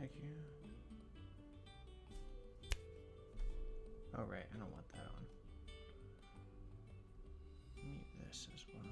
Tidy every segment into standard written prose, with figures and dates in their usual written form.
Thank you. Oh, right. I don't want that on. Mute this as well.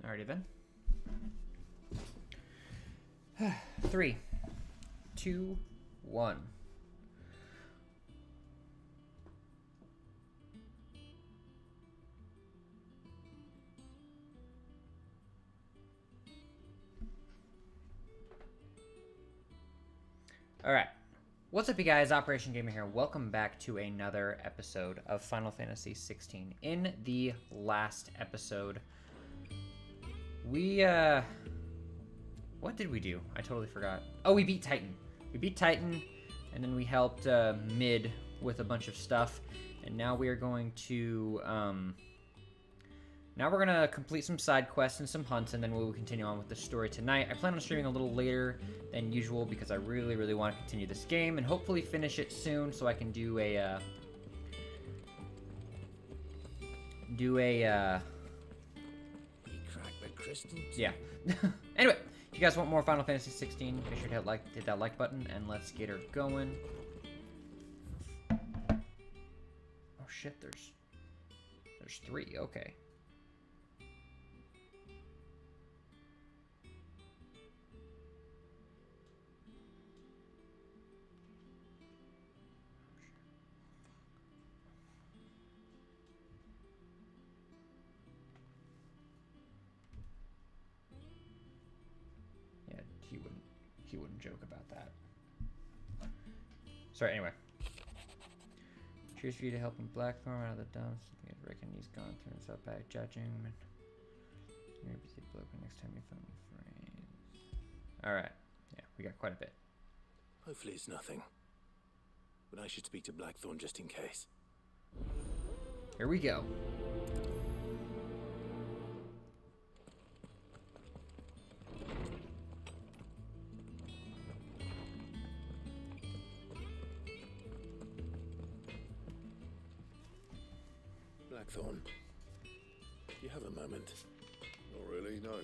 Alrighty then. 3, 2, 1. Alright. What's up, you guys? Operation Gamer here. Welcome back to another episode of Final Fantasy XVI. In the last episode, we, what did we do? I totally forgot. Oh, we beat Titan. We beat Titan, and then we helped, Mid with a bunch of stuff. And now we are going to, now we're going to complete some side quests and some hunts, and then we will continue on with the story tonight. I plan on streaming a little later than usual because I really, really want to continue this game and hopefully finish it soon so I can do a, yeah. Anyway, if you guys want more Final Fantasy 16, make sure to hit that like button, and let's get her going. Oh shit, there's 3, okay. He wouldn't joke about that. Sorry, anyway. Cheers for you to help him Blackthorn out of the dumps. I reckon he's gone through himself back judging. You're gonna be broken next time you find me friends. Alright. Yeah, we got quite a bit. Hopefully it's nothing. But I should speak to Blackthorn just in case. Here we go. Blackthorn, you have a moment? Not really, no.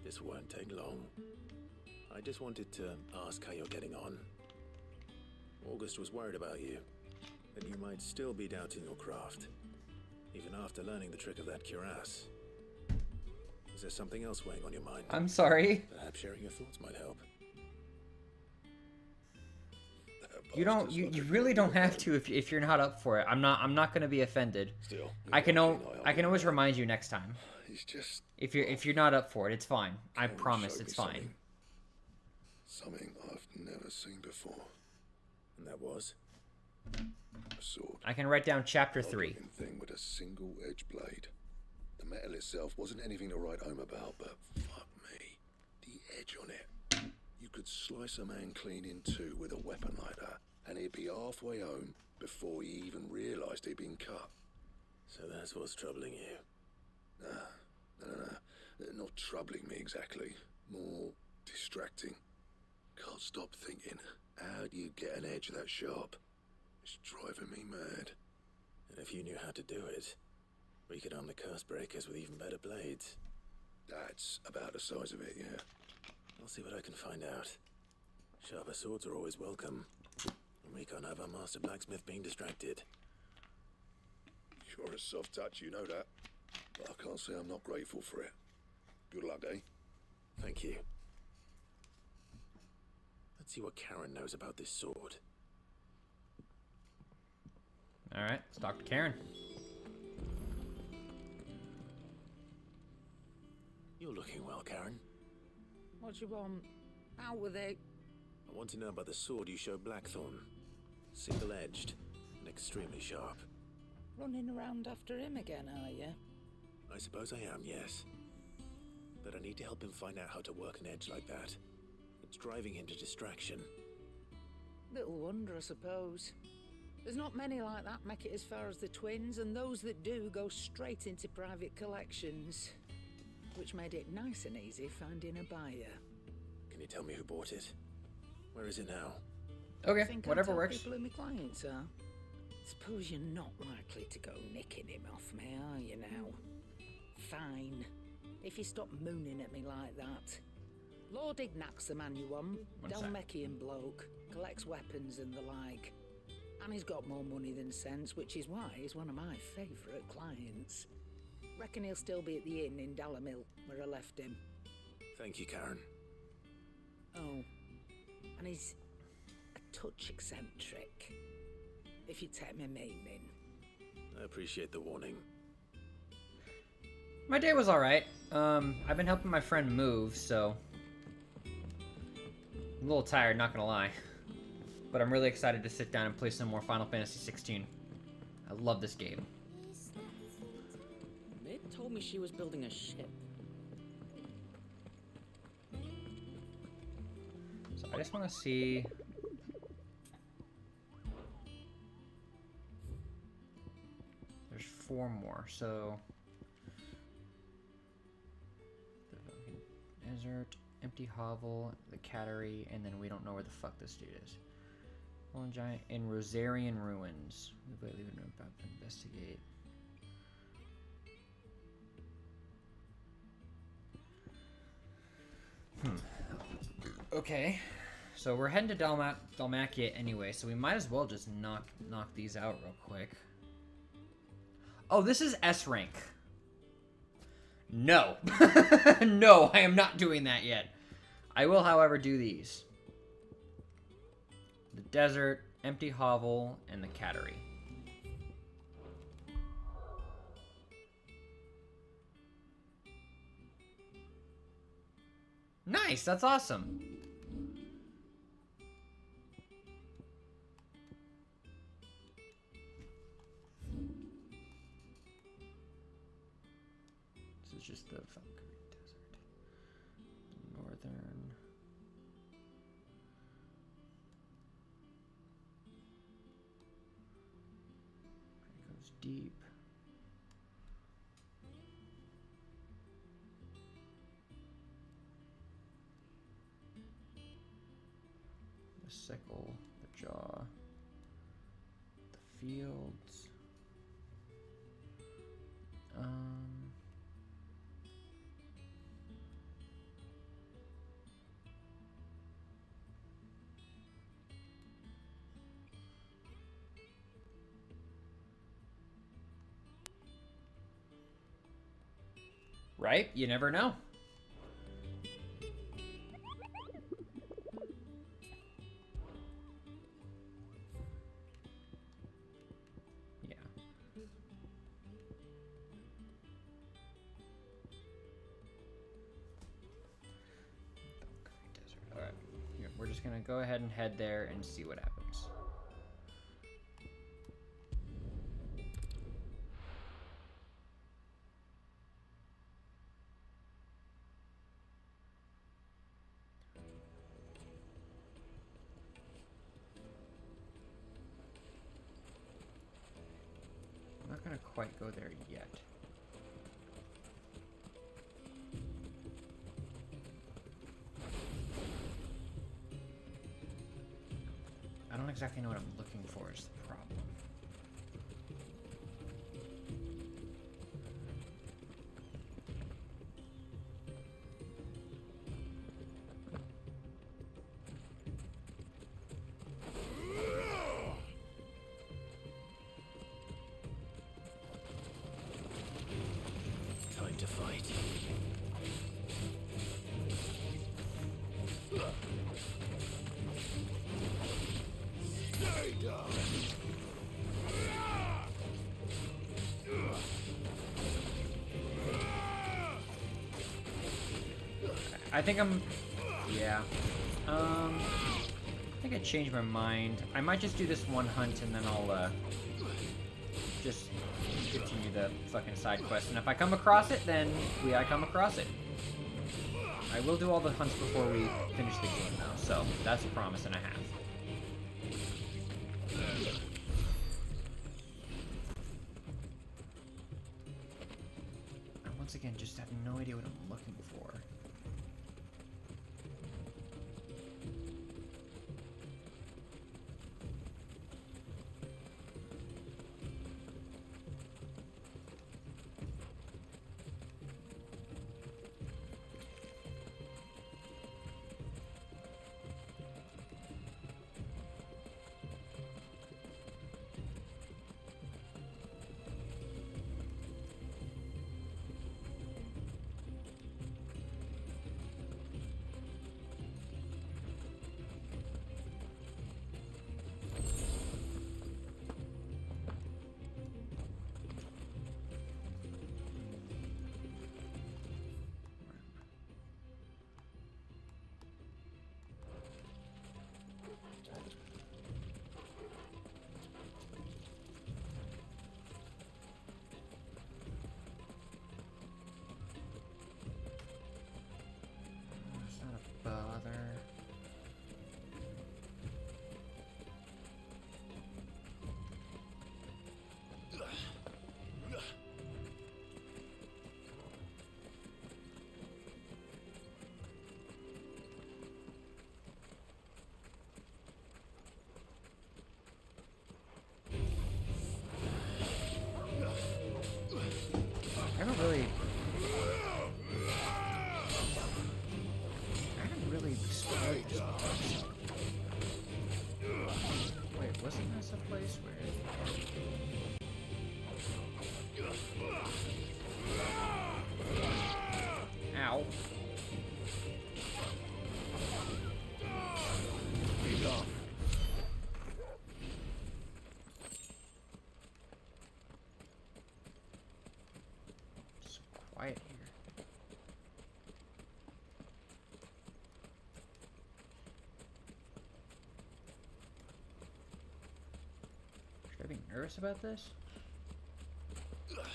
This won't take long. I just wanted to ask how you're getting on. August was worried about you, that you might still be doubting your craft, even after learning the trick of that cuirass. Is there something else weighing on your mind? I'm sorry. Perhaps sharing your thoughts might help. You really don't have to if you're not up for it. I'm not gonna be offended. Still, I can always remind you next time. It's just If you're not up for it, it's fine. I promise it's fine. Something I've never seen before. And that was? A sword. I can write down chapter 3. Odd-looking thing with a single edge blade. The metal itself wasn't anything to write home about, but fuck me, the edge on it. You could slice a man clean in two with a weapon like that, and he'd be halfway home before he even realised he'd been cut. So that's what's troubling you? No. Not troubling me exactly. More distracting. Can't stop thinking, how do you get an edge that sharp? It's driving me mad. And if you knew how to do it, we could arm the curse breakers with even better blades. That's about the size of it, yeah. I'll see what I can find out. Sharper swords are always welcome. And we can't have our master blacksmith being distracted. You're a soft touch, you know that. But I can't say I'm not grateful for it. Good luck, eh? Thank you. Let's see what Karen knows about this sword. Alright, let's talk to Karen. You're looking well, Karen. What you want? Out with it. I want to know about the sword you showed Blackthorn. Single-edged and extremely sharp. Running around after him again, are you? I suppose I am, yes. But I need to help him find out how to work an edge like that. It's driving him to distraction. Little wonder, I suppose. There's not many like that make it as far as the twins, and those that do go straight into private collections. Which made it nice and easy finding a buyer. Can you tell me who bought it? Where is it now? Okay, Think whatever I tell works. people who my clients are. Suppose you're not likely to go nicking him off me, are you now? Fine. If you stop mooning at me like that. Lord Ignac's the man you want. One sec. Dalmecian bloke. Collects weapons and the like. And he's got more money than sense, which is why he's one of my favourite clients. Reckon he'll still be at the inn in Dalamil, where I left him. Thank you, Karen. Oh, and he's a touch eccentric, if you take my meaning. I appreciate the warning. My day was alright. I've been helping my friend move, so I'm a little tired, not gonna lie. But I'm really excited to sit down and play some more Final Fantasy XVI. I love this game. Mid told me she was building a ship. So I just want to see... There's 4 more, so... The Desert, Empty Hovel, the Cattery, and then we don't know where the fuck this dude is. Fallen Giant in Rosarian Ruins. We've lately been about to investigate. Okay, so we're heading to Dalmacia anyway, so we might as well just knock these out real quick. Oh, this is S rank. No. No, I am not doing that yet. I will, however, do these. The Desert, Empty Hovel, and the Cattery. Nice, that's awesome. This is just the Valkyrie Desert. Northern. It goes deep. The sickle, the jaw, the fields. Right? You never know. Yeah. Desert. All right. Yeah, we're just gonna go ahead and head there and see what happens. I'm not gonna quite go there yet. I don't exactly know what I'm looking for is the problem. Time to fight. Stay down. I think I'm... Yeah. I think I changed my mind. I might just do this one hunt and then I'll, just continue the fucking side quest. And if I come across it, then I come across it. I will do all the hunts before we finish the game, though, so that's a promise and a half. again, just have no idea what I'm looking for. It's not a bother. I haven't really explored this place. Wait, wasn't this a place where... Ow. Where you going? It's quiet here. Should I be nervous about this? No,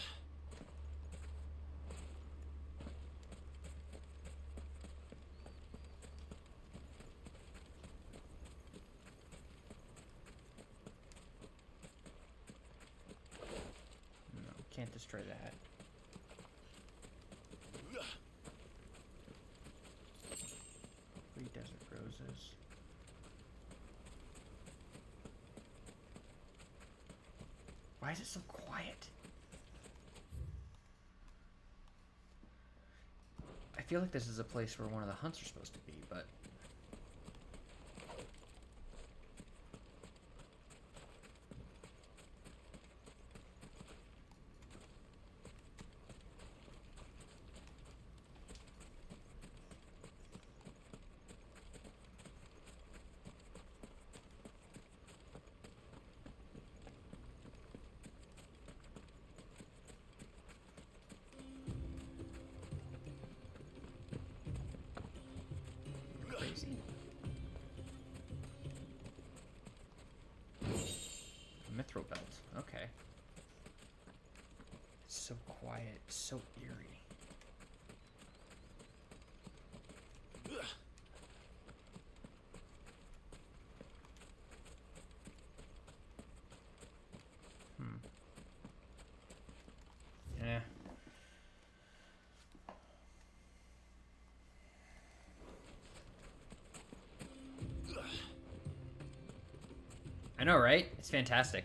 can't destroy that. Free desert roses. Why is it so quiet? I feel like this is a place where one of the hunts are supposed to be, but... crazy. Mithril belt. Okay. It's so quiet, so eerie. Yeah. I know, right? It's fantastic.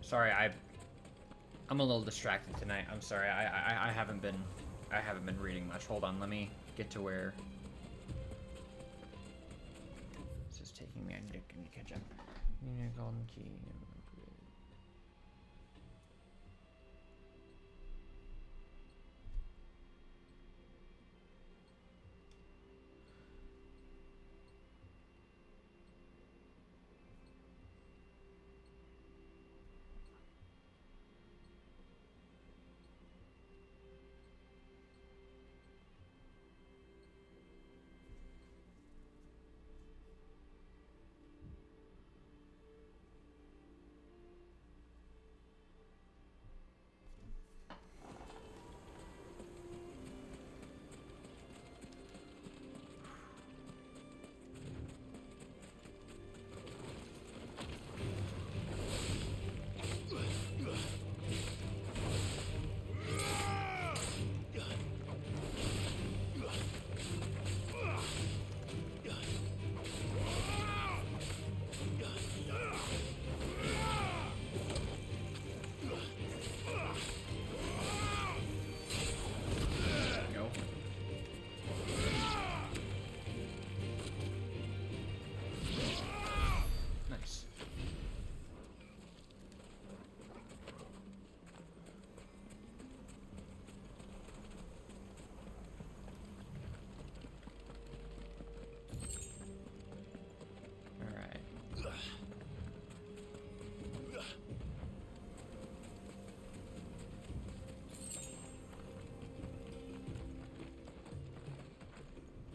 Sorry, I'm a little distracted tonight. I'm sorry. I haven't been reading much. Hold on, let me get to where this is taking me. I need to catch up. Golden key.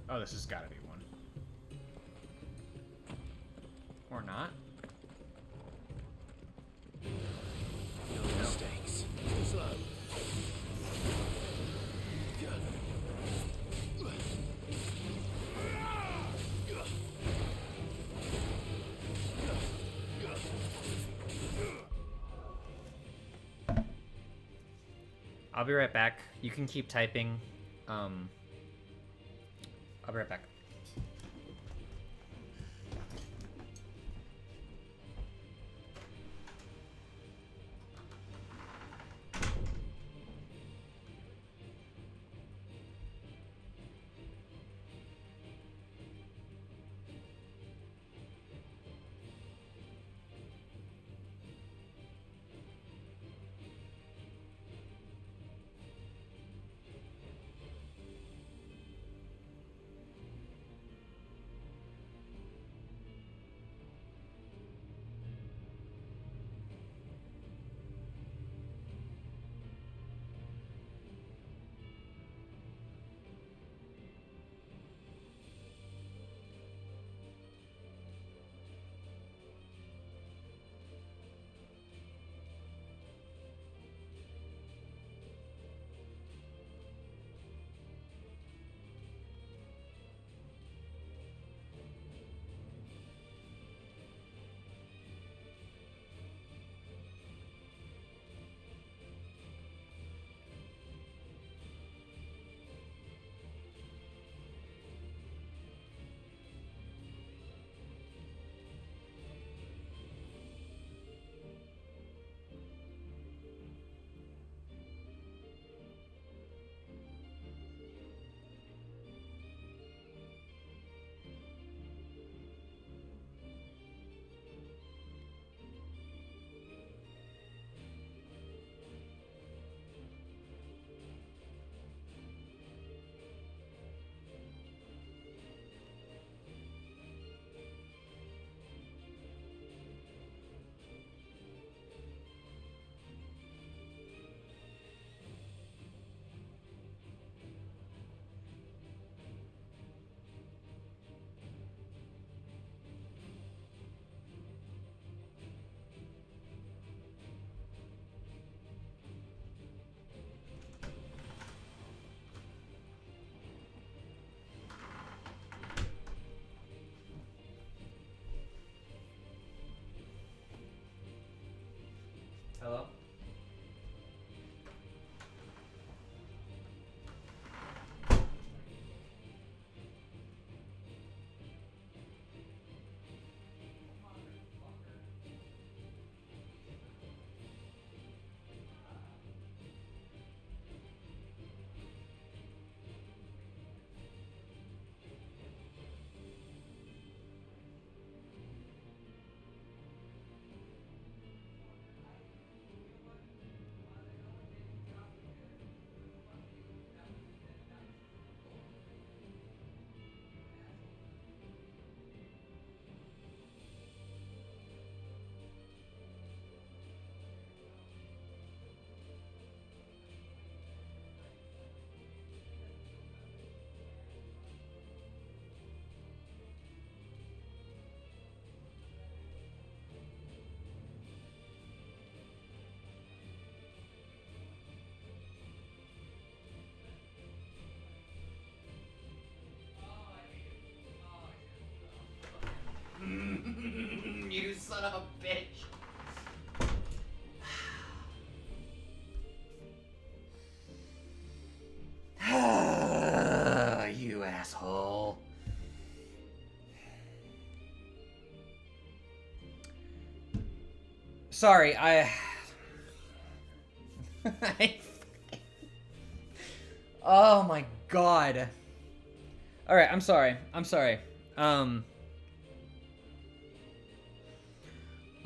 Oh, this has got to be one. Or not. No mistakes. Too slow. I'll be right back. You can keep typing. I'll be right back. Hello? Son of a bitch. You asshole. Sorry, Oh my god. Alright, I'm sorry.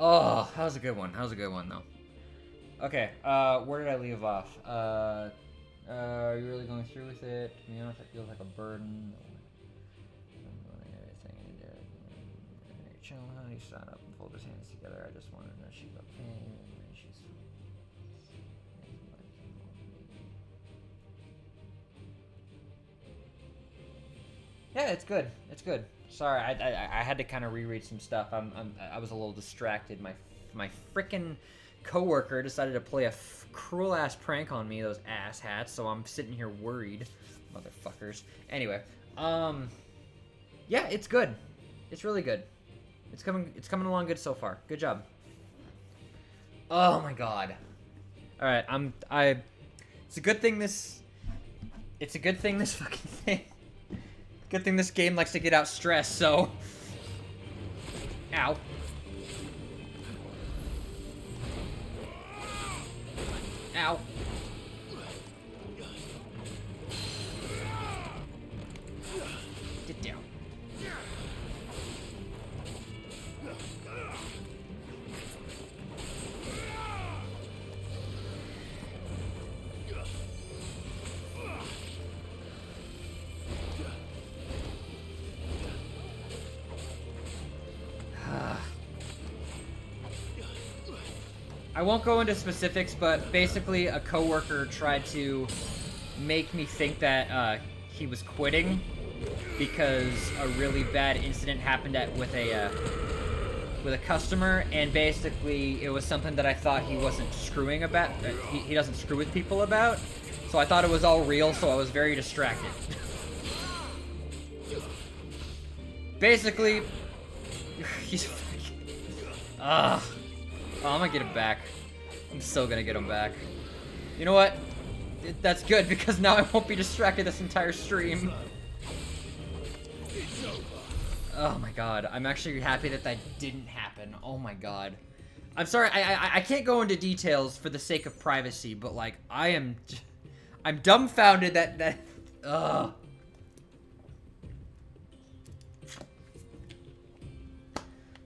Oh, that was a good one. Though. Okay, where did I leave off? Are you really going through with it? To be honest, it feels like a burden. Chill out, he sat up and folded his hands together. I just wanted to know she's okay. She's... Yeah, it's good. Sorry, I had to kind of reread some stuff. I was a little distracted. My frickin' coworker decided to play a cruel ass prank on me, those ass hats. So I'm sitting here worried, motherfuckers. Anyway, yeah, it's good. It's really good. It's coming along good so far. Good job. Oh my god. All right, It's a good thing this fucking thing. Good thing this game likes to get out stressed, so... Ow. Ow. Get down. I won't go into specifics, but basically a coworker tried to make me think that he was quitting because a really bad incident happened with a customer, and basically it was something that I thought he wasn't screwing about. He doesn't screw with people about, so I thought it was all real. So I was very distracted. Basically, he's fucking... Oh, I'm gonna get him back. I'm so gonna get him back. You know what? That's good, because now I won't be distracted this entire stream. Oh my god. I'm actually happy that didn't happen. Oh my god. I'm sorry, I can't go into details for the sake of privacy, but like, I'm dumbfounded that ugh.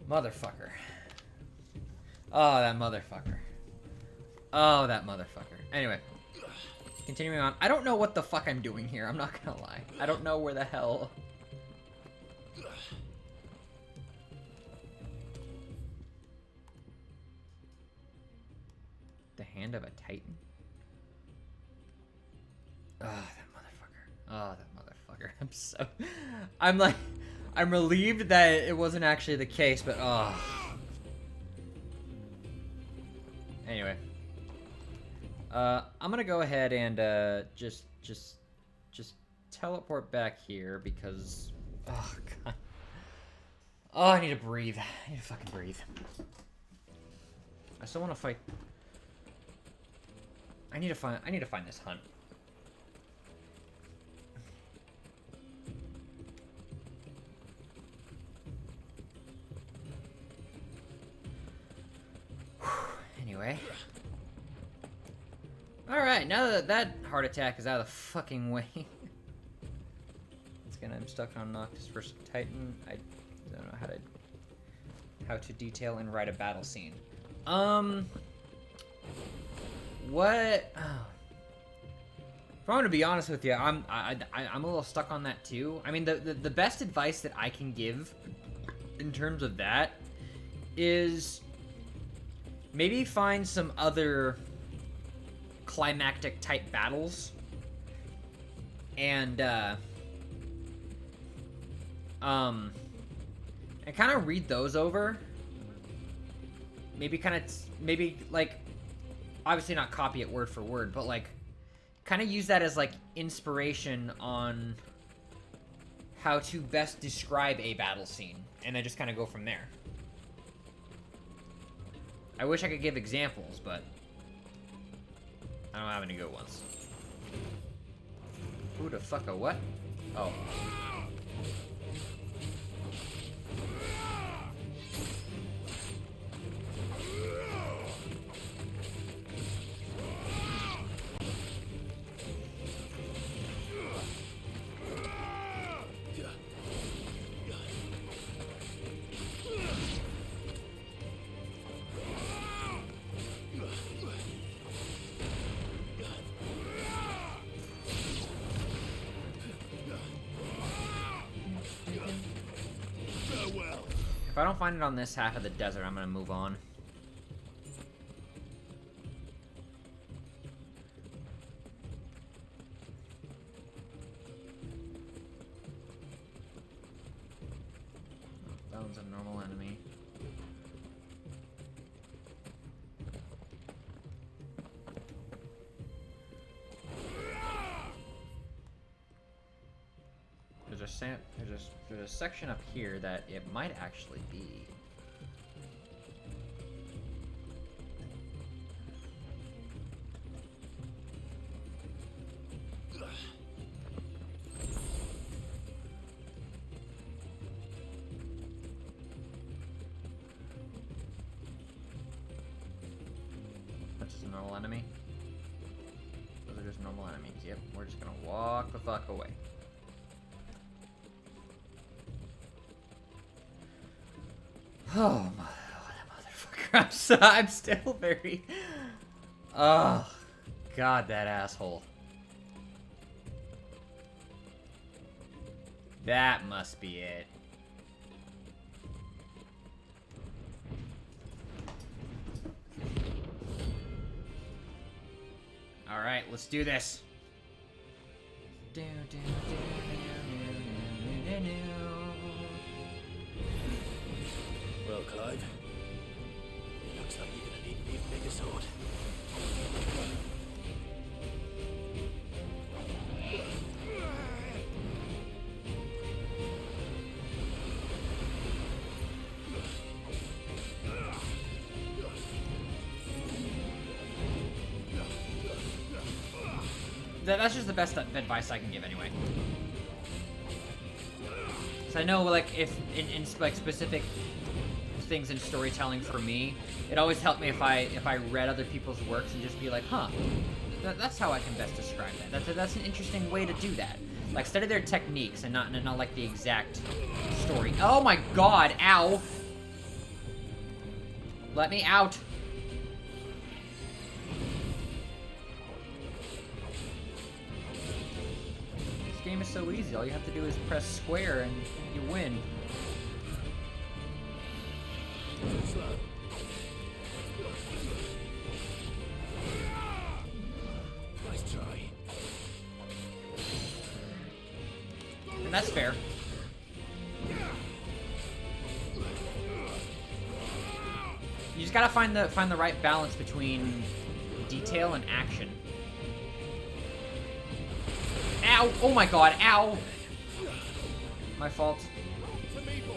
Motherfucker. Oh, that motherfucker. Oh, that motherfucker. Anyway. Continuing on. I don't know what the fuck I'm doing here. I'm not gonna lie. I don't know where the hell... The hand of a titan? Oh, that motherfucker. Oh, that motherfucker. I'm relieved that it wasn't actually the case, but oh... Anyway, I'm gonna go ahead and just teleport back here because, oh god, oh, I need to breathe. I need to fucking breathe. I still want to fight. I need to find this hunt. Anyway. Alright, now that heart attack is out of the fucking way. I'm stuck on Noctis vs. Titan. I don't know how to detail and write a battle scene. What? Oh. If I'm gonna be honest with you, I'm a little stuck on that too. I mean, the best advice that I can give in terms of that is maybe find some other climactic type battles and kind of read those over. Maybe like, obviously not copy it word for word, but like kind of use that as like inspiration on how to best describe a battle scene, and then just kind of go from there. I wish I could give examples, but I don't have any good ones. Who the fuck a what? Oh. If I don't find it on this half of the desert, I'm gonna move on. That one's a normal enemy. There's a section up here that it might actually be. That's just a normal enemy. Those are just normal enemies. Yep, we're just gonna walk the fuck away. Oh, motherfucker. I'm still very... Oh, God, that asshole. That must be it. Alright, let's do this. Well, Clive, it looks like you're gonna need an even bigger sword. That's just the best advice I can give anyway. So I know, like, if in like specific things in storytelling for me, it always helped me if I read other people's works and just be like, huh, that's how I can best describe that. That's an interesting way to do that. Like, study their techniques and not like the exact story. Oh my God! Ow! Let me out! This game is so easy. All you have to do is press square and you win. Nice try. And that's fair. You just gotta find the right balance between detail and action. Ow! Oh my God! Ow! My fault. To me, boy.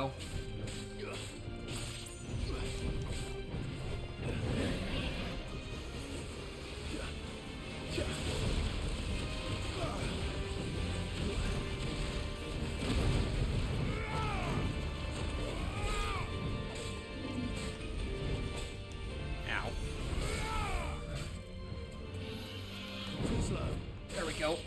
go. Ow. There we go.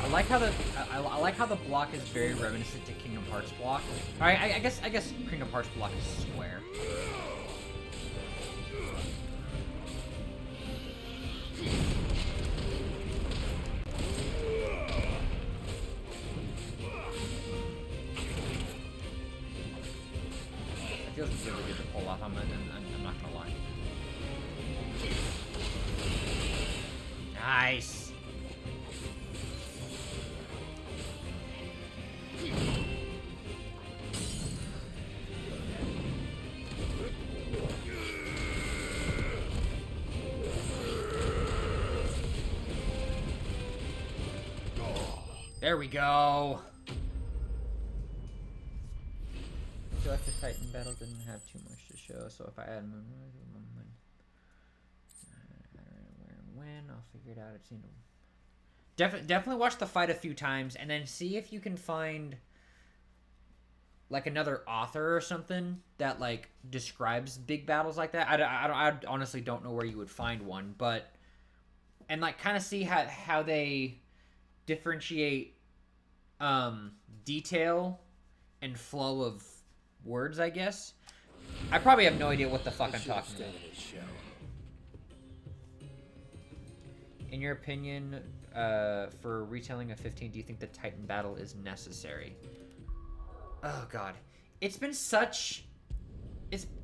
I like how the block is very reminiscent to Kingdom Hearts block. I guess Kingdom Hearts block is square. It feels really good to pull off. I'm not gonna lie. Nice. There we go. I feel like the Titan battle didn't have too much to show, so if I add when I'll figure it out. It's definitely watch the fight a few times and then see if you can find like another author or something that like describes big battles like that. I honestly don't know where you would find one, but and like kind of see how they differentiate detail and flow of words, I guess. I probably have no idea what the fuck I'm talking about. In your opinion, for retelling of 15, do you think the Titan battle is necessary? Oh god. It's been such...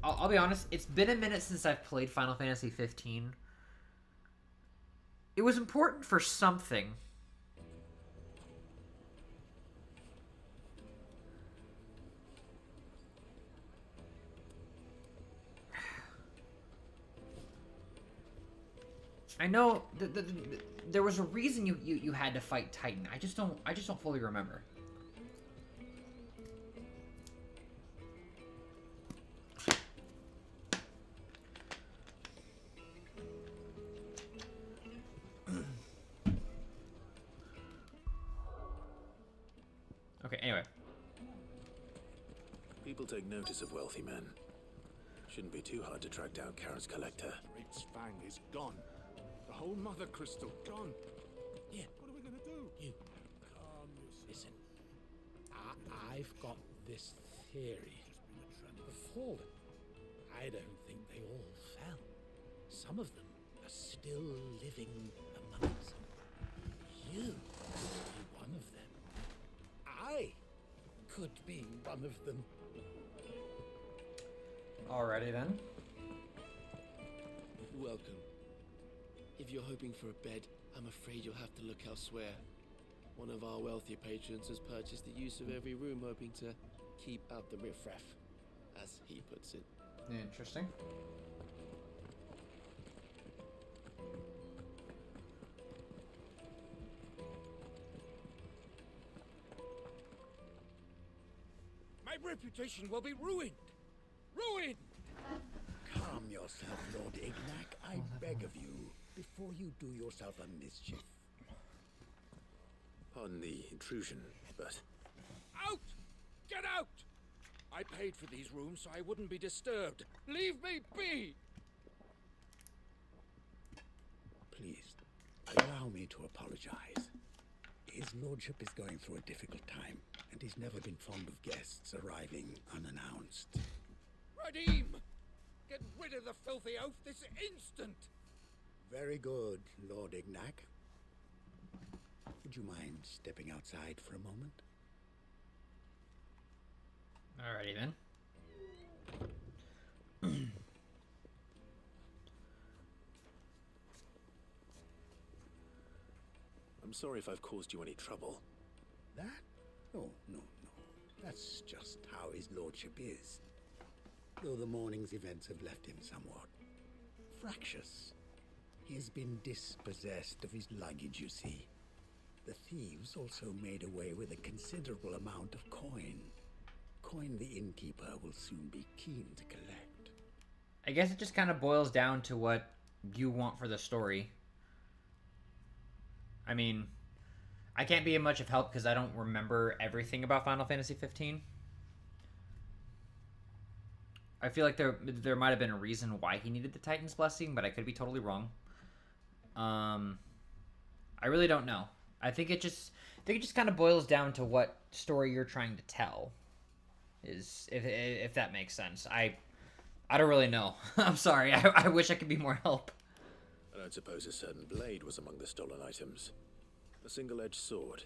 I'll be honest, it's been a minute since I've played Final Fantasy 15. It was important for something. I know there was a reason you had to fight Titan. I just don't fully remember. Okay, anyway. People take notice of wealthy men. Shouldn't be too hard to track down Karen's collector. Great Fang is gone. The whole mother crystal gone. Yeah. What are we gonna do? You. Calm yourself. Listen. I've got this theory. The fallen. I don't think they all fell. Some of them are still living among us. You could be one of them. I could be one of them. Alrighty then. Welcome. If you're hoping for a bed, I'm afraid you'll have to look elsewhere. One of our wealthier patrons has purchased the use of every room, hoping to keep out the riffraff, as he puts it. Interesting. My reputation will be ruined. Ruined! Calm yourself, Lord Ignac, I beg of you, before you do yourself a mischief. Pardon the intrusion, but Out! Get out! I paid for these rooms so I wouldn't be disturbed. Leave me be! Please, allow me to apologize. His lordship is going through a difficult time, and he's never been fond of guests arriving unannounced. Radim! Get rid of the filthy oaf this instant! Very good, Lord Ignac. Would you mind stepping outside for a moment? Alrighty then. I'm sorry if I've caused you any trouble. That? Oh, no. That's just how his lordship is. Though the morning's events have left him somewhat fractious. He has been dispossessed of his luggage, you see. The thieves also made away with a considerable amount of coin. Coin the innkeeper will soon be keen to collect. I guess it just kind of boils down to what you want for the story. I mean, I can't be much of help because I don't remember everything about Final Fantasy XV. I feel like there might have been a reason why he needed the Titan's Blessing, but I could be totally wrong. I really don't know. I think it just kind of boils down to what story you're trying to tell. If that makes sense. I don't really know. I'm sorry. I wish I could be more help. I don't suppose a certain blade was among the stolen items. A single-edged sword.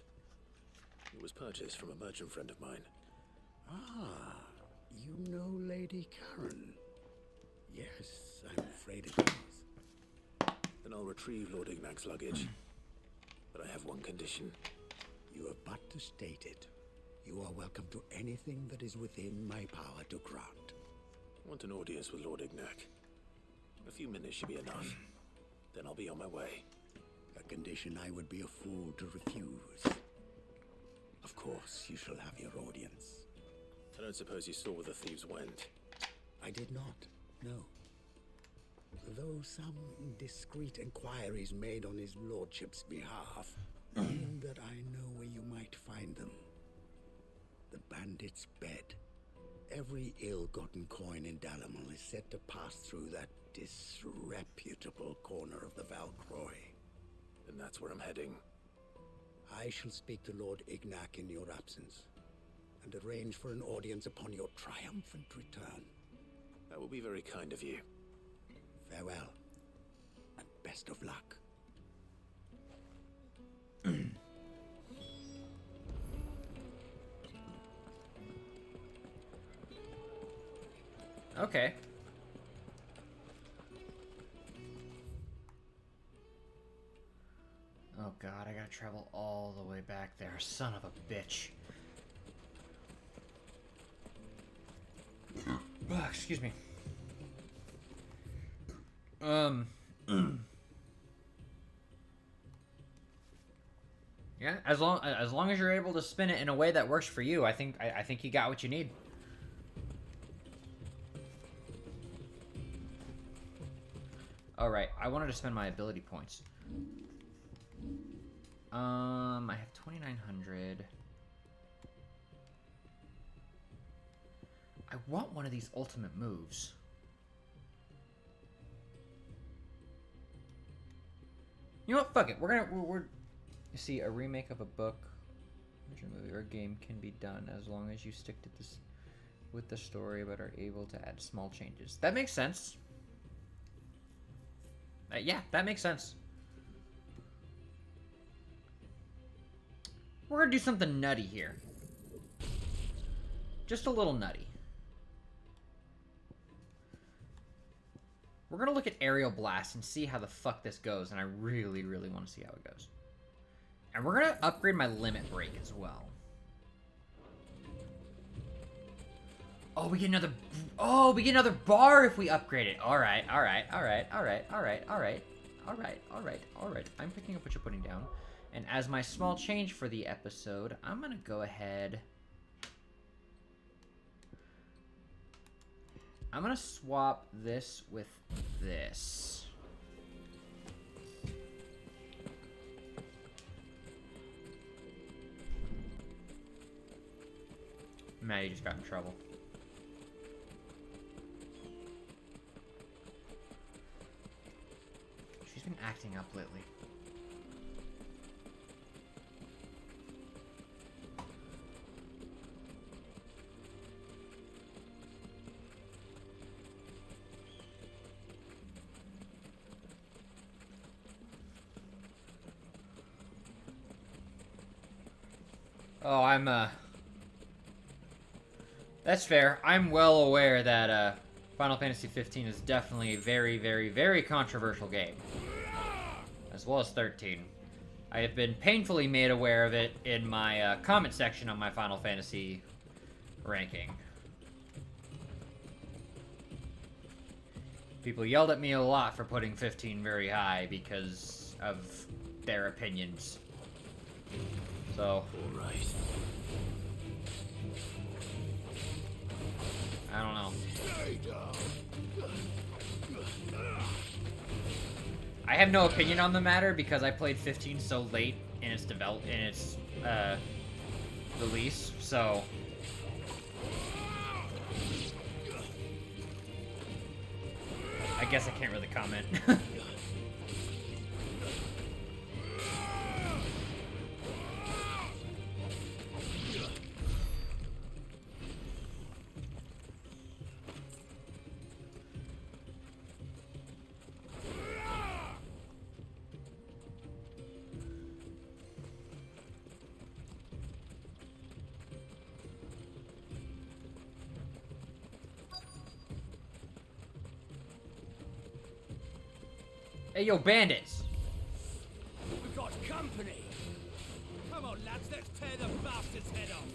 It was purchased from a merchant friend of mine. Ah, you know Lady Karen. Yes, I'm afraid it was. Then I'll retrieve Lord Ignac's luggage. But I have one condition. You have but to state it. You are welcome to anything that is within my power to grant. I want an audience with Lord Ignac. A few minutes should be enough. Then I'll be on my way. A condition I would be a fool to refuse. Of course, you shall have your audience. I don't suppose you saw where the thieves went. I did not, no. Though some indiscreet inquiries made on his lordship's behalf mean that I know where you might find them. The bandit's bed. Every ill-gotten coin in Dalamal is said to pass through that disreputable corner of the Valcroy. And that's where I'm heading. I shall speak to Lord Ignac in your absence, and arrange for an audience upon your triumphant return. That will be very kind of you. Farewell, and best of luck. Okay. Oh god, I gotta travel all the way back there. Son of a bitch. Excuse me. Yeah, as long as you're able to spin it in a way that works for you, I think you got what you need. All right, I wanted to spend my ability points. I have 2,900. I want one of these ultimate moves. You know what? Fuck it. We're you see, a remake of a book, a movie, or a game can be done as long as you stick to this with the story, but are able to add small changes. That makes sense. Yeah, that makes sense. We're gonna do something nutty here. Just a little nutty. We're gonna look at Aerial Blast and see how the fuck this goes, and I really, really want to see how it goes. And we're gonna upgrade my Limit Break as well. Oh, we get another. Oh, we get another bar if we upgrade it. All right, all right, all right, all right, all right, all right, all right, all right, all right. I'm picking up what you're putting down. And as my small change for the episode, I'm gonna go ahead. I'm gonna swap this with this. Maddie just got in trouble. She's been acting up lately. Oh, that's fair. I'm well aware that, Final Fantasy XV is definitely a very, very, very controversial game. As well as 13. I have been painfully made aware of it in my, comment section on my Final Fantasy ranking. People yelled at me a lot for putting 15 very high because of their opinions. So. All right. I don't know. I have no opinion on the matter because I played 15 so late in its release, so. I guess I can't really comment. Hey, yo, bandits! We've got company! Come on, lads, let's tear the bastard's head off!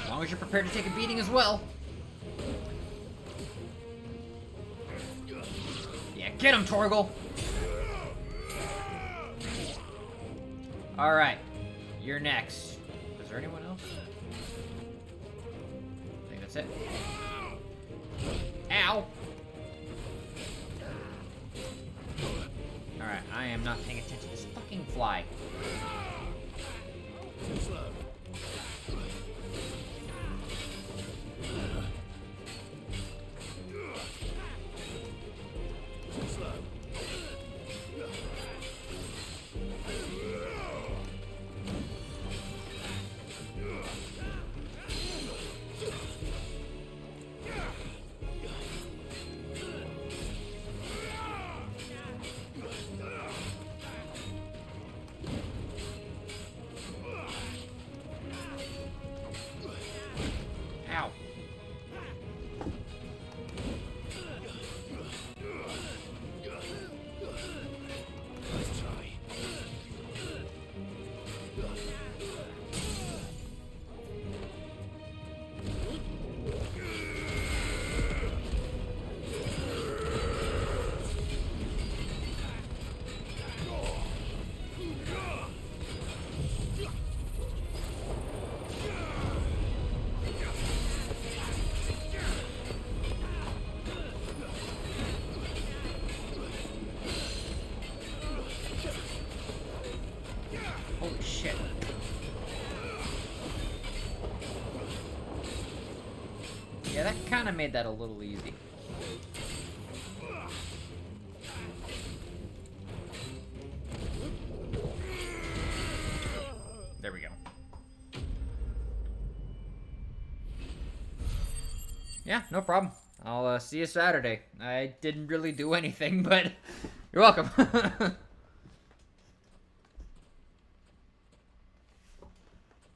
As long as you're prepared to take a beating as well. Yeah, get him, Torgal! Alright, you're next. Is there anyone else? I think that's it. Ow! Alright, I am not paying attention to this fucking fly. Ow. Holy shit. Yeah, that kind of made that a little easy. There we go. Yeah, no problem. I'll see you Saturday. I didn't really do anything, but you're welcome.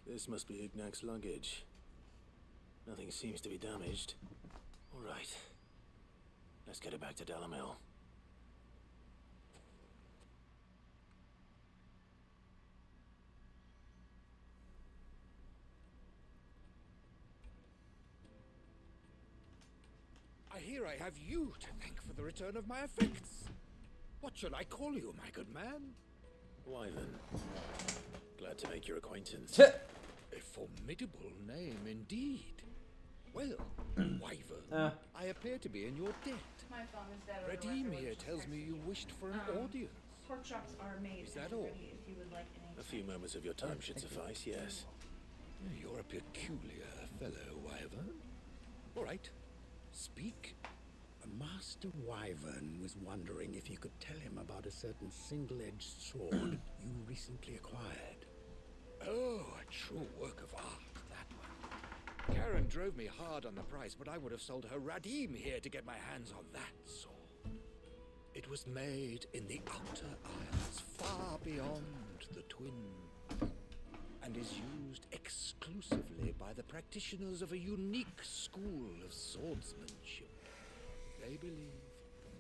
This must be Ignac's luggage. Nothing seems to be damaged. All right. Let's get it back to Delamil. I hear I have you to thank for the return of my effects. What should I call you, my good man? Wyvern. Glad to make your acquaintance. A formidable name indeed. Well, Wyvern, I appear to be in your debt. My phone is dead. Redimir tells me you wished for an audience. pork chops are made. Is that and all? ready if you would like any. A few moments of your time should suffice, yes. You're a peculiar fellow, Wyvern. All right, speak. Master Wyvern was wondering if you could tell him about a certain single-edged sword you recently acquired. Oh, a true work of art, that one. Karen drove me hard on the price, but I would have sold her Radim here to get my hands on that sword. It was made in the Outer Isles, far beyond the Twin, and is used exclusively by the practitioners of a unique school of swordsmanship. They believe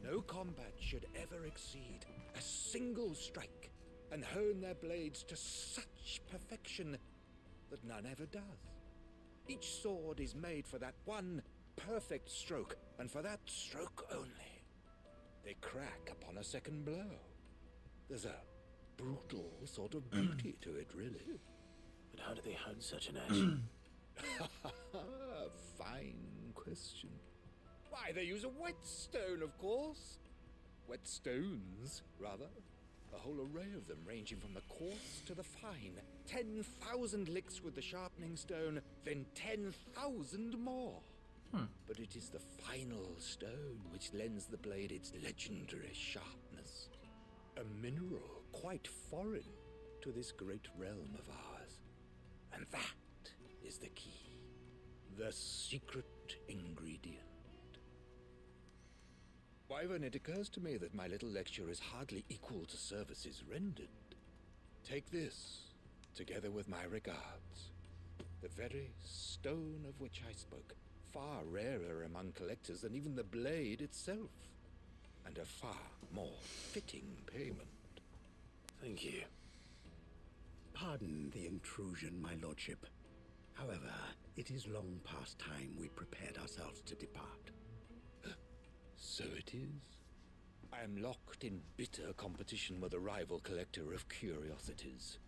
no combat should ever exceed a single strike, and hone their blades to such perfection that none ever does. Each sword is made for that one perfect stroke, and for that stroke only. They crack upon a second blow. There's a brutal sort of beauty to it, really. But how do they hone such an edge? Fine question. Why, they use a whetstone, of course. Whetstones, rather. A whole array of them, ranging from the coarse to the fine. 10,000 licks with the sharpening stone, then 10,000 more. But it is the final stone which lends the blade its legendary sharpness. A mineral quite foreign to this great realm of ours. And that is the key. The secret ingredient. Wyvern, it occurs to me that my little lecture is hardly equal to services rendered. Take this, together with my regards. The very stone of which I spoke, far rarer among collectors than even the blade itself, and a far more fitting payment. Thank you. Pardon the intrusion, my lordship. However, it is long past time we prepared ourselves to depart. So it is. I am locked in bitter competition with a rival collector of curiosities.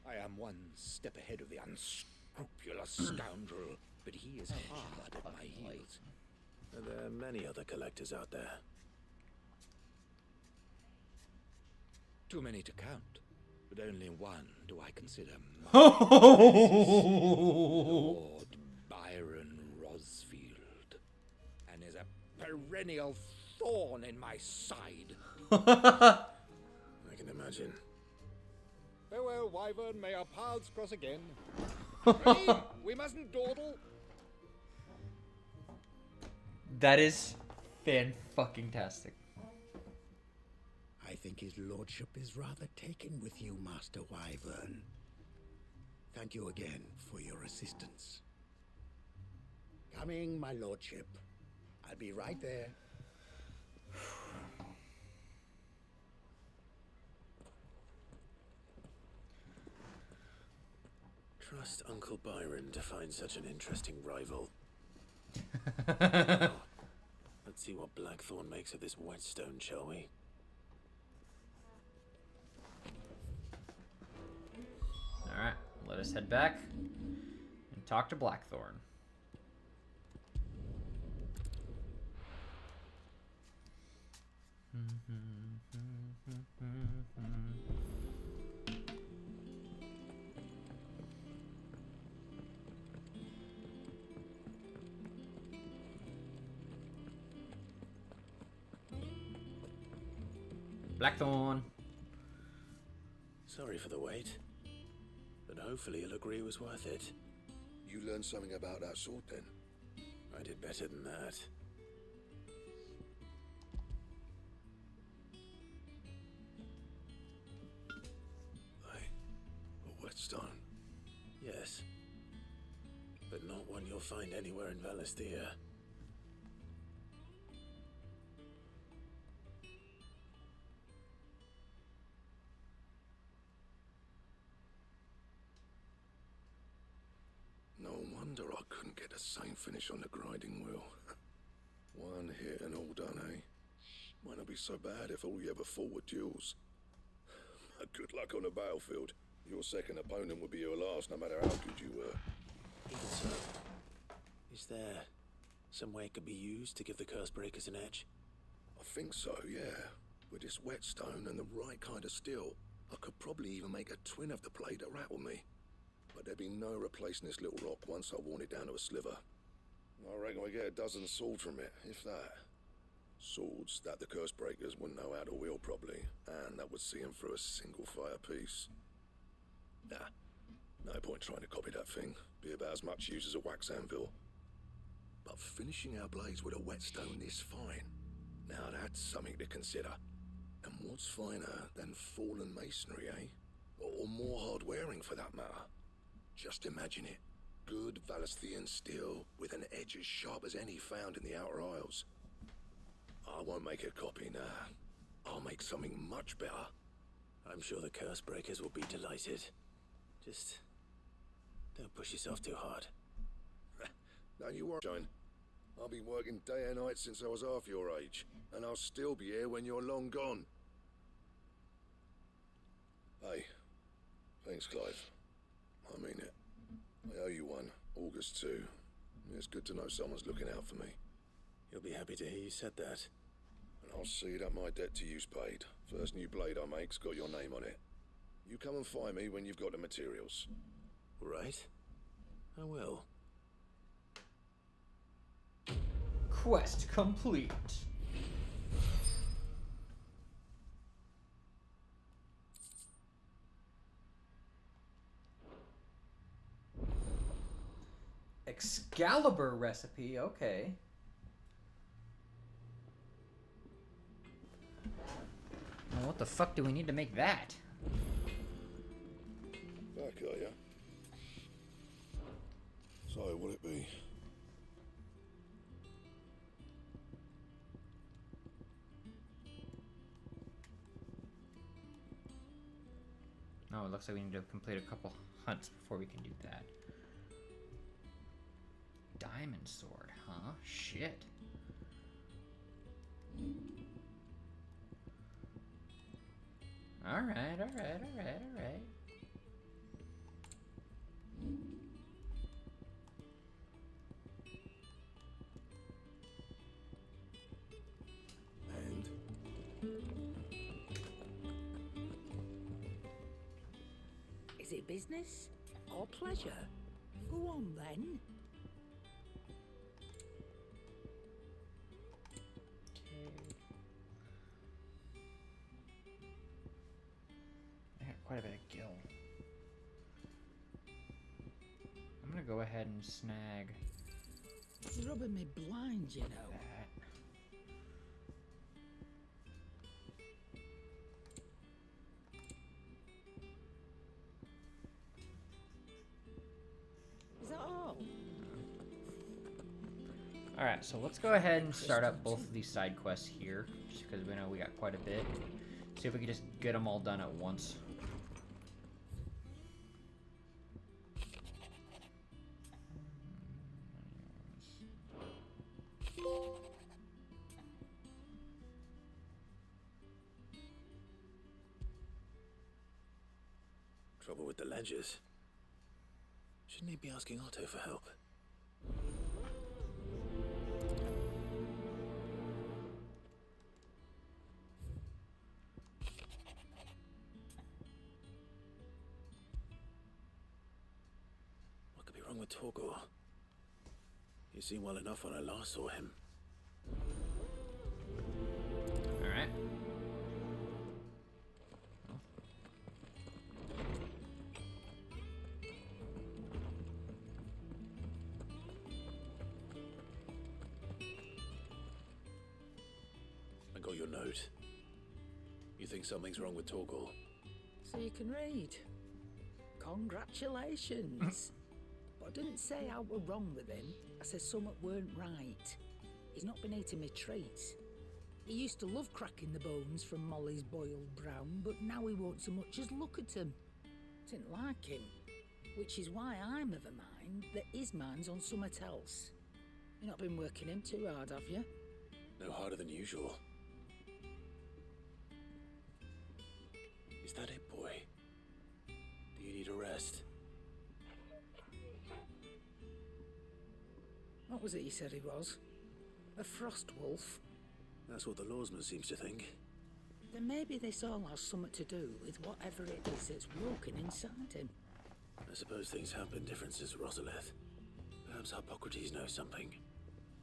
I am one step ahead of the unscrupulous scoundrel, but he is hard at my heels. Are there many other collectors out there? Too many to count, but only one do I consider mine. Lord Byron Rosfield, and is a perennial thorn in my side. I can imagine. Farewell, Wyvern. May our paths cross again. Ready? We mustn't dawdle. That is fan-fucking-tastic. I think his lordship is rather taken with you, Master Wyvern. Thank you again for your assistance. Coming, my lordship. I'll be right there. Trust Uncle Byron to find such an interesting rival. Now, let's see what Blackthorn makes of this whetstone, shall we? Alright, let us head back and talk to Blackthorn. Blackthorn. Sorry for the wait, but hopefully you'll agree it was worth it. You learned something about that sword then? I did better than that. A whetstone? Yes, but not one you'll find anywhere in Valisthea. No wonder I couldn't get the same finish on the grinding wheel. One hit and all done, eh? Might not be so bad if all you ever fought were duels. But good luck on the battlefield. Your second opponent would be your last, no matter how good you were. Even so, is there some way it could be used to give the curse breakers an edge? I think so, yeah. With this whetstone and the right kind of steel, I could probably even make a twin of the blade that rattled me. But there'd be no replacing this little rock once I worn it down to a sliver. I reckon we get a dozen swords from it, if that. Swords that the curse breakers wouldn't know how to wield properly, and that would see them through a single fire piece. Nah, no point trying to copy that thing. Be about as much use as a wax anvil. But finishing our blades with a whetstone this fine, now that's something to consider. And what's finer than fallen masonry, eh? Or more hard-wearing for that matter. Just imagine it. Good Valisthian steel with an edge as sharp as any found in the Outer Isles. I won't make a copy, nah. I'll make something much better. I'm sure the curse breakers will be delighted. Just don't push yourself too hard. Don't you worry, Jane. I've been working day and night since I was half your age, and I'll still be here when you're long gone. Hey, thanks, Clive. I mean it. I owe you one. August too. It's good to know someone's looking out for me. You'll be happy to hear you said that. And I'll see that my debt to you's paid. First new blade I make's got your name on it. You come and find me when you've got the materials. Right. I will. Quest complete. Excalibur recipe, okay. Now what the fuck do we need to make that? Back, are ya? So, what'll it be? Oh, it looks like we need to complete a couple hunts before we can do that. Diamond sword, huh? Shit. Alright. And? Is it business or pleasure? Go on then. I got quite a bit of gil. I'm gonna go ahead and snag It's rubbing me blind, you know. that. Is that all? Alright, so let's go ahead and start up both of these side quests here, just because we know we got quite a bit. See if we can just get them all done at once. Trouble with the ledgers. Shouldn't he be asking Otto for help? What could be wrong with Torgor? He seemed well enough when I last saw him. Alright. I got your note. You think something's wrong with Torgor? So you can read. Congratulations. But I didn't say I were wrong with him. I said something weren't right. He's not been eating me treats. He used to love cracking the bones from Molly's boiled brown, but now he won't so much as look at him. Didn't like him. Which is why I'm of a mind that his mind's on something else. You've not been working him too hard, have you? No harder than usual. Is that it, boy? Do you need a rest? What was it he said he was? A frost wolf? That's what the lawsman seems to think. Then maybe this all has something to do with whatever it is that's walking inside him. I suppose things have been different since Rosalith. Perhaps Hippocrates knows something.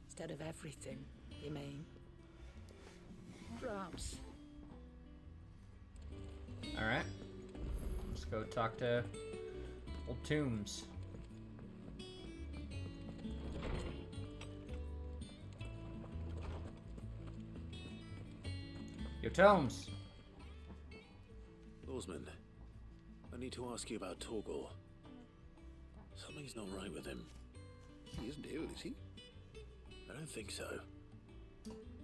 Instead of everything, you mean? Perhaps. Alright. Let's go talk to old Tombs. Yo, Tombs! Lawsman, I need to ask you about Torgal. Something's not right with him. He isn't ill, is he? I don't think so.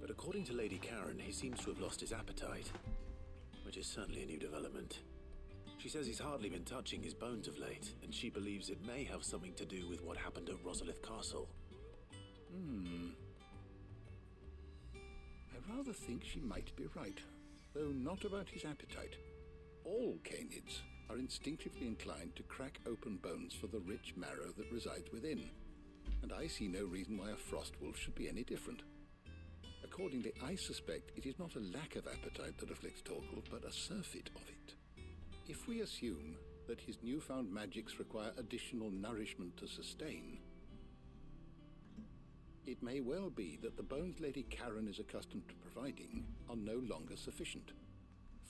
But according to Lady Karen, he seems to have lost his appetite, which is certainly a new development. She says he's hardly been touching his bones of late, and she believes it may have something to do with what happened at Rosalith Castle. I rather think she might be right, though not about his appetite. All canids are instinctively inclined to crack open bones for the rich marrow that resides within, and I see no reason why a frost wolf should be any different. Accordingly, I suspect it is not a lack of appetite that afflicts Torgal, but a surfeit of it. If we assume that his newfound magics require additional nourishment to sustain, it may well be that the bones Lady Karen is accustomed to providing are no longer sufficient.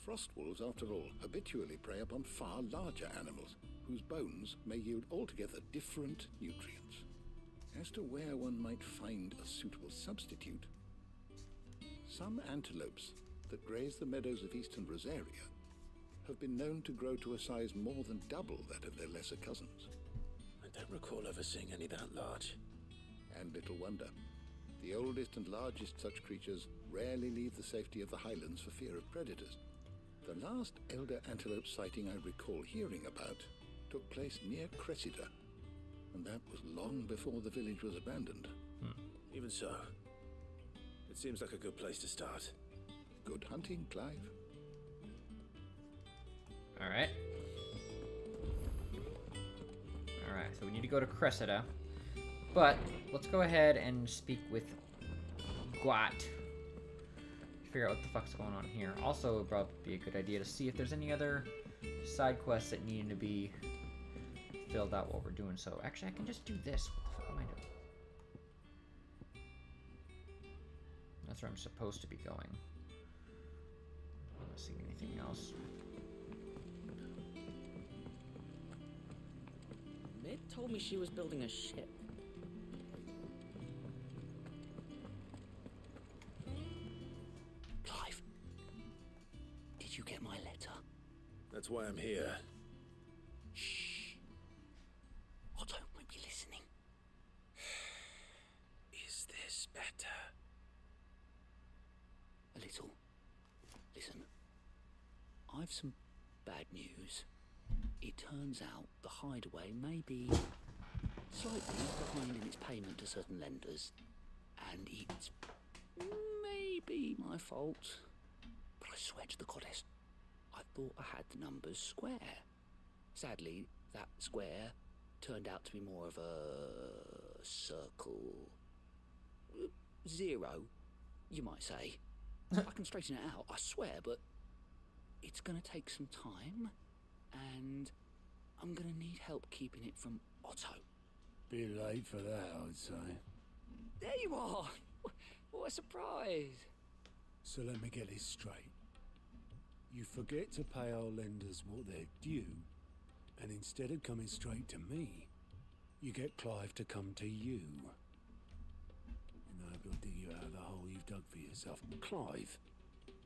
Frost wolves, after all, habitually prey upon far larger animals, whose bones may yield altogether different nutrients. As to where one might find a suitable substitute, some antelopes that graze the meadows of eastern Rosaria have been known to grow to a size more than double that of their lesser cousins. I don't recall ever seeing any that large. And little wonder. The oldest and largest such creatures rarely leave the safety of the highlands for fear of predators. The last elder antelope sighting I recall hearing about took place near Cressida, and that was long before the village was abandoned. Even so, it seems like a good place to start. Good hunting, Clive. Alright. Alright, so we need to go to Cressida. But let's go ahead and speak with Gwat. Figure out what the fuck's going on here. Also, it would probably be a good idea to see if there's any other side quests that need to be filled out while we're doing so. Actually, I can just do this. What the fuck am I doing? That's where I'm supposed to be going. I'm not seeing anything else. Mid told me she was building a ship. Clive, did you get my letter? That's why I'm here. Shh. Otto won't be listening. Is this better? A little. Listen, I've some bad news. It turns out the hideaway may be slightly behind in its payment to certain lenders, and it's maybe my fault. But I swear to the goddess, I thought I had the numbers square. Sadly, that square turned out to be more of a circle. 0, you might say. I can straighten it out, I swear, but it's gonna take some time, and I'm gonna need help keeping it from Otto. Bit late for that, I'd say. There you are! What a surprise! So let me get this straight. You forget to pay our lenders what they're due, and instead of coming straight to me, you get Clive to come to you. And I've got to dig you out of the hole you've dug for yourself. Clive,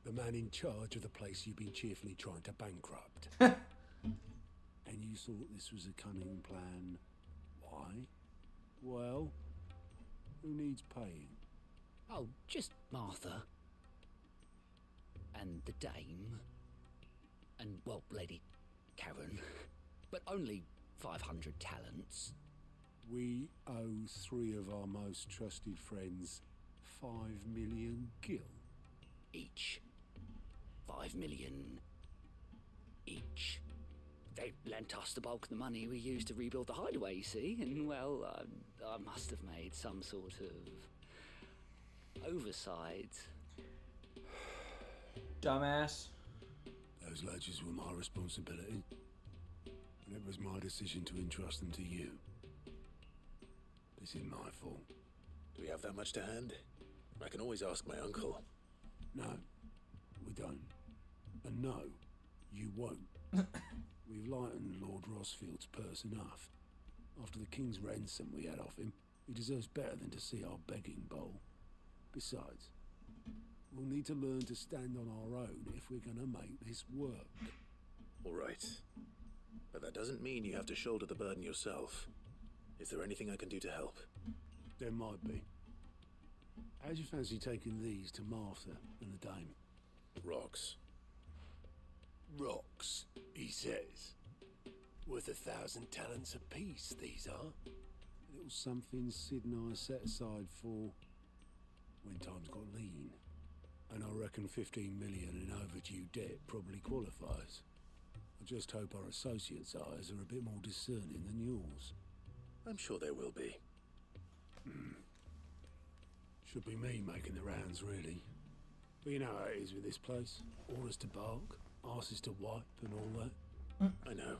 the man in charge of the place you've been cheerfully trying to bankrupt. And you thought this was a cunning plan. Why? Well, who needs paying? Oh, just Martha. And the dame. And, well, Lady Karen. But only 500 talents. We owe 3 of our most trusted friends 5 million gil. Each. 5 million each. They lent us the bulk of the money we used to rebuild the hideaway, you see, and, well, I must have made some sort of oversight. Dumbass. Those ledgers were my responsibility, and it was my decision to entrust them to you. This is my fault. Do we have that much to hand? I can always ask my uncle. No, we don't. And no, you won't. We've lightened Lord Rosfield's purse enough. After the king's ransom we had off him, he deserves better than to see our begging bowl. Besides, we'll need to learn to stand on our own if we're gonna make this work. All right. But that doesn't mean you have to shoulder the burden yourself. Is there anything I can do to help? There might be. How'd you fancy taking these to Martha and the dame? Rocks. Rocks, he says. Worth 1,000 talents apiece, these are. A little something Sid and I set aside for when times got lean. And I reckon 15 million in overdue debt probably qualifies. I just hope our associates' eyes are a bit more discerning than yours. I'm sure there will be. Should be me making the rounds, really. But you know how it is with this place. Orders to bark, arses to wipe and all that. I know.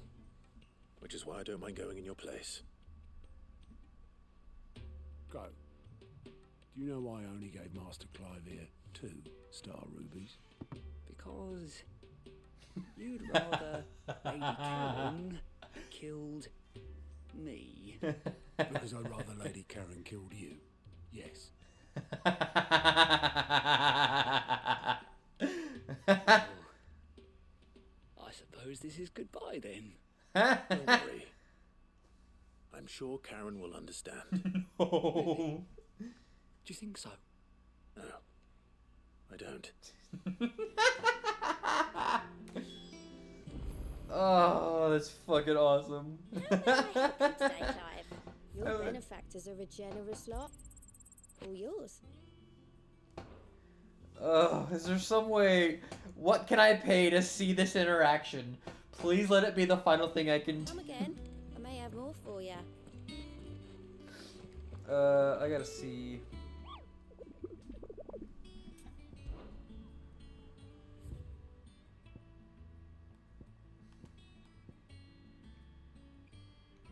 Which is why I don't mind going in your place. Go. Do you know why I only gave Master Clive here 2 star rubies? Because you'd rather Lady Karen killed me. Because I'd rather Lady Karen killed you. Yes. Oh. I suppose this is goodbye then. Don't worry. I'm sure Karen will understand. No. Do you think so? No, I don't. Oh, that's fucking awesome. How may I help you today, Clive? Your benefactors are a generous lot. All yours. Oh, is there some way? What can I pay to see this interaction? Please let it be the final thing I can Come again. I may have more for you. I gotta see.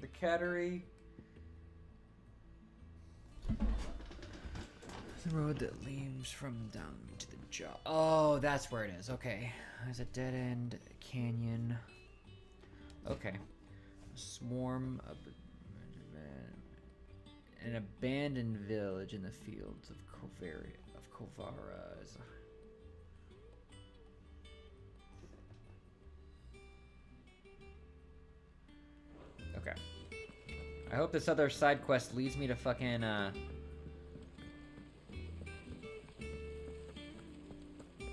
The cattery. The road that leads from down to the jaw. Oh, that's where it is. Okay. There's a dead end canyon. Okay. A swarm of an abandoned village in the fields of Kovara. Okay. I hope this other side quest leads me to fucking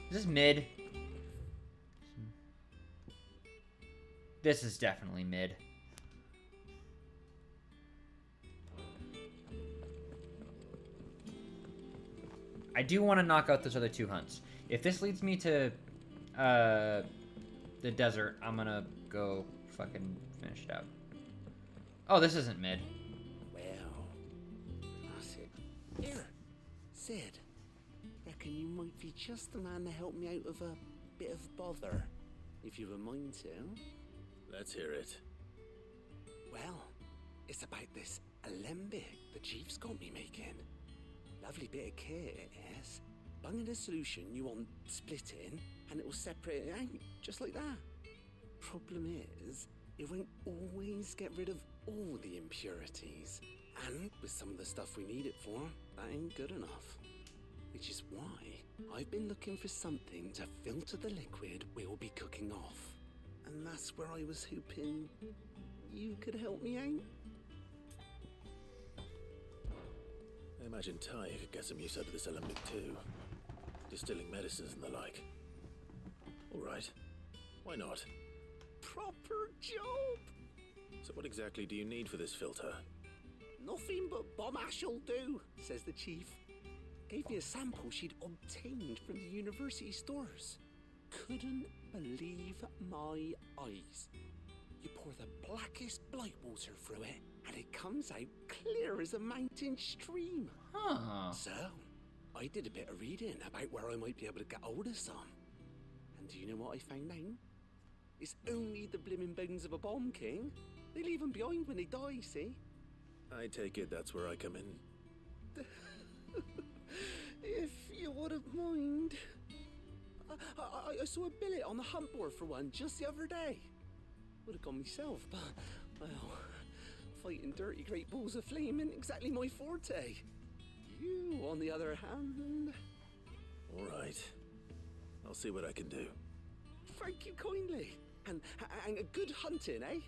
Is this mid? This is definitely mid. I do want to knock out those other 2 hunts. If this leads me to the desert, I'm gonna go fucking finish it out. Oh, this isn't mid. Well, that's it. Here, Sid. Reckon you might be just the man to help me out of a bit of bother, if you were mind to. Let's hear it. Well, it's about this alembic the chief's got me making. Lovely bit of kit it is. Bunging a solution you want splitting, and it'll separate it out, just like that. Problem is, it won't always get rid of all the impurities. And with some of the stuff we need it for, that ain't good enough. Which is why I've been looking for something to filter the liquid we'll be cooking off. And that's where I was hoping you could help me out. I imagine Ty could get some use out of this alembic too. Distilling medicines and the like. Alright. Why not? Proper job! So what exactly do you need for this filter? Nothing but bomb ash'll do, says the chief. Gave me a sample she'd obtained from the university stores. Couldn't believe my eyes. You pour the blackest blight water through it, and it comes out clear as a mountain stream. Huh. So, I did a bit of reading about where I might be able to get hold of some. And do you know what I found out? It's only the blimmin' bones of a bomb king. They leave them behind when they die, see? I take it that's where I come in. If you wouldn't mind. I saw a billet on the hunt board for one just the other day. Would have gone myself, but, well, fighting dirty great balls of flame ain't exactly my forte. You, on the other hand... All right. I'll see what I can do. Thank you kindly. And a good hunting, eh?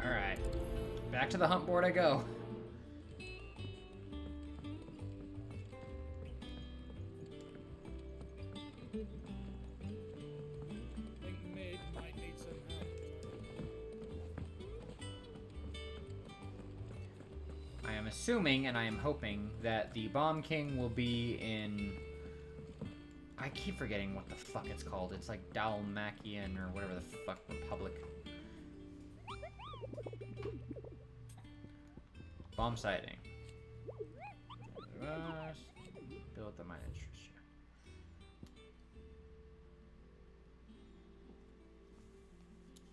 Alright. Back to the hunt board I go. I think Mid might need some help. I am assuming and I am hoping that the Bomb King will be in... I keep forgetting what the fuck it's called. It's like Dalmakian or whatever the fuck Republic. Bomb sighting. Build the mine interest.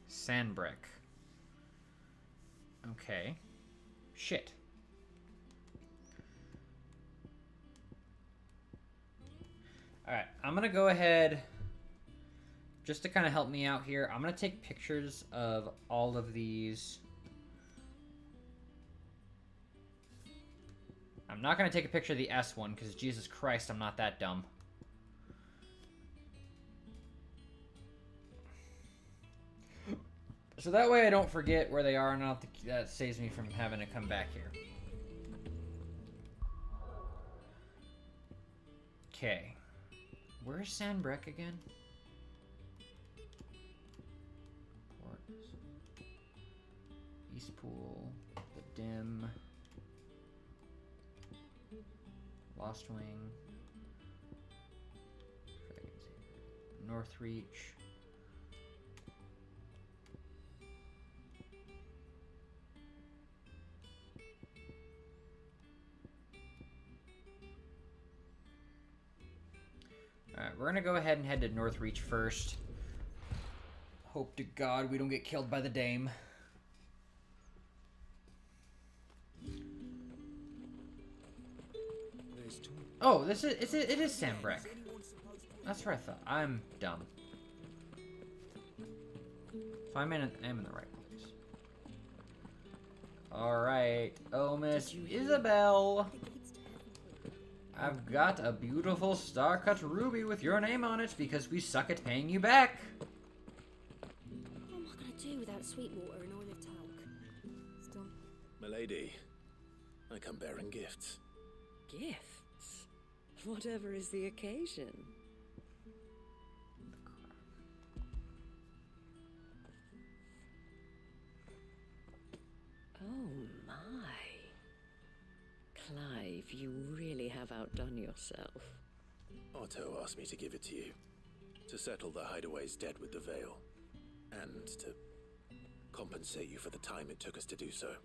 Sandbrick. Okay. Shit. Alright, I'm gonna go ahead, just to kind of help me out here, I'm gonna take pictures of all of these. I'm not gonna take a picture of the S one, because Jesus Christ, I'm not that dumb. So that way I don't forget where they are, and that saves me from having to come back here. Okay. Where's Sandbreck again? Ports. East Pool. The Dim. Lost Wing. North Reach. Alright, we're gonna go ahead and head to North Reach first. Hope to God we don't get killed by the Dame. Oh, it is Sandbreck. That's what I thought. I'm dumb. So I'm in the right place. Alright. Oh, Miss Isabel. I've got a beautiful star-cut ruby with your name on it because we suck at paying you back. What am I going to do without sweet water and oil of talc? It's done. Milady, I come bearing gifts. Gifts? Whatever is the occasion. Oh my. Clive, you really have outdone yourself. Otto asked me to give it to you. To settle the Hideaway's debt with the Veil. And to compensate you for the time it took us to do so.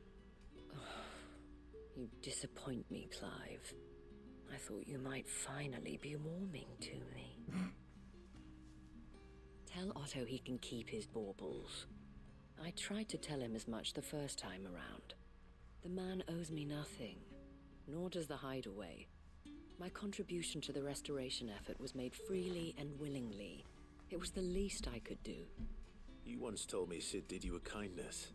You disappoint me, Clive. I thought you might finally be warming to me. Tell Otto he can keep his baubles. I tried to tell him as much the first time around. The man owes me nothing, nor does the Hideaway. My contribution to the restoration effort was made freely and willingly. It was the least I could do. You once told me Sid did you a kindness.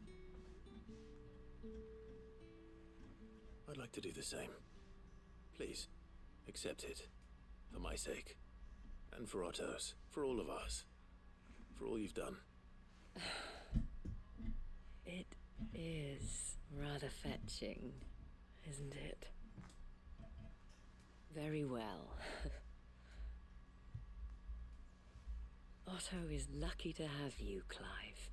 I'd like to do the same. Please, accept it. For my sake. And for Otto's. For all of us. For all you've done. It is rather fetching, isn't it? Very well. Otto is lucky to have you, Clive.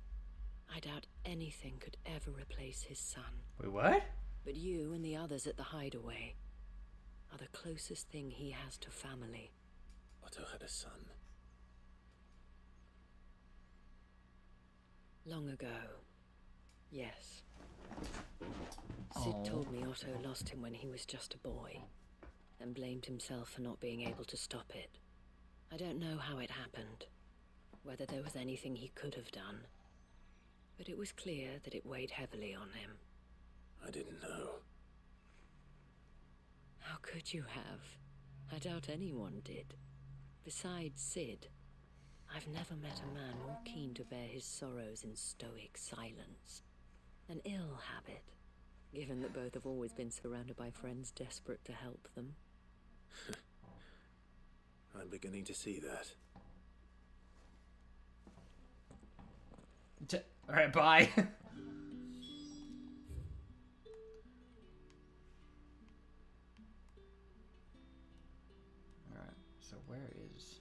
I doubt anything could ever replace his son. Wait, what? But you and the others at the Hideaway are the closest thing he has to family. Otto had a son. Long ago. Yes. Sid told me Otto lost him when he was just a boy, and blamed himself for not being able to stop it. I don't know how it happened, whether there was anything he could have done, but it was clear that it weighed heavily on him. I didn't know. How could you have? I doubt anyone did. Besides Sid, I've never met a man more keen to bear his sorrows in stoic silence. An ill habit, given that both have always been surrounded by friends desperate to help them. I'm beginning to see that. Alright, bye. Alright, so where is...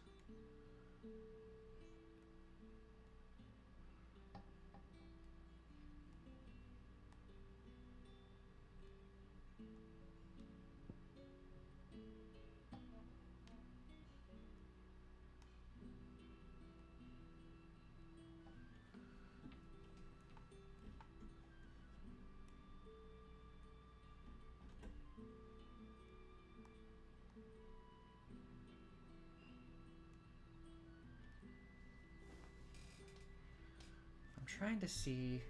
trying to see,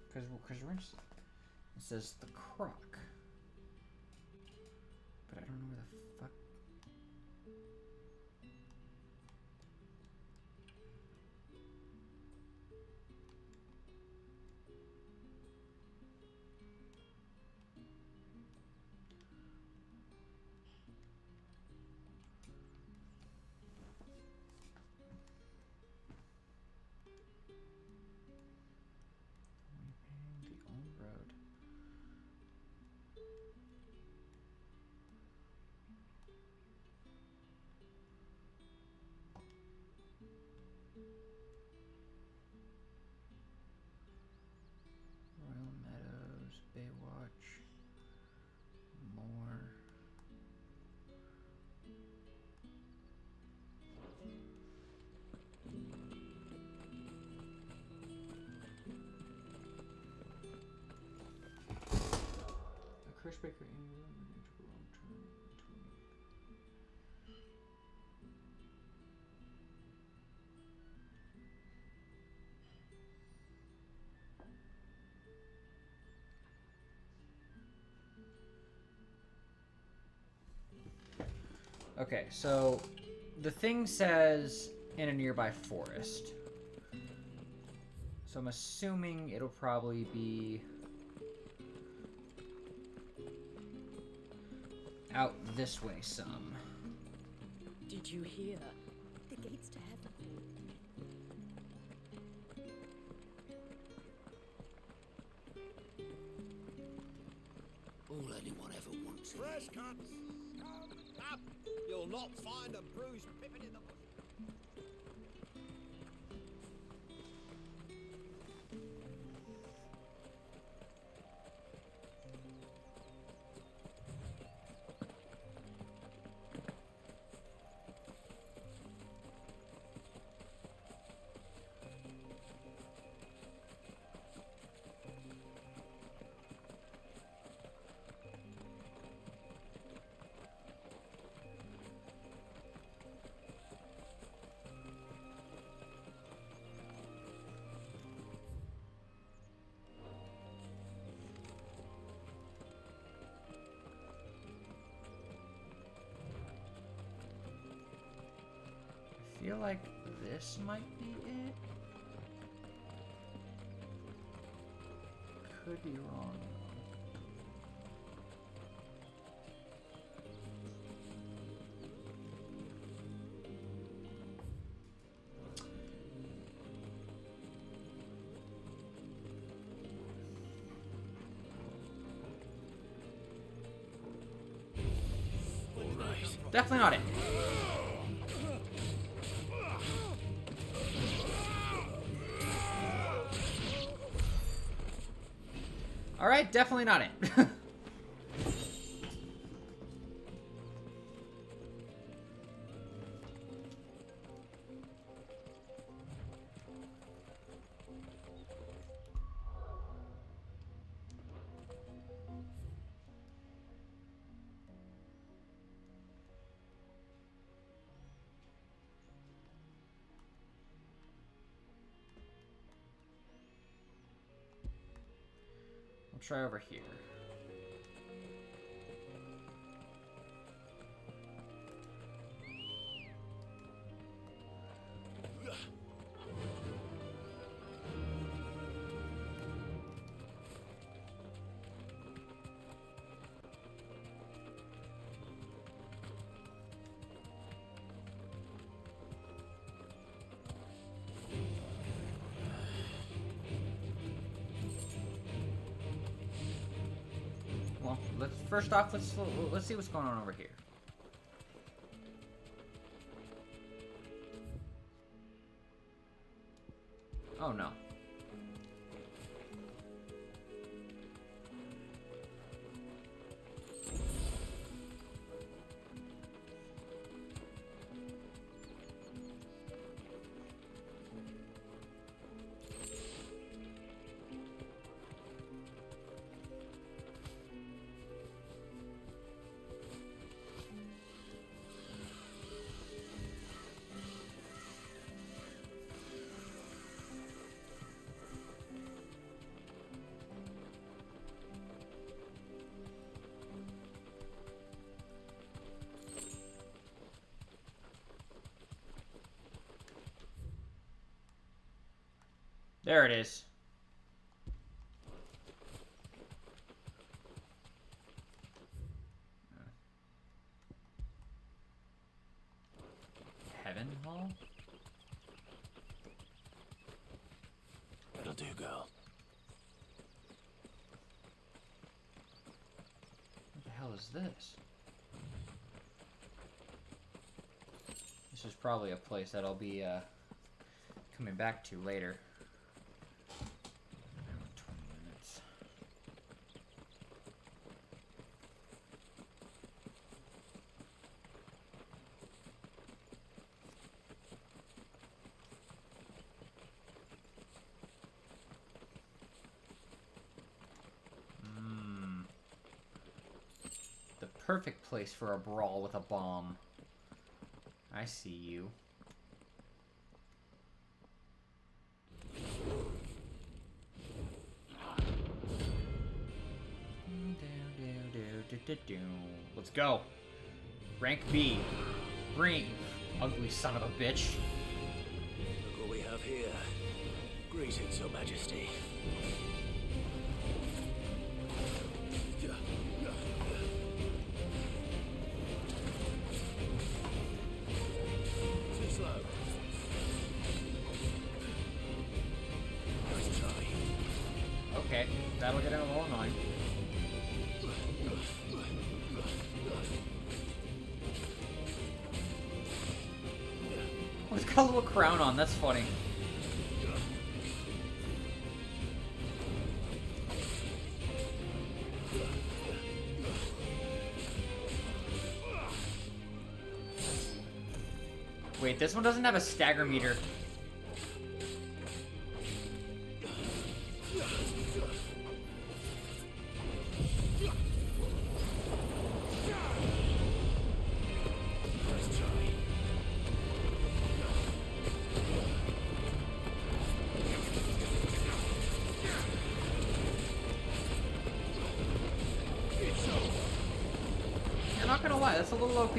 because we're in, it says the croc, but I don't know where the fuck. The old road. Royal Meadows, Baywatch, more. A Chris Baker annual long term Okay, so the thing says in a nearby forest. So I'm assuming it'll probably be out this way some. Did you hear? The gates to heaven. All anyone ever wants. Fresh cuts! Come up! You'll not find a bruised pippin in the bush. I feel like this might be it. Could be wrong All right. Definitely not it. Alright, definitely not it. We'll try over here. Well, first off, let's see what's going on over here. Oh no. There it is. Heaven Hall? That'll do, girl. What the hell is this? This is probably a place that I'll be coming back to later. 20 minutes. The perfect place for a brawl with a bomb. I see you. Let's go. Rank B. Brave. Ugly son of a bitch. Look what we have here. Greetings, Your Majesty. Too slow. Nice try. Okay, that'll get him a little annoying. Oh, he's got a little crown on, that's funny. Wait, this one doesn't have a stagger meter. I'm not gonna lie, that's a little OP.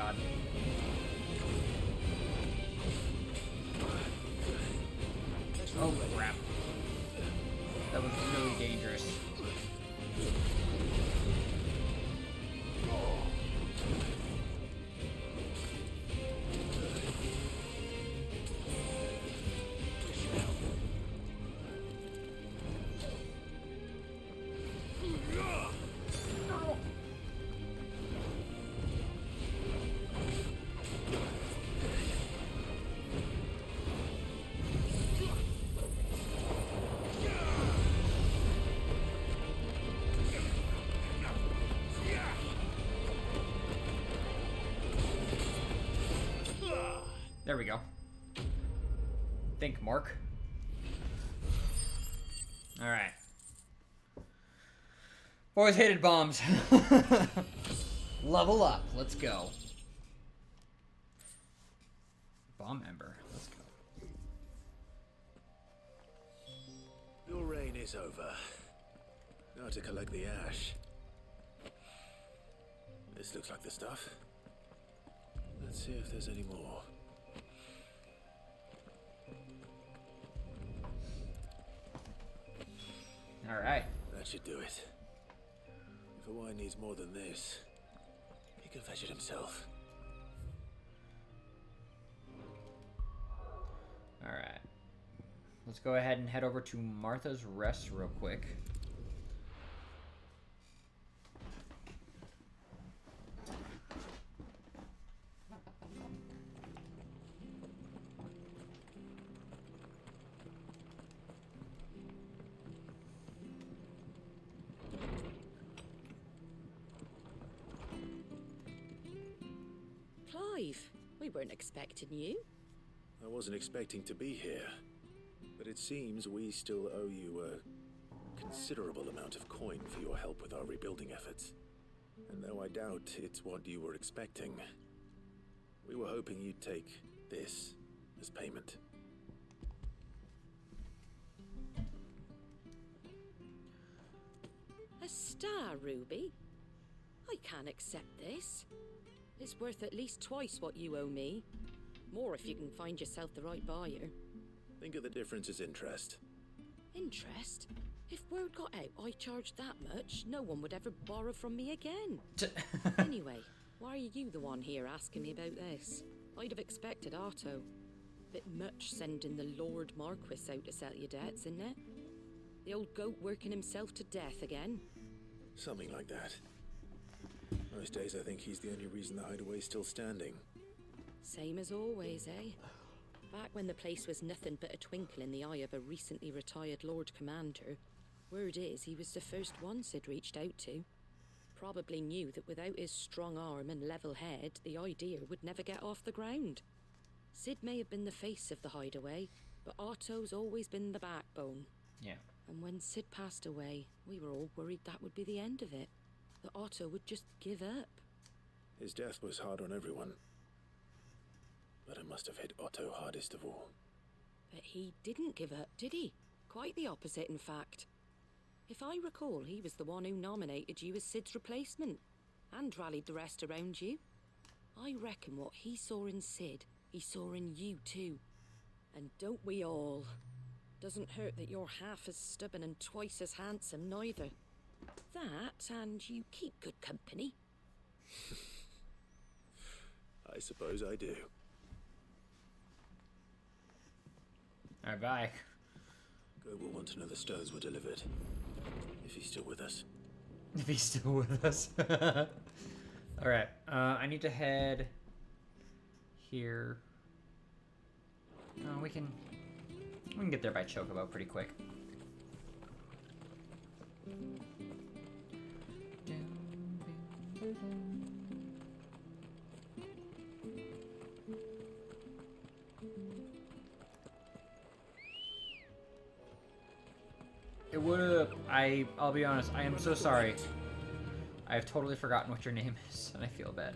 God. Oh crap. That was really dangerous. There we go. Think, Mark. Alright. Boys hated bombs. Level up. Let's go. Bomb Ember. Let's go. Your reign is over. Now to collect the ash. This looks like the stuff. Let's see if there's any more. All right. That should do it. If Hawaii needs more than this, he can fetch it himself. All right. Let's go ahead and head over to Martha's Rest real quick. Clive, we weren't expecting you. I wasn't expecting to be here, but it seems we still owe you a considerable amount of coin for your help with our rebuilding efforts. And though I doubt it's what you were expecting, we were hoping you'd take this as payment. A star, Ruby? I can't accept this. It's worth at least twice what you owe me. More if you can find yourself the right buyer. Think of the difference as interest. Interest? If word got out I charged that much, no one would ever borrow from me again. Anyway, why are you the one here asking me about this? I'd have expected Otto. Bit much sending the Lord Marquis out to settle your debts, isn't it? The old goat working himself to death again? Something like that. Most days I think he's the only reason the hideaway's still standing. Same as always, eh? Back when the place was nothing but a twinkle in the eye of a recently retired Lord Commander, word is he was the first one Sid reached out to. Probably knew that without his strong arm and level head, the idea would never get off the ground. Sid may have been the face of the hideaway, but Otto's always been the backbone. Yeah. And when Sid passed away, we were all worried that would be the end of it. That Otto would just give up. His death was hard on everyone. But it must have hit Otto hardest of all. But he didn't give up, did he? Quite the opposite, in fact. If I recall, he was the one who nominated you as Sid's replacement, and rallied the rest around you. I reckon what he saw in Sid, he saw in you too. And don't we all? Doesn't hurt that you're half as stubborn and twice as handsome, neither. That, and you keep good company. I suppose I do. Alright, bye. Go will want to know the stones were delivered. If he's still with us. If he's still with us. Alright, I need to head here. We can get there by Chocobo pretty quick. It would. I'll be honest. I am so sorry. I have totally forgotten what your name is, and I feel bad.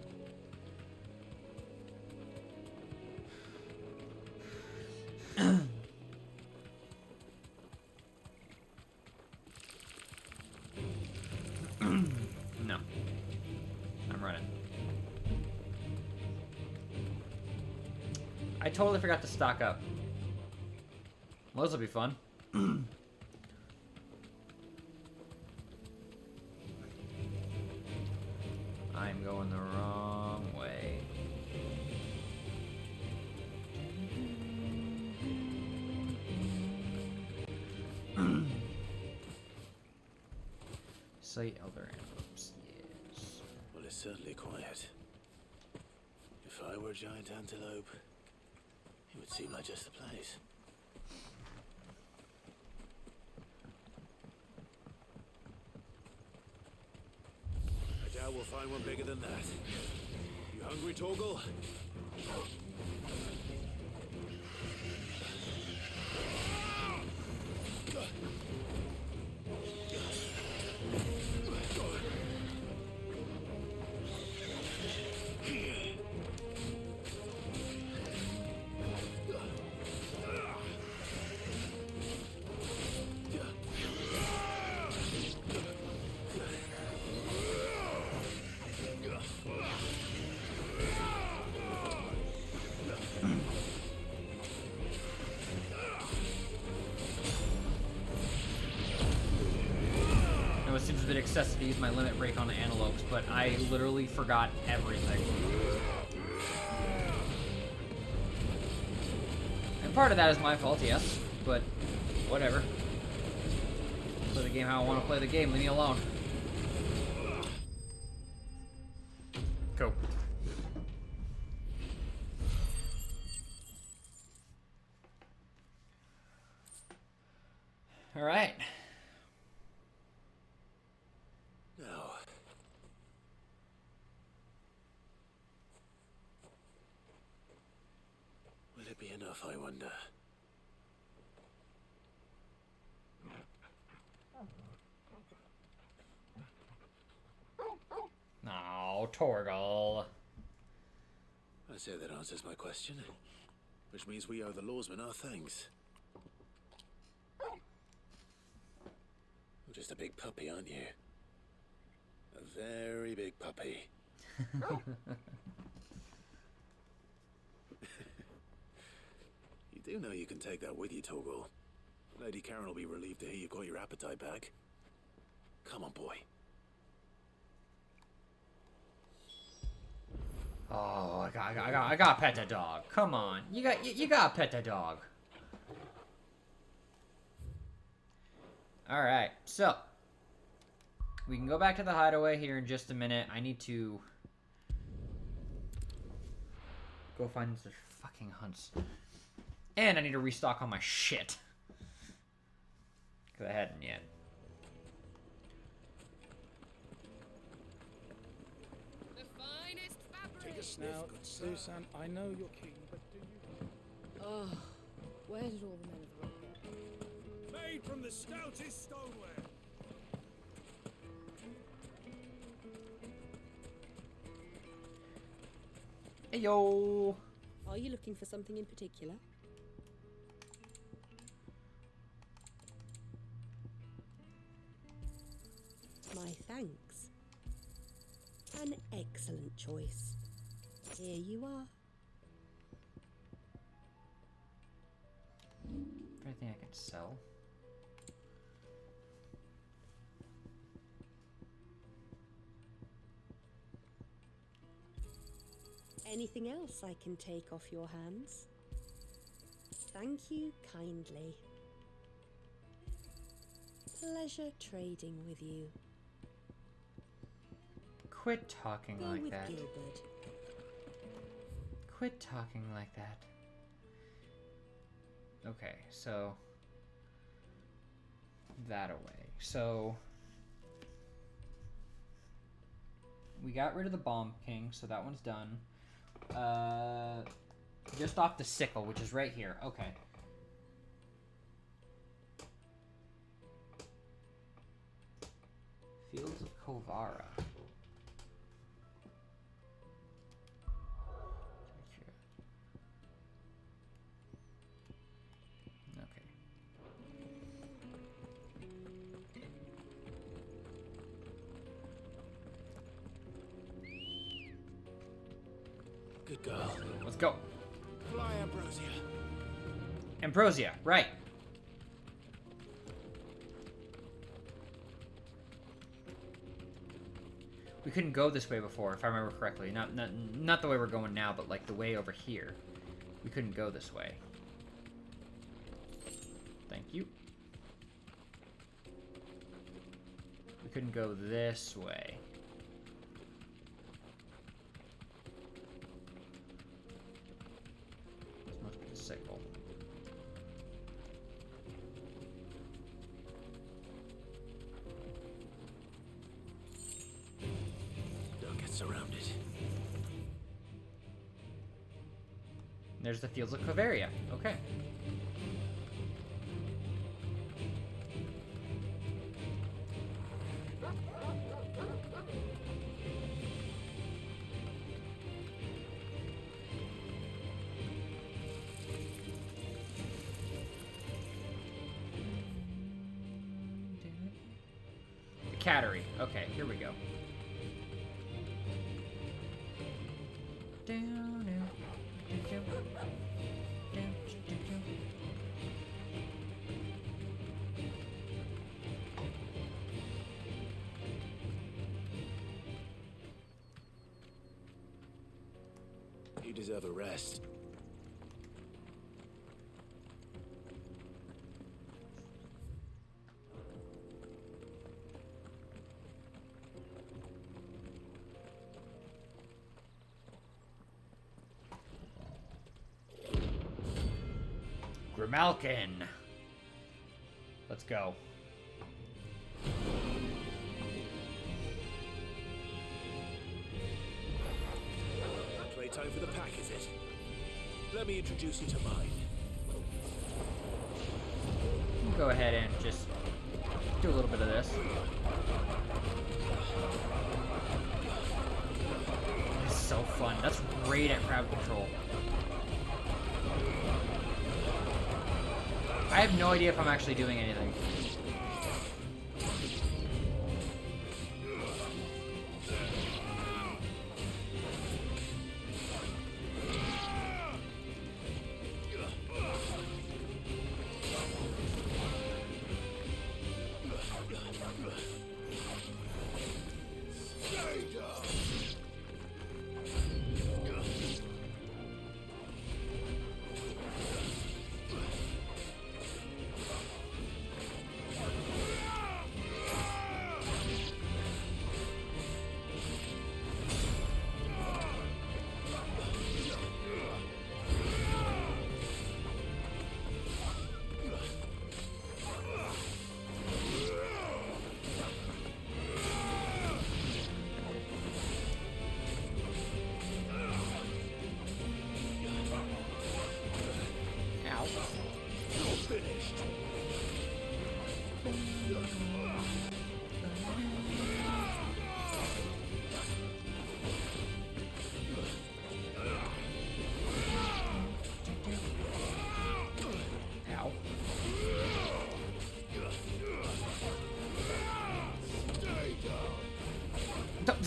No. I'm running. I totally forgot to stock up. Well, this will be fun. I'm going the wrong way. Slate elder animals, yes. Well, it's certainly quiet. If I were a giant antelope, it would seem like just the place. I doubt we'll find one bigger than that. You hungry, Torgal? It seems a bit excessive to use my limit break on the antelopes, but I literally forgot everything. And part of that is my fault, yes, but whatever. Play the game how I want to play the game, leave me alone. Cool. All right. Now, will it be enough, I wonder? No, Torgal. I say that answers my question. Which means we owe the lawsmen our thanks. You're just a big puppy, aren't you? A very big puppy. You do know you can take that with you, Torgal. Lady Karen will be relieved to hear you've got your appetite back. Come on, boy. Oh, I got to pet the dog. Come on, you got to pet the dog. All right, so we can go back to the hideaway here in just a minute. I need to go find the fucking hunts, and I need to restock on my shit because I hadn't yet. Now, Susan, I know you're keen, but do you... Oh, where did all the men of the rock go? Made from the stoutest stoneware. Hey yo! Are you looking for something in particular? My thanks. An excellent choice. Here you are. Anything I can sell? Anything else I can take off your hands? Thank you kindly. Pleasure trading with you. Quit talking Go like with that. Gilbert. Quit talking like that. Okay, so that away. So we got rid of the Bomb King, so that one's done. Just off the sickle, which is right here. Okay. Fields of Kovara. Good girl. Let's go. Fly, Ambrosia. Ambrosia, right. We couldn't go this way before, if I remember correctly. Not the way we're going now, but like the way over here. We couldn't go this way. Thank you. We couldn't go this way. This must be the signal. Don't get surrounded. There's the fields of Cavaria. Okay. The Cattery. Okay, here we go. Down, down, down. You deserve a rest. Grimalkin. Let's go. Playtime for the pack, is it? Let me introduce you to mine. Go ahead and just do a little bit of this. It's so fun. That's great at crowd control. I have no idea if I'm actually doing anything.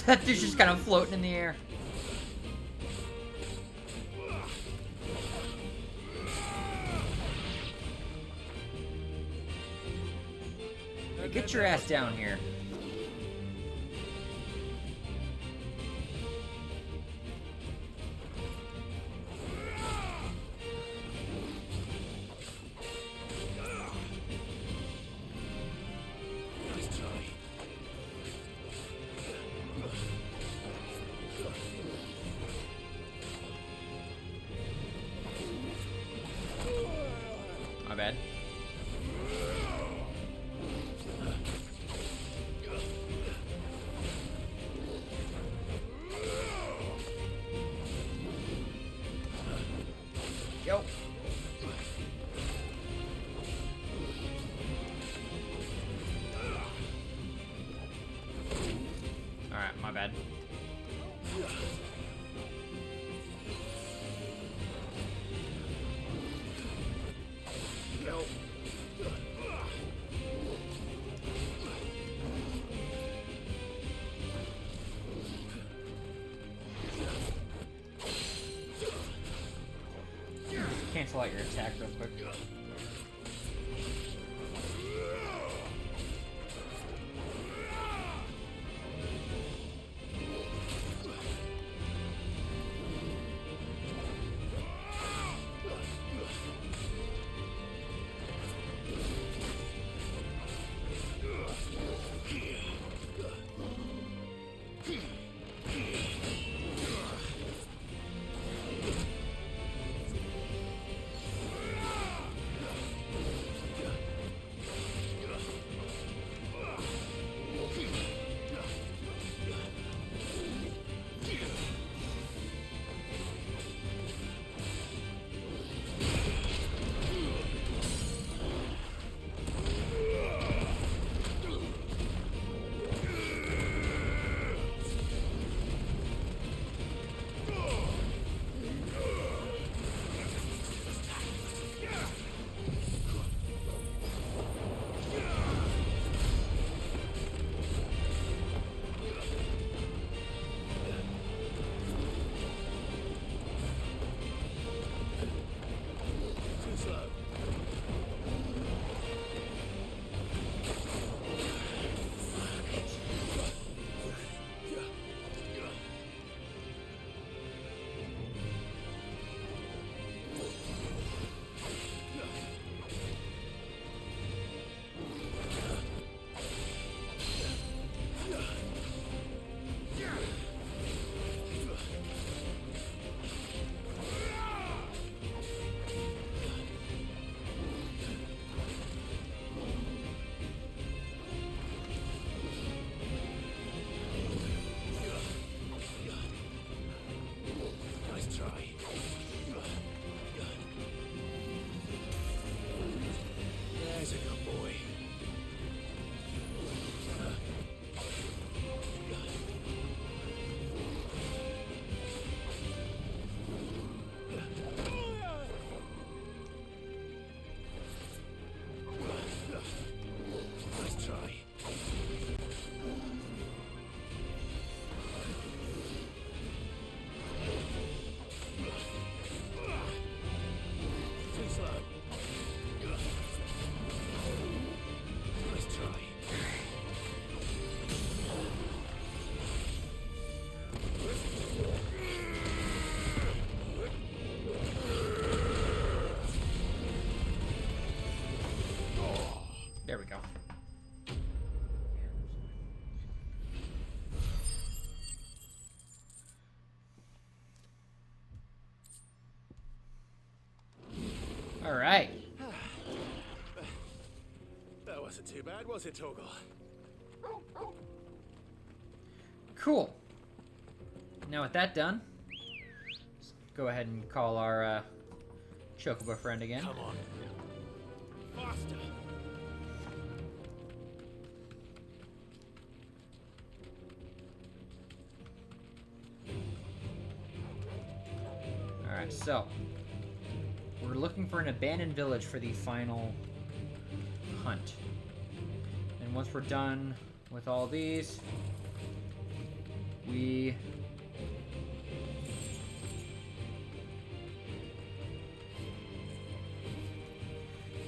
That dude's just kind of floating in the air. Hey, get your ass down here. My bad. Yo. Alright, my bad. cancel out your attack real quick. There we go. All right. That wasn't too bad, was it, Torgal? Cool. Now with that done, let's go ahead and call our Chocobo friend again. Come on. Faster. Alright, so we're looking for an abandoned village for the final hunt. And once we're done with all these, we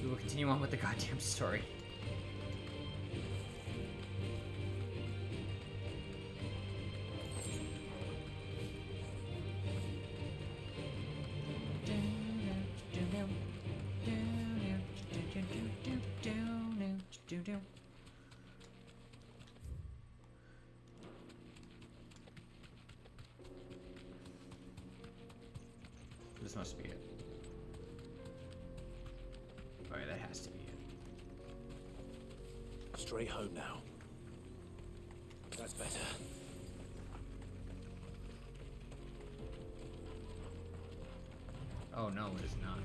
will continue on with the goddamn story. This must be it. Alright, that has to be it. Straight home now. That's better. Oh no, it is not.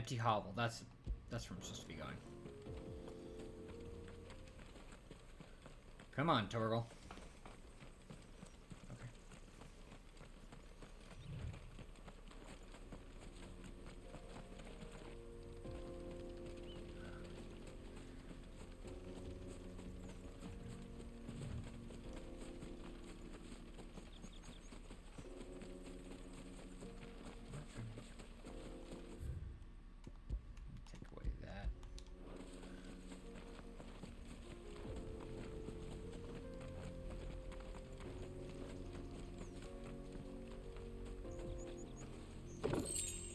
empty hovel. That's where I'm supposed to be going. Come on, Torgal. Okay. Take away that.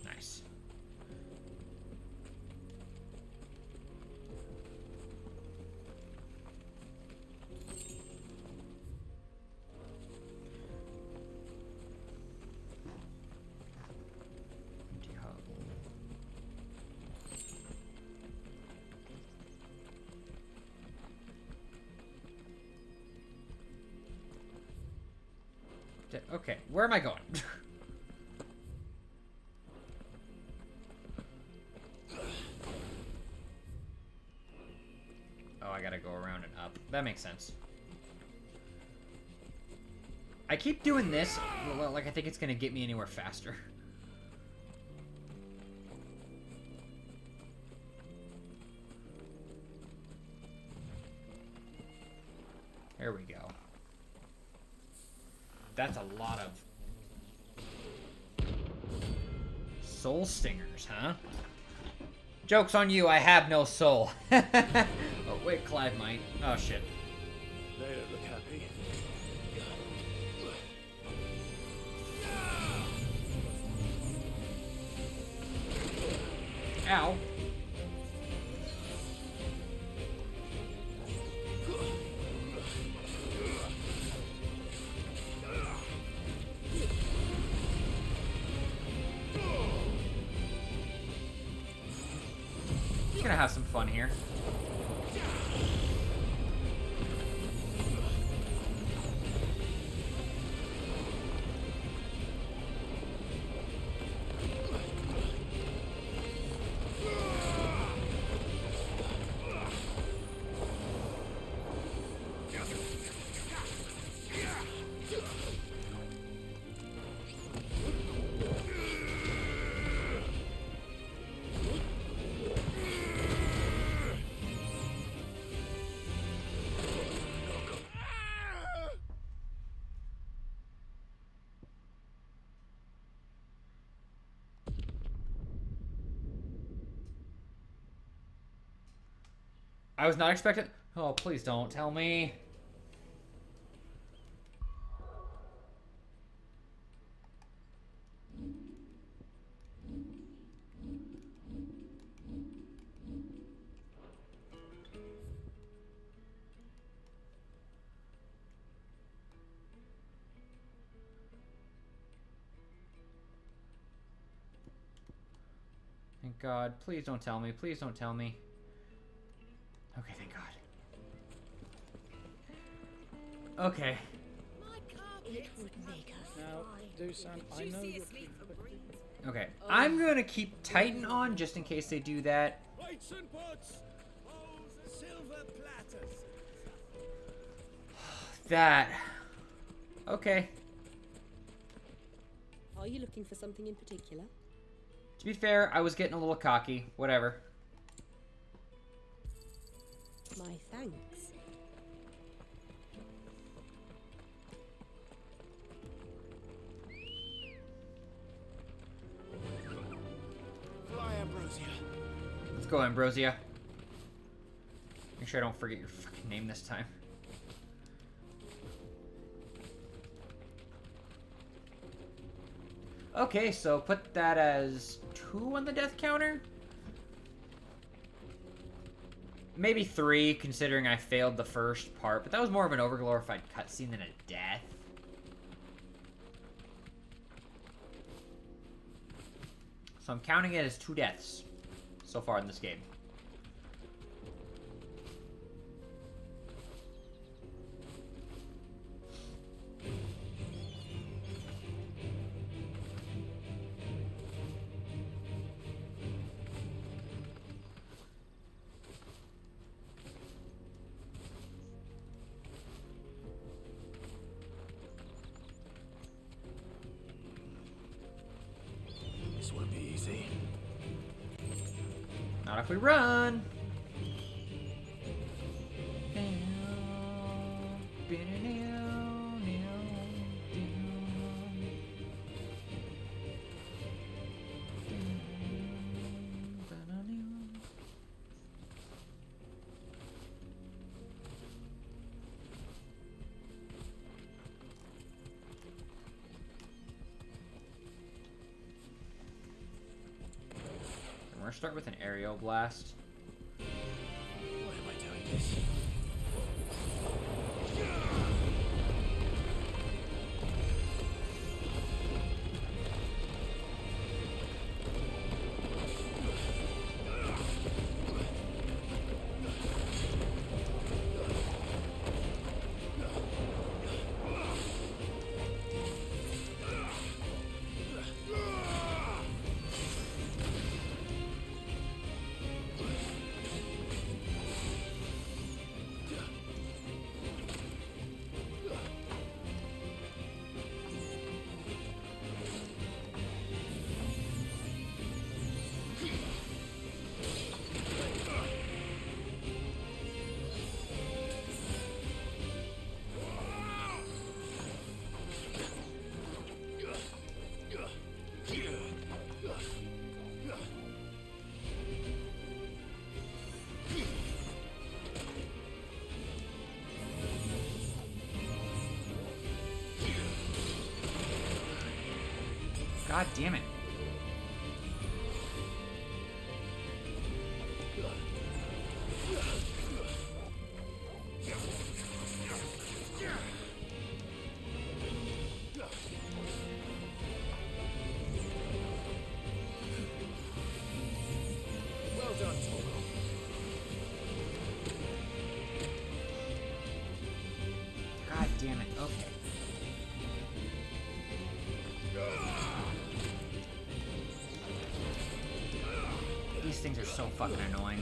Nice. Empty hovel. Okay, where am I going? Oh, I gotta go around and up. That makes sense. I keep doing this, like I think it's gonna get me anywhere faster. There we go. That's a lot of soul stingers, huh? Joke's on you, I have no soul. Oh, wait, Clive might. Oh, shit. They don't look happy. Ow. Gonna have some fun here. I was not expecting. Oh, please don't tell me. Thank God. Please don't tell me. Please don't tell me. Okay, thank God. Okay. It would make us Now, Dusan, I know you're... Okay. I'm gonna keep Titan on just in case they do that. Plates and pots, bowls, silver platters. That. Okay. Are you looking for something in particular? To be fair, I was getting a little cocky. Whatever. My thanks. Fly, Ambrosia. Let's go, Ambrosia. Make sure I don't forget your fucking name this time. Okay, so put that as 2 on the death counter? Maybe 3, considering I failed the first part, but that was more of an overglorified cutscene than a death. So I'm counting it as 2 deaths so far in this game. Not if we run. We're gonna start with an aerial blast. Why am I doing this? God damn it. Well done, Toro. God damn it. Okay. These things are so fucking annoying.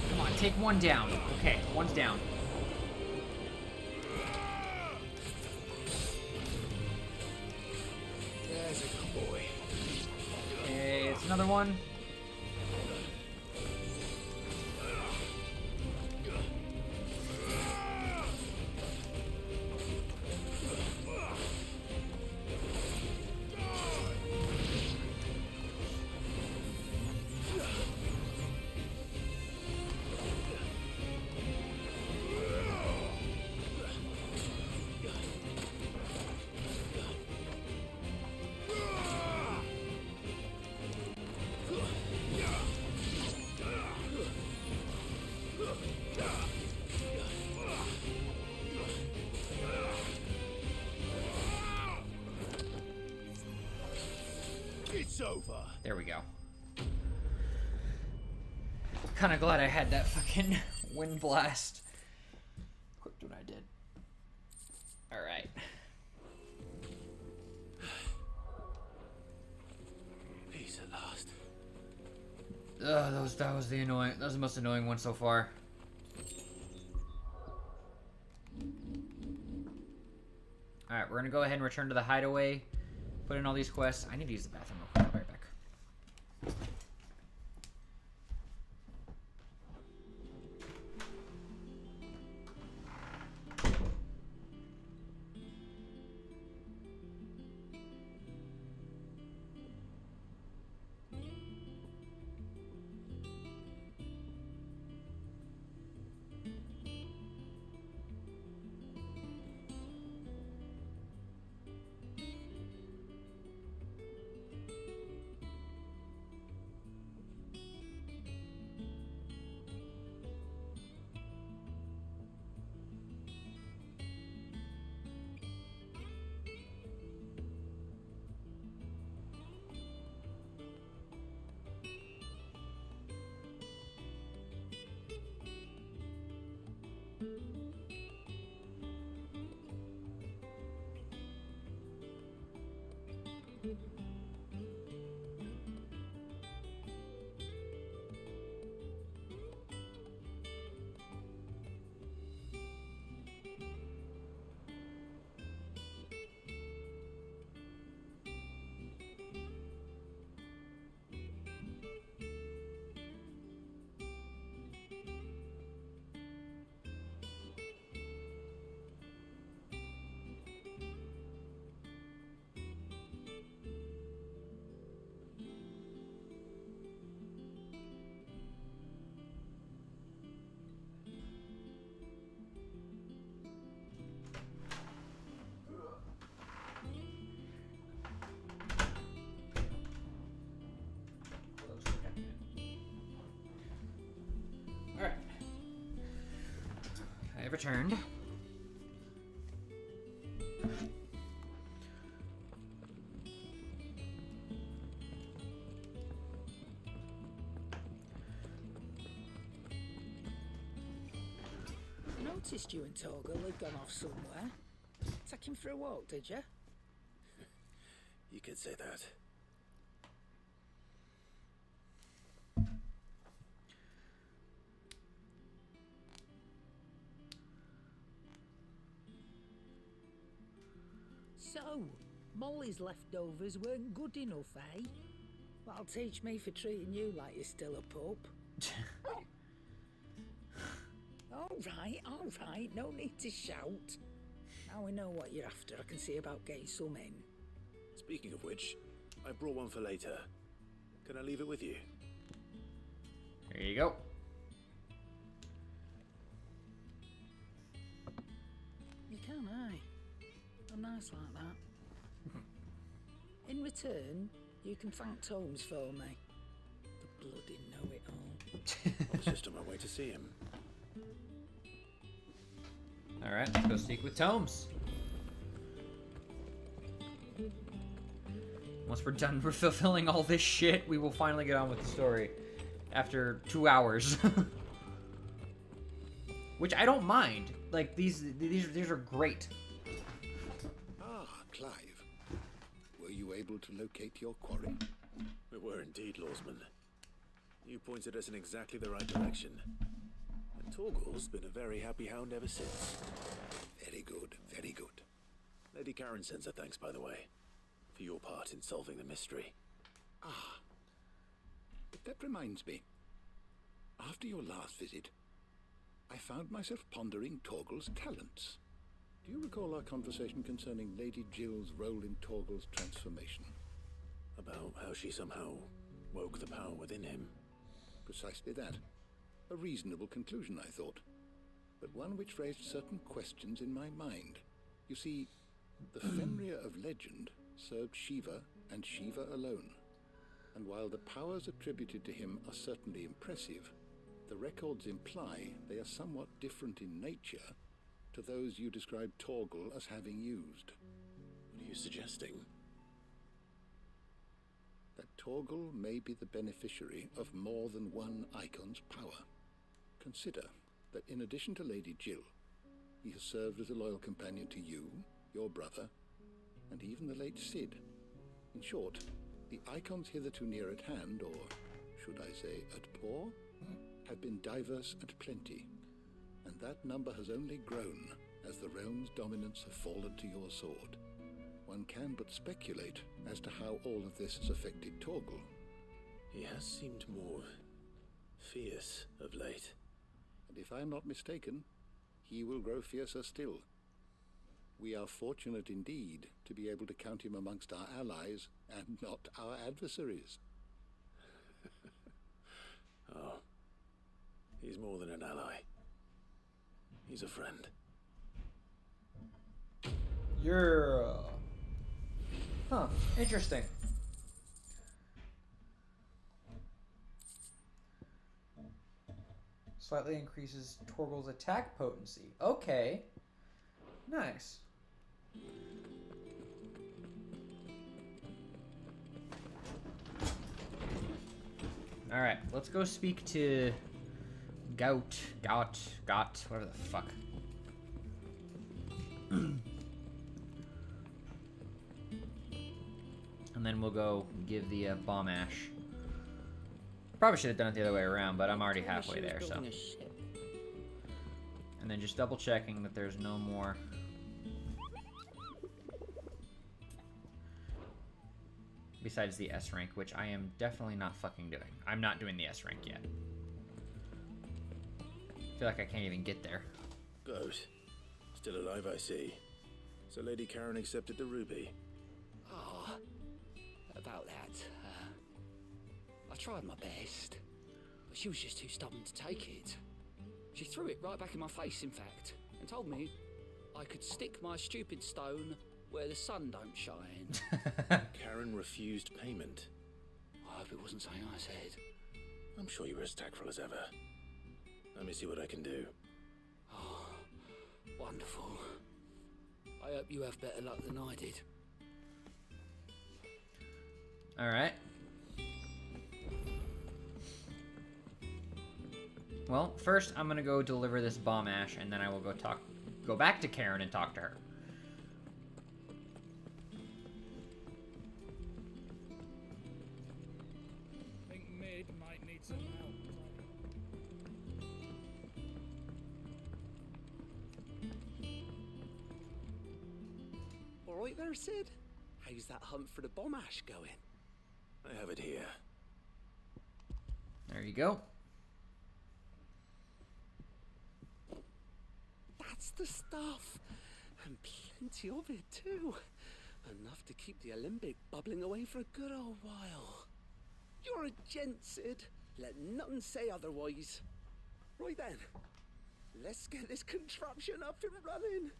Come on, take one down. Okay, one's down. There's a good boy. Okay, it's another one. It's over. There we go. Kind of glad I had that fucking wind blast. Equipped when I did. All right. Peace at last. Ugh, that was the most annoying one so far. All right, we're gonna go ahead and return to the hideaway. Put in all these quests. I need to use the bathroom real quick. I'll be right back. Alright. I have returned. Noticed you and Torgal had gone off somewhere. Take him for a walk, did you? You could say that. So, Molly's leftovers weren't good enough, eh? That'll teach me for treating you like you're still a pup. All right, no need to shout. Now we know what you're after, I can see about getting some in. Speaking of which, I brought one for later. Can I leave it with you? There you go. You can, eh? I'm nice like that. In return, you can thank Tomes for me. The bloody know-it-all. I was just on my way to see him. Alright, let's go speak with Tomes. Once we're done fulfilling all this shit, we will finally get on with the story. After 2 hours. Which I don't mind. Like, these are great. Ah, Clive. Were you able to locate your quarry? We were indeed, Lawsman. You pointed us in exactly the right direction. And Torgal's been a very happy hound ever since. Very good, very good. Lady Karen sends her thanks, by the way, for your part in solving the mystery. Ah. But that reminds me. After your last visit, I found myself pondering Torgal's talents. Do you recall our conversation concerning Lady Jill's role in Torgal's transformation? About how she somehow woke the power within him. Precisely that. A reasonable conclusion, I thought, but one which raised certain questions in my mind. You see, the Fenrir of legend served Shiva and Shiva alone, and while the powers attributed to him are certainly impressive, the records imply they are somewhat different in nature to those you described Torgal as having used. What are you suggesting? That Torgal may be the beneficiary of more than one icon's power. Consider that in addition to Lady Jill, he has served as a loyal companion to you, your brother, and even the late Cid. In short, the icons hitherto near at hand, or should I say at paw, have been diverse and plenty, and that number has only grown as the realm's dominance have fallen to your sword. One can but speculate as to how all of this has affected Torgal. He has seemed more fierce of late. And if I am not mistaken, he will grow fiercer still. We are fortunate indeed to be able to count him amongst our allies and not our adversaries. Oh, he's more than an ally. He's a friend. You're... Huh, interesting. Slightly increases Torgal's attack potency. Okay. Nice. Alright, let's go speak to Got, whatever the fuck. And then we'll go give the bomb ash. Probably should have done it the other way around, but I'm already halfway there, so. And then just double checking that there's no more. Besides the S rank, which I am definitely not fucking doing. I'm not doing the S rank yet. I feel like I can't even get there. Good. Still alive, I see. So Lady Karen accepted the ruby. Ah, about that. I tried my best, but she was just too stubborn to take it. She threw it right back in my face, in fact, and told me I could stick my stupid stone where the sun don't shine. Karen refused payment. I hope it wasn't something I said. I'm sure you were as tactful as ever. Let me see what I can do. Oh, wonderful. I hope you have better luck than I did. Alright. Well, first I'm gonna go deliver this bomb ash, and then I will go back to Karen and talk to her. I think Mid might need some help. All right there, Sid. How's that hunt for the bomb ash going? I have it here. There you go. That's the stuff. And plenty of it, too. Enough to keep the Alembic bubbling away for a good old while. You're a gent, Sid. Let nothing say otherwise. Right then. Let's get this contraption up and running.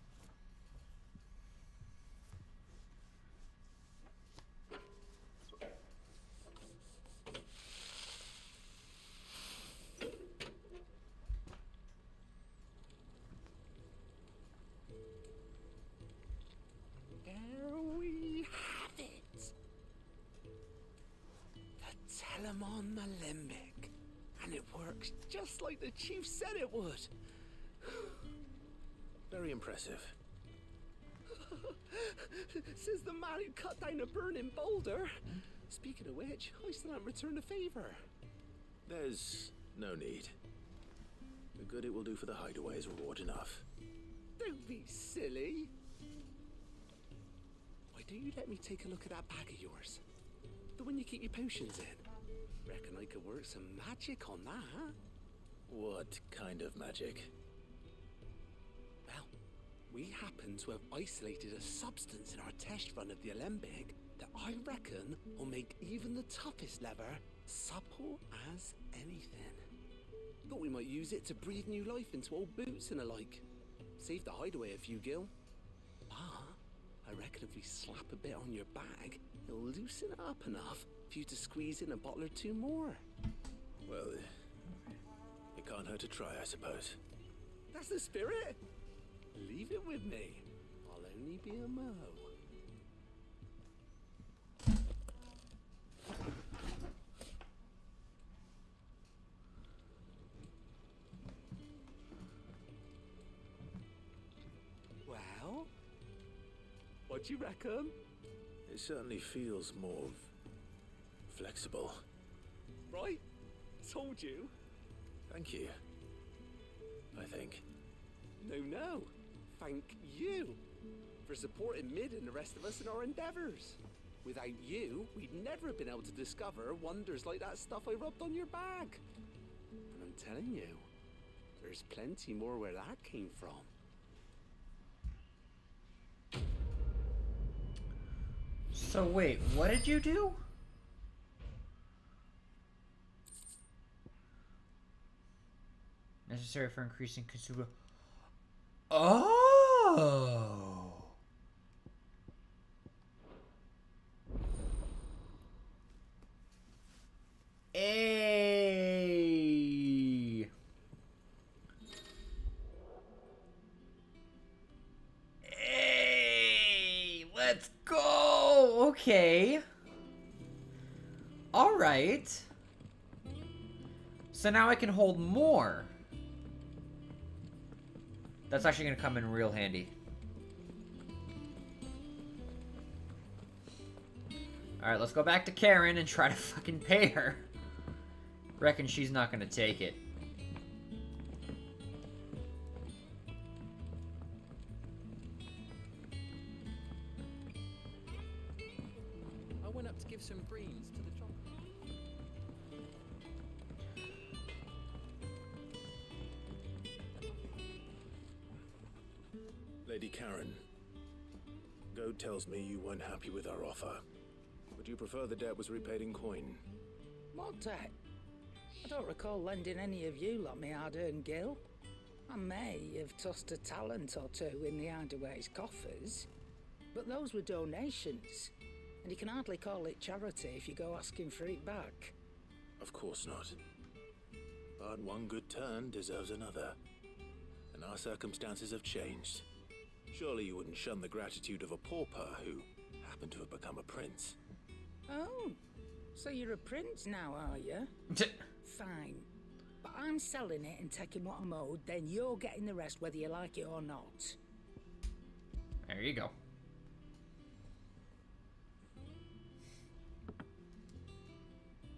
Telemon Alembic. And it works just like the chief said it would. Very impressive. Says the man who cut down a burning boulder. Speaking of which, I still haven't returned the favor. There's no need. The good it will do for the hideaway is reward enough. Don't be silly. Why don't you let me take a look at that bag of yours? The one you keep your potions in. Reckon I could work some magic on that. What kind of magic? Well, we happen to have isolated a substance in our test run of the Alembic that I reckon will make even the toughest leather supple as anything. Thought we might use it to breathe new life into old boots and the like. Save the hideaway a few gil. But I reckon if we slap a bit on your bag, it'll loosen it up enough for you to squeeze in a bottle or two more. Well, it can't hurt to try, I suppose. That's the spirit. Leave it with me. I'll only be a mo. Well, what do you reckon? It certainly feels more flexible. Right? Told you. Thank you. I think. No. Thank you for supporting Mid and the rest of us in our endeavors. Without you, we'd never have been able to discover wonders like that stuff I rubbed on your bag. And I'm telling you, there's plenty more where that came from. So wait, what did you do? Necessary for increasing consumer. Oh. Hey. Hey, let's go. Okay. All right. So now I can hold more. That's actually gonna come in real handy. Alright, let's go back to Karen and try to fucking pay her. Reckon she's not gonna take it. I went up to give some greens to the chocolate. Lady Karen, Goad tells me you weren't happy with our offer. Would you prefer the debt was repaid in coin? What debt? I don't recall lending any of you lot me hard-earned gil. I may have tossed a talent or two in the Hideaway's coffers, but those were donations, and you can hardly call it charity if you go asking for it back. Of course not. But one good turn deserves another, and our circumstances have changed. Surely you wouldn't shun the gratitude of a pauper who happened to have become a prince. Oh, so you're a prince now, are you? Fine. But I'm selling it and taking what I'm owed, then you're getting the rest whether you like it or not. There you go.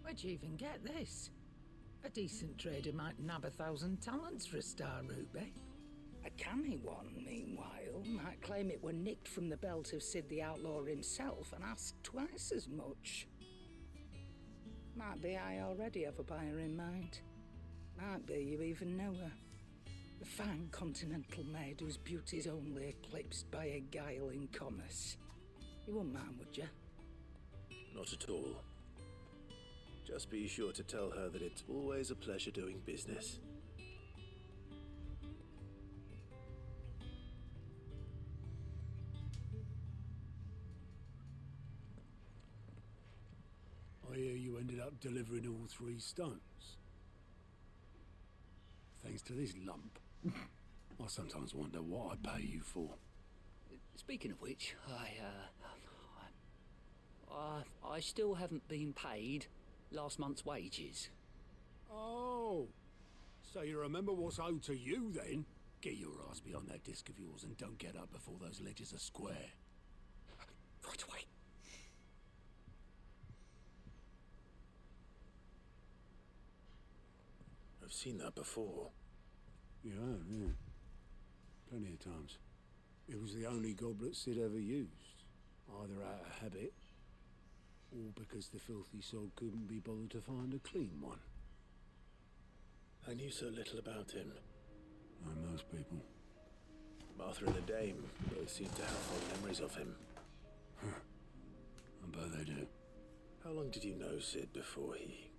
Where'd you even get this? A decent trader might nab 1,000 talents for a star ruby. A canny one, meanwhile, might claim it were nicked from the belt of Sid the Outlaw himself and ask twice as much. Might be I already have a buyer in mind. Might be you even know her. A fine continental maid whose beauty's only eclipsed by a guile in commerce. You wouldn't mind, would you? Not at all. Just be sure to tell her that it's always a pleasure doing business. I hear you ended up delivering all 3 stones. Thanks to this lump. I sometimes wonder what I pay you for. Speaking of which, I still haven't been paid last month's wages. Oh, so you remember what's owed to you then? Get your ass behind that disc of yours and don't get up before those ledgers are square. Right away. I've seen that before. Yeah, yeah. Plenty of times. It was the only goblet Sid ever used. Either out of habit, or because the filthy soul couldn't be bothered to find a clean one. I knew so little about him. Like most people. Martha and the Dame both seem to have fond memories of him. I bet they do. How long did you know Sid before he...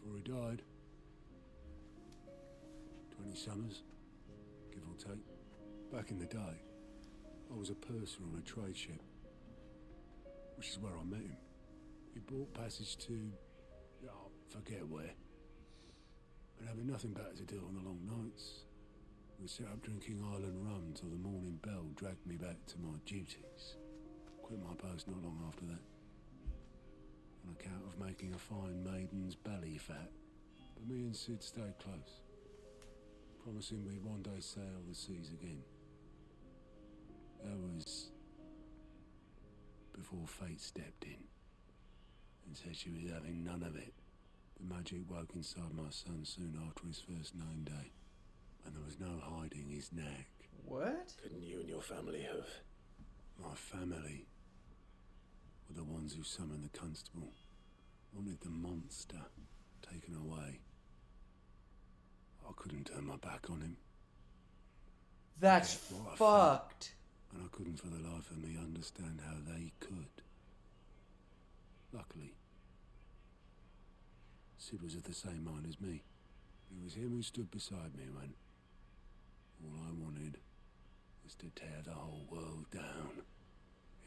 Before he died. 20 summers, give or take. Back in the day, I was a purser on a trade ship, which is where I met him. He bought passage to, forget where. But having nothing better to do on the long nights, we set up drinking island rum till the morning bell dragged me back to my duties. Quit my post not long after that, on account of making a fine maiden's belly fat. But me and Sid stayed close, promising we'd one day sail the seas again. That was before fate stepped in and said she was having none of it. The magic woke inside my son soon after his first known day, and there was no hiding his knack. What? Couldn't you and your family have... My family were the ones who summoned the constable, wanted the monster taken away. I couldn't turn my back on him. That's fucked. And I couldn't for the life of me understand how they could. Luckily, Sid was of the same mind as me. It was him who stood beside me when all I wanted was to tear the whole world down.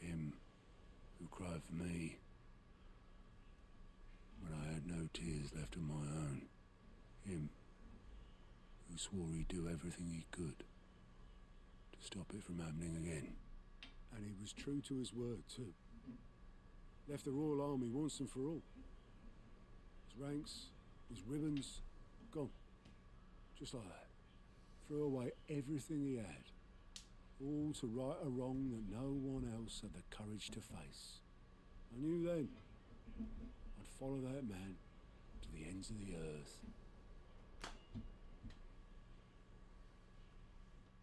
Him who cried for me when I had no tears left of my own. Him who swore he'd do everything he could to stop it from happening again. And he was true to his word too. Left the Royal Army once and for all. His ranks, his ribbons, Gone. Just like that. Threw away everything he had. All to right a wrong that no one else had the courage to face. I knew then I'd follow that man to the ends of the earth.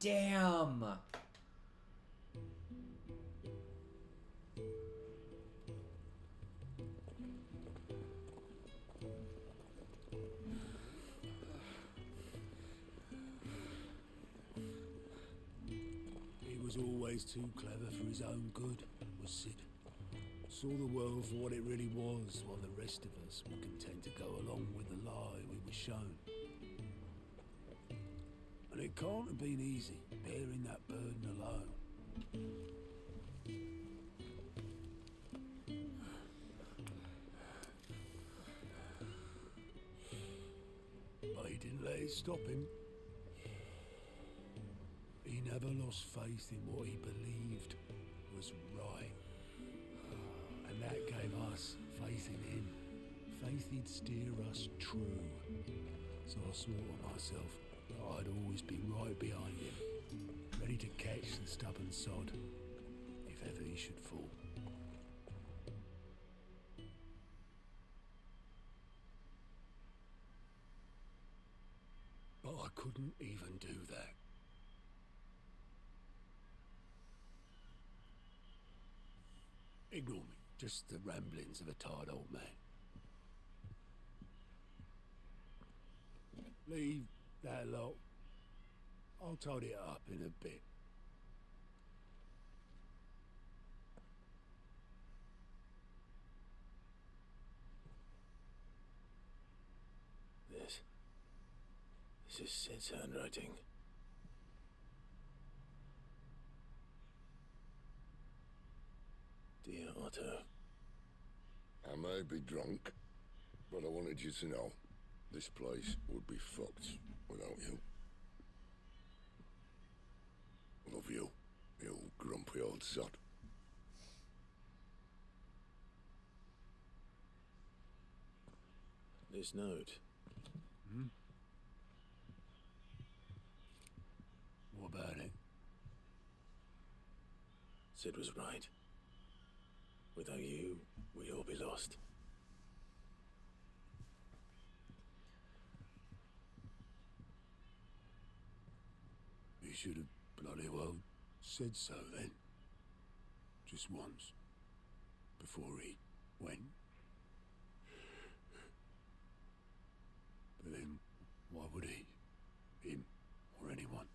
Damn. He was always too clever for his own good, was Sid. Saw the world for what it really was, while the rest of us were content to go along with the lie we were shown. And it can't have been easy, bearing that burden alone. But he didn't let it stop him. He never lost faith in what he believed was right. And that gave us faith in him. Faith he'd steer us true. So I swore to myself that I'd always be right behind him, ready to catch the stubborn sod, if ever he should fall. But I couldn't even do that. Ignore me, just the ramblings of a tired old man. Leave that lot. I'll tidy it up in a bit. This is Sid's handwriting. Dear Otto. I may be drunk, but I wanted you to know this place would be fucked without you. Love you, you grumpy old sod. This note. Hmm? What about it? Sid was right. Without you, we'd all be lost. He should have bloody well said so then. Just once. Before he went. But then, why would he? Him, or anyone?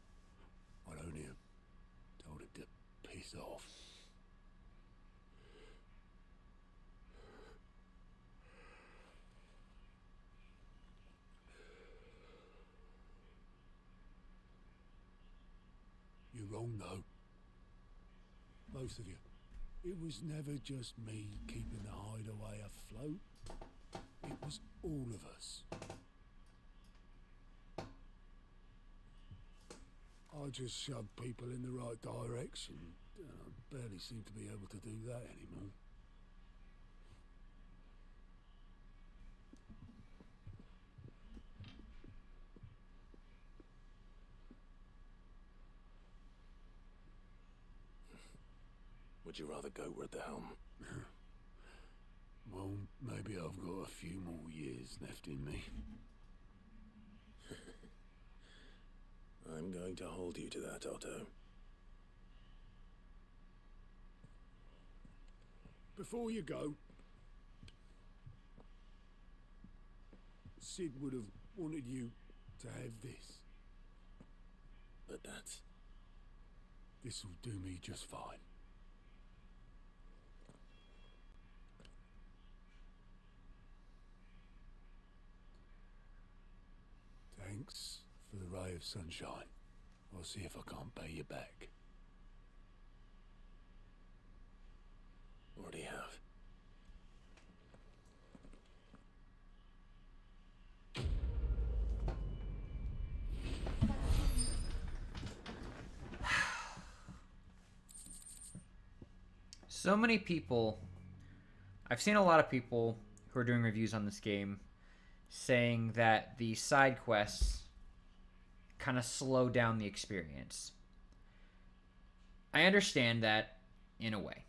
I'd only have told him to piss off. You're wrong, though. Both of you. It was never just me keeping the hideaway afloat. It was all of us. I just shoved people in the right direction. I barely seem to be able to do that anymore. Would you rather Goat were at the helm? Well, maybe I've got a few more years left in me. I'm going to hold you to that, Otto. Before you go, Sid would have wanted you to have this. But that's... This'll do me just fine. Thanks for the ray of sunshine. I'll see if I can't pay you back. Already have. So many people, I've seen a lot of people who are doing reviews on this game saying that the side quests kind of slow down the experience. I understand that in a way.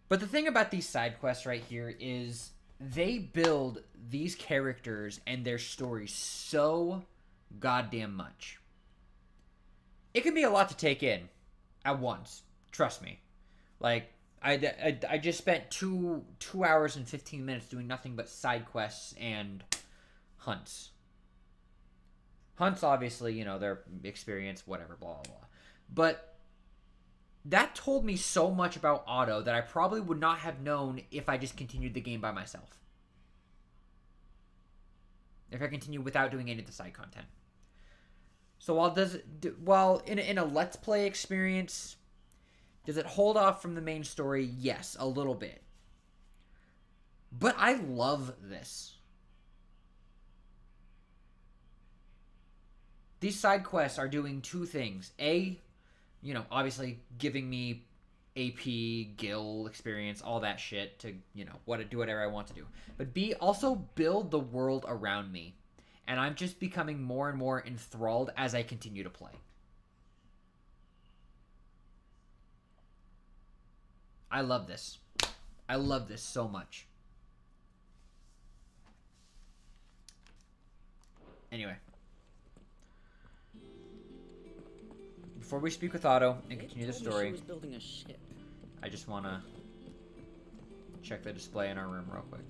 But the thing about these side quests right here is they build these characters and their stories so goddamn much. It can be a lot to take in at once. Trust me. Like, I just spent two hours and 15 minutes doing nothing but side quests and hunts. Hunts, obviously, you know, their experience, whatever, blah, blah, blah. But that told me so much about Otto that I probably would not have known if I just continued the game by myself. If I continued without doing any of the side content. So while in a Let's Play experience, does it hold off from the main story? Yes, a little bit. But I love this. These side quests are doing two things. A, you know, obviously giving me AP, guild experience, all that shit to, you know, do whatever I want to do. But B, also build the world around me. And I'm just becoming more and more enthralled as I continue to play. I love this. I love this so much. Anyway. Before we speak with Otto and continue the story, She was building a ship. I just want to check the display in our room real quick.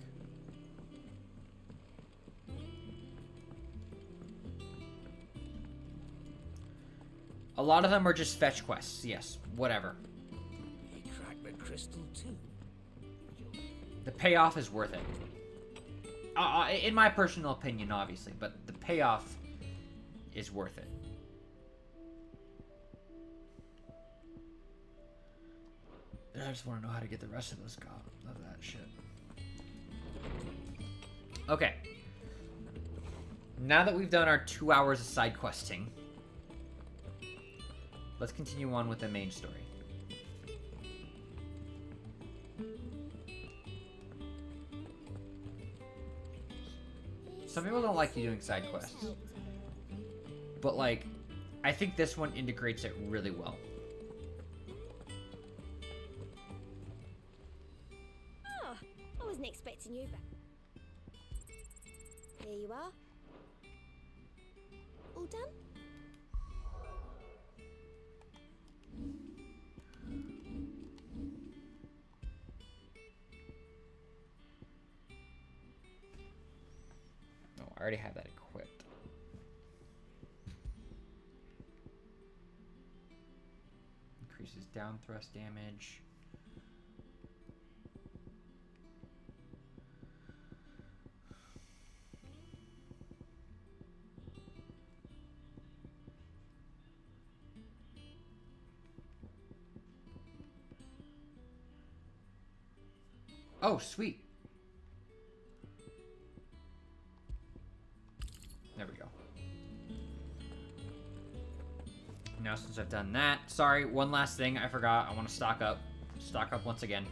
A lot of them are just fetch quests. Yes, whatever. He cracked the crystal too. The payoff is worth it. In my personal opinion, obviously, but the payoff is worth it. I just want to know how to get the rest of those of that shit. Okay. Now that we've done our 2 hours of side questing, let's continue on with the main story. Some people don't like you doing side quests. But, like, I think this one integrates it really well. Oh, I wasn't expecting you back. Here you are. All done? Oh, I already have that equipped. Increases down thrust damage. Oh, sweet. There we go. Now, since I've done that, sorry, one last thing I forgot. I want to stock up. Stock up once again.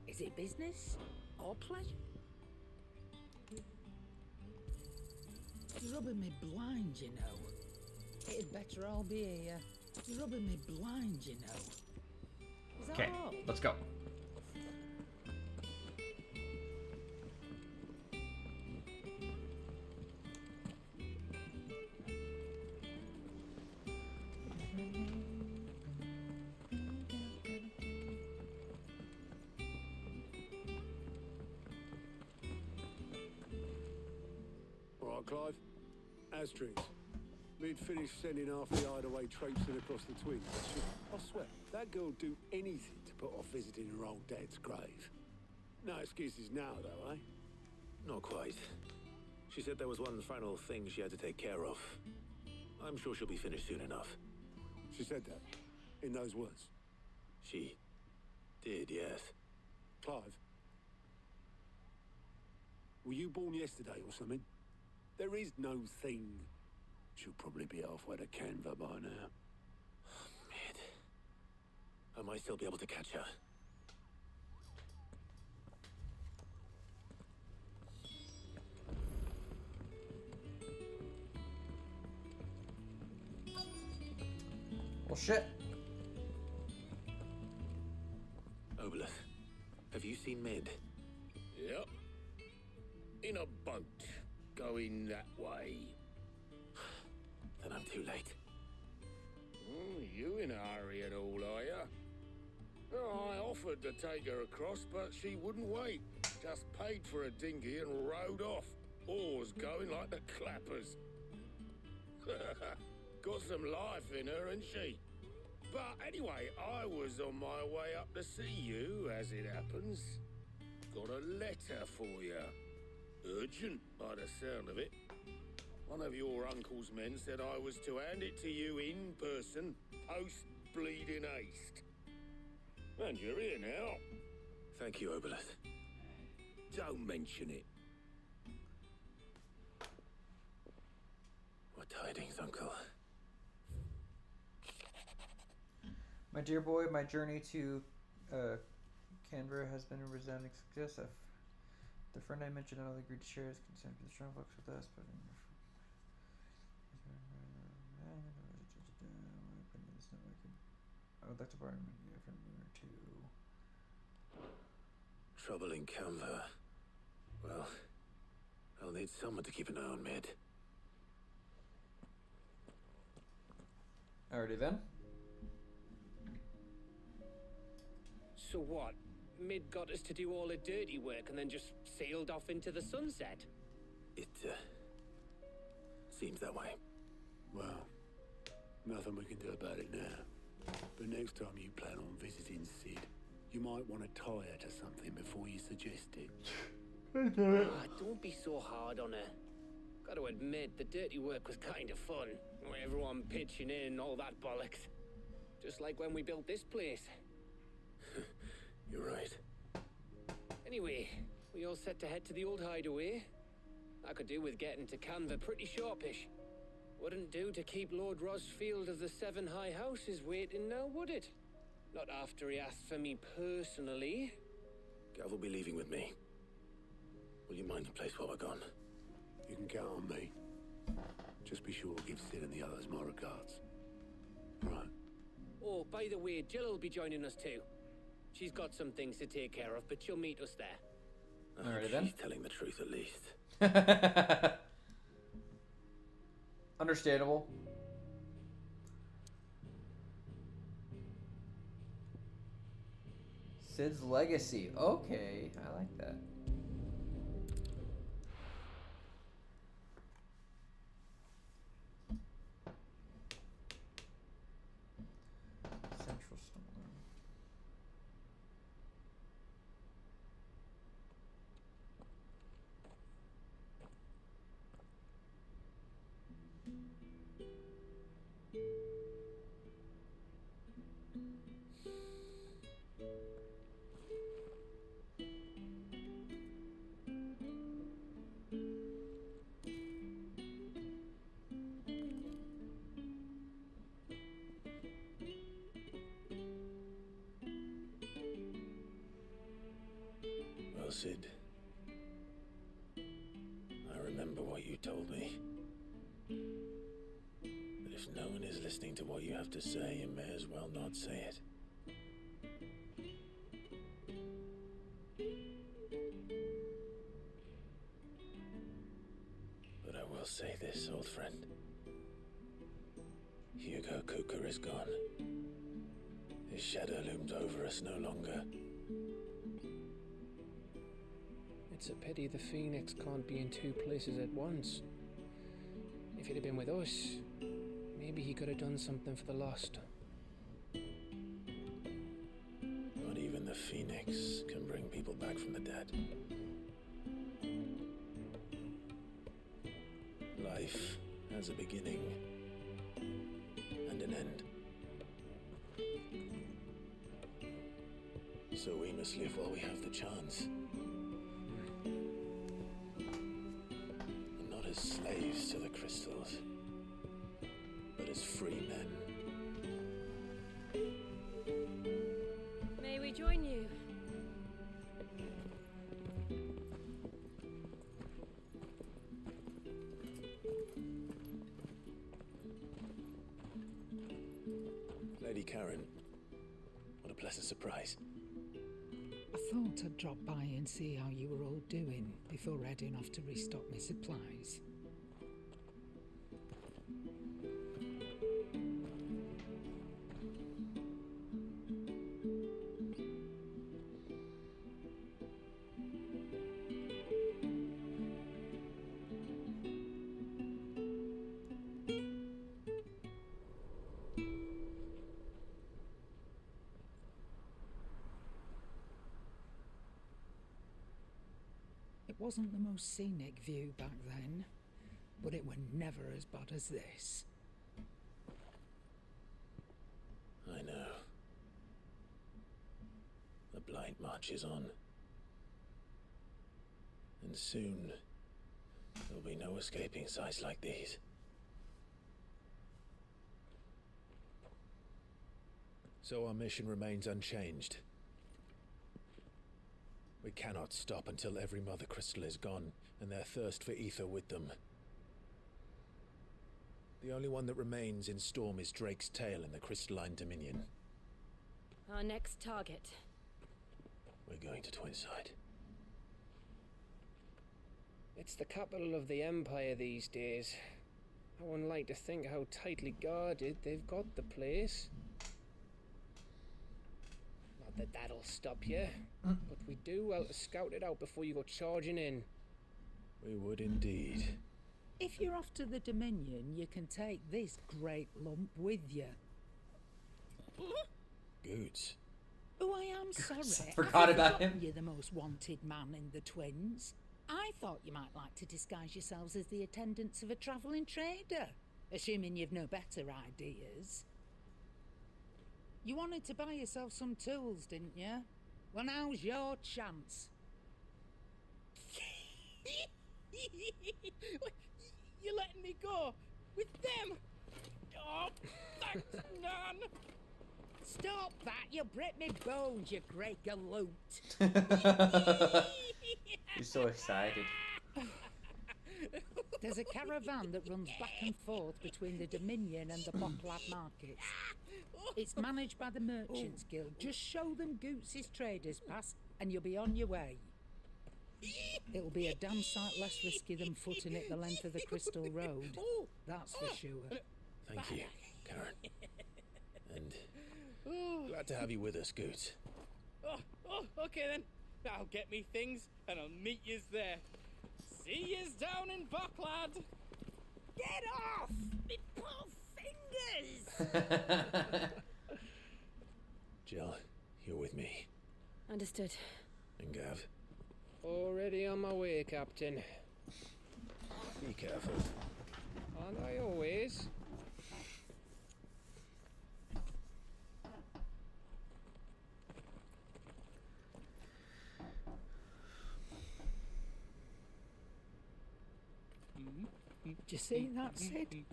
Is it business or pleasure? Rubbing me blind, you know. It'd better all be here. Rubbing me blind, you know. Is that Okay, all? let's go. All right, Clive. Asterix. We'd finished sending half the hideaway traipsing across the twins. I swear, that girl would do anything to put off visiting her old dad's grave. No excuses now, though, eh? Not quite. She said there was one final thing she had to take care of. I'm sure she'll be finished soon enough. She said that, in those words. She did, yes. Clive. Were you born yesterday or something? There is no thing. She'll probably be halfway to Canva by now. Mid. I might still be able to catch her. Well, shit. Obelith, have you seen Mid? Yep. In a boat, going that way. Then I'm too late. You in a hurry at all, are you? Oh, I offered to take her across, but she wouldn't wait. Just paid for a dinghy and rowed off. Oars going like the clappers. Got some life in her, ain't she? But anyway, I was on my way up to see you, as it happens. Got a letter for you. Urgent, by the sound of it. One of your uncle's men said I was to hand it to you in person, post-bleeding haste. And you're here now. Thank you, Obelith. Don't mention it. What tidings, Uncle? My dear boy, my journey to Canberra has been a resounding success. The friend I mentioned not only agreed to share his consent for the strong books with us, but I would like to borrow him for a minute or two. Trouble in Canva. Well, I'll need someone to keep an eye on Mid. Alrighty then. So what? Mid got us to do all the dirty work and then just sailed off into the sunset? It, seems that way. Well, nothing we can do about it now. But next time you plan on visiting Sid, you might want to tie her to something before you suggest it. Don't be so hard on her. Got to admit, the dirty work was kind of fun. Everyone pitching in, all that bollocks. Just like when we built this place. You're right. Anyway, we all set to head to the old hideaway. I could do with getting to Canva pretty sharpish. Wouldn't do to keep Lord Rosfield of the Seven High Houses waiting now, would it? Not after he asked for me personally. Gav will be leaving with me. Will you mind the place while we're gone? You can count on me. Just be sure to give Sid and the others my regards. Right. Oh, by the way, Jill will be joining us too. She's got some things to take care of, but she'll meet us there. Alrighty then. She's telling the truth at least. Understandable. Sid's legacy. Okay, I like that. Central Storm. Well, Sid, I remember what you told me. But if no one is listening to what you have to say, you may as well not say it. But I will say this, old friend. Hugo Cooker is gone. His shadow looms over us no longer. It's a pity the Phoenix can't be in two places at once. If he'd have been with us, maybe he could have done something for the lost. Not even the Phoenix can bring people back from the dead. Life has a beginning and an end. So we must live while we have the chance. as slaves to the crystals, but as free men. May we join you? Lady Karen, what a pleasant surprise. I thought I'd drop by and see how you were all doing before heading off to restock my supplies. It wasn't the most scenic view back then, but it were never as bad as this. I know. The Blight marches on. And soon, there'll be no escaping sights like these. So our mission remains unchanged. We cannot stop until every Mother Crystal is gone, and their thirst for ether with them. The only one that remains in Storm is Drake's tail in the Crystalline Dominion. Our next target. We're going to Twinside. It's the capital of the Empire these days. I wouldn't like to think how tightly guarded they've got the place. Not that that'll stop you, but we do well to scout it out before you go charging in. We would indeed. If you're off to the Dominion, you can take this great lump with you. Goods. Oh, I am sorry. Forgot about him. You're the most wanted man in the Twins. I thought you might like to disguise yourselves as the attendants of a travelling trader, assuming you've no better ideas. You wanted to buy yourself some tools, didn't you? Well, now's your chance. You're letting me go with them? Oh, thanks, Nan. Stop that! You'll break me bones, you great galoot. You're so excited. There's a caravan that runs back and forth between the Dominion and the Bocklad markets. It's managed by the Merchants Guild. Just show them Goots' traders pass and you'll be on your way. It'll be a damn sight less risky than footing it the length of the Crystal Road. That's for sure. Thank you, Karen. And glad to have you with us, Goots. Okay then. I'll get me things and I'll meet yous there. See yous down in Bocklad. Get off! Me poor fingers! Jill, you're with me. Understood. And Gav. Already on my way, Captain. Be careful. Aren't I always? Do you see that, Sid?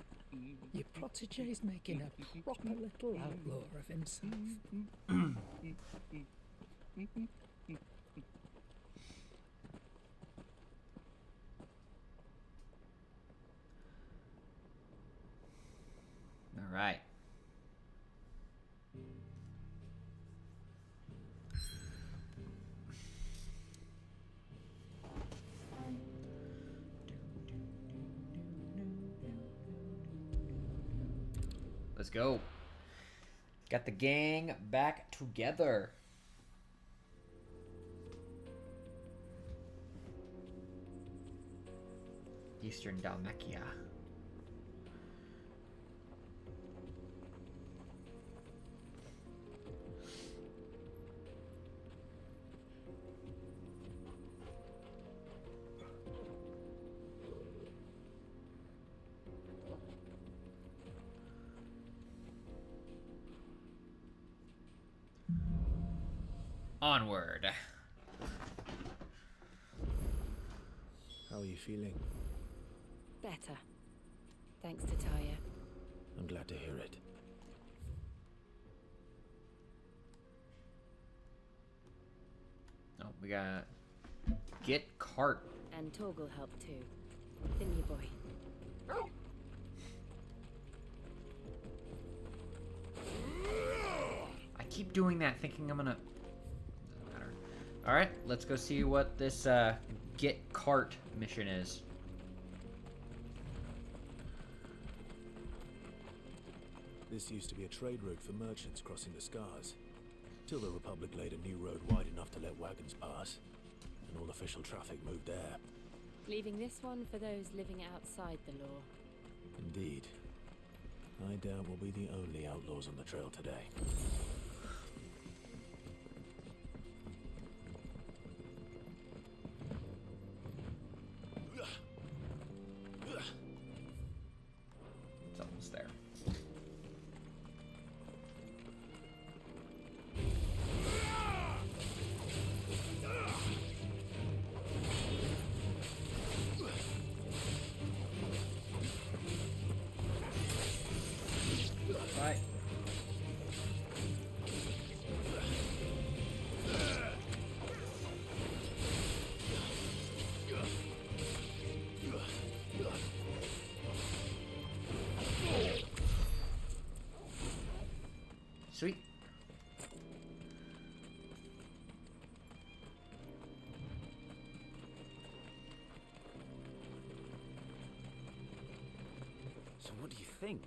Your protege's making a proper little outlaw of himself. All right. Let's go. Got the gang back together. Eastern Dalmatia. Onward. How are you feeling? better. Thanks to Taya. I'm glad to hear it. Oh, we got get cart. And Torgal helped too. Didn't you, boy? I keep doing that, thinking I'm gonna. Doesn't matter. All right, let's go see what this get cart mission is. This used to be a trade route for merchants crossing the Scars, till the Republic laid a new road wide enough to let wagons pass, and all official traffic moved there. Leaving this one for those living outside the law. Indeed. I doubt we'll be the only outlaws on the trail today. It's almost there. Right. Sweet. So what do you think?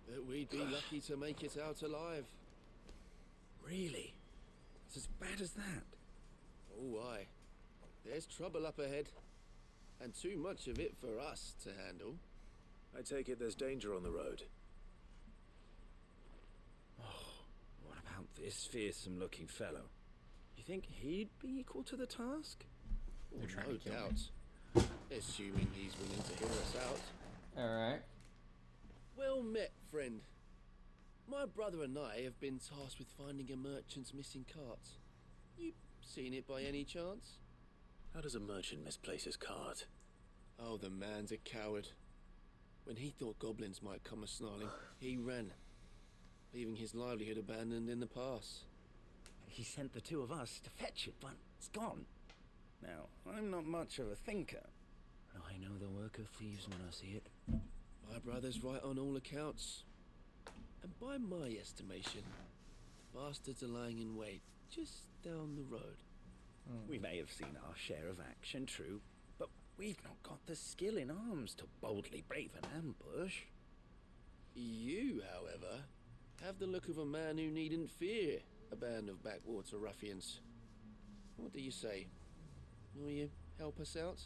That we'd be lucky to make it out alive. Really? It's as bad as that? Oh, aye. There's trouble up ahead. And too much of it for us to handle. I take it there's danger on the road. What about this fearsome-looking fellow? You think he'd be equal to the task? Oh, They're trying no to kill me. doubt. Assuming he's willing to hear us out. Alright. Well met, friend. My brother and I have been tasked with finding a merchant's missing cart. You seen it by any chance? How does a merchant misplace his cart? Oh, the man's a coward. When he thought goblins might come a-snarling, he ran, leaving his livelihood abandoned in the pass. He sent the two of us to fetch it, but it's gone. Now, I'm not much of a thinker, but I know the work of thieves when I see it. My brother's right on all accounts. And by my estimation, the bastards are lying in wait just down the road. We may have seen our share of action, true, but we've not got the skill in arms to boldly brave an ambush. You, however, have the look of a man who needn't fear a band of backwater ruffians. What do you say? Will you help us out?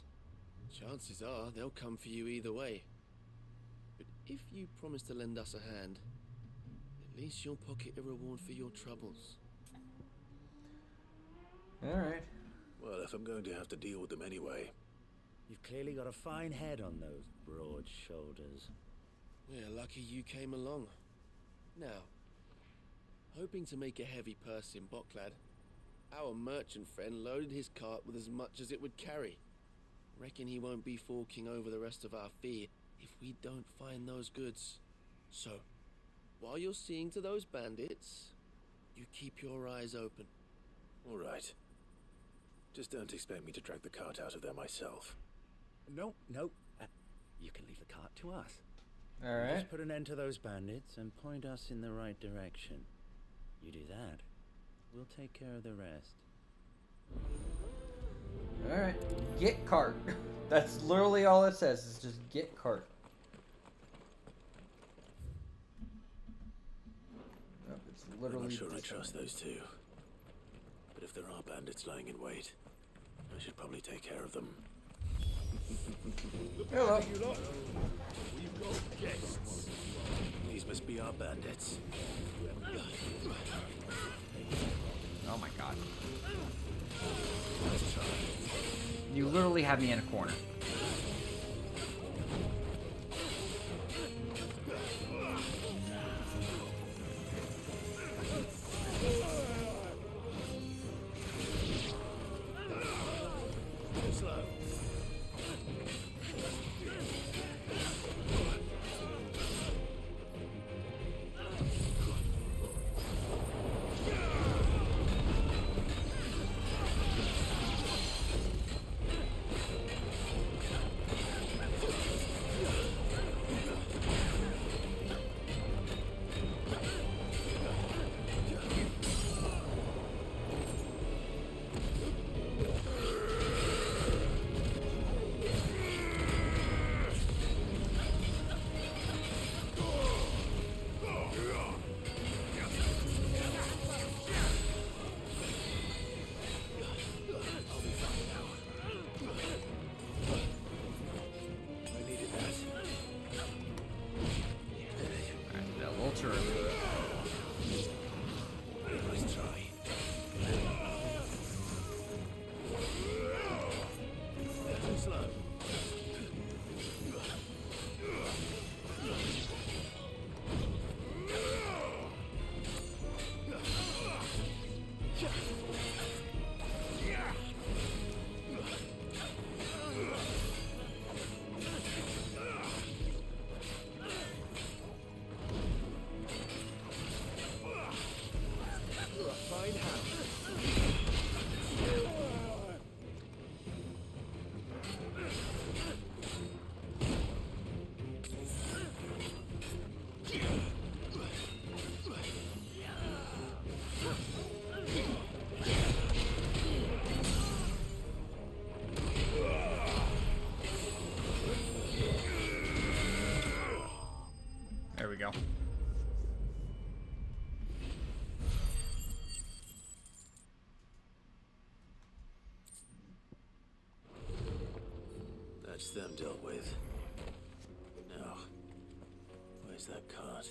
Chances are they'll come for you either way. But if you promise to lend us a hand, at least you'll pocket a reward for your troubles. Alright. Well, if I'm going to have to deal with them anyway. You've clearly got a fine head on those broad shoulders. We're lucky you came along. Now, hoping to make a heavy purse in Bocklad, our merchant friend loaded his cart with as much as it would carry. Reckon he won't be forking over the rest of our fee if we don't find those goods. So, while you're seeing to those bandits, you keep your eyes open. All right. Just don't expect me to drag the cart out of there myself. No. You can leave the cart to us. Alright. Just put an end to those bandits and point us in the right direction. You do that, we'll take care of the rest. Alright. Get cart. That's literally all it says, is just get cart. Oh, it's literally I'm not sure I just- trust those two. But if there are bandits lying in wait, I should probably take care of them. Hello. You lot. We've got guests. These must be our bandits. Oh my god. You literally have me in a corner. That's them dealt with. Now, where's that cart?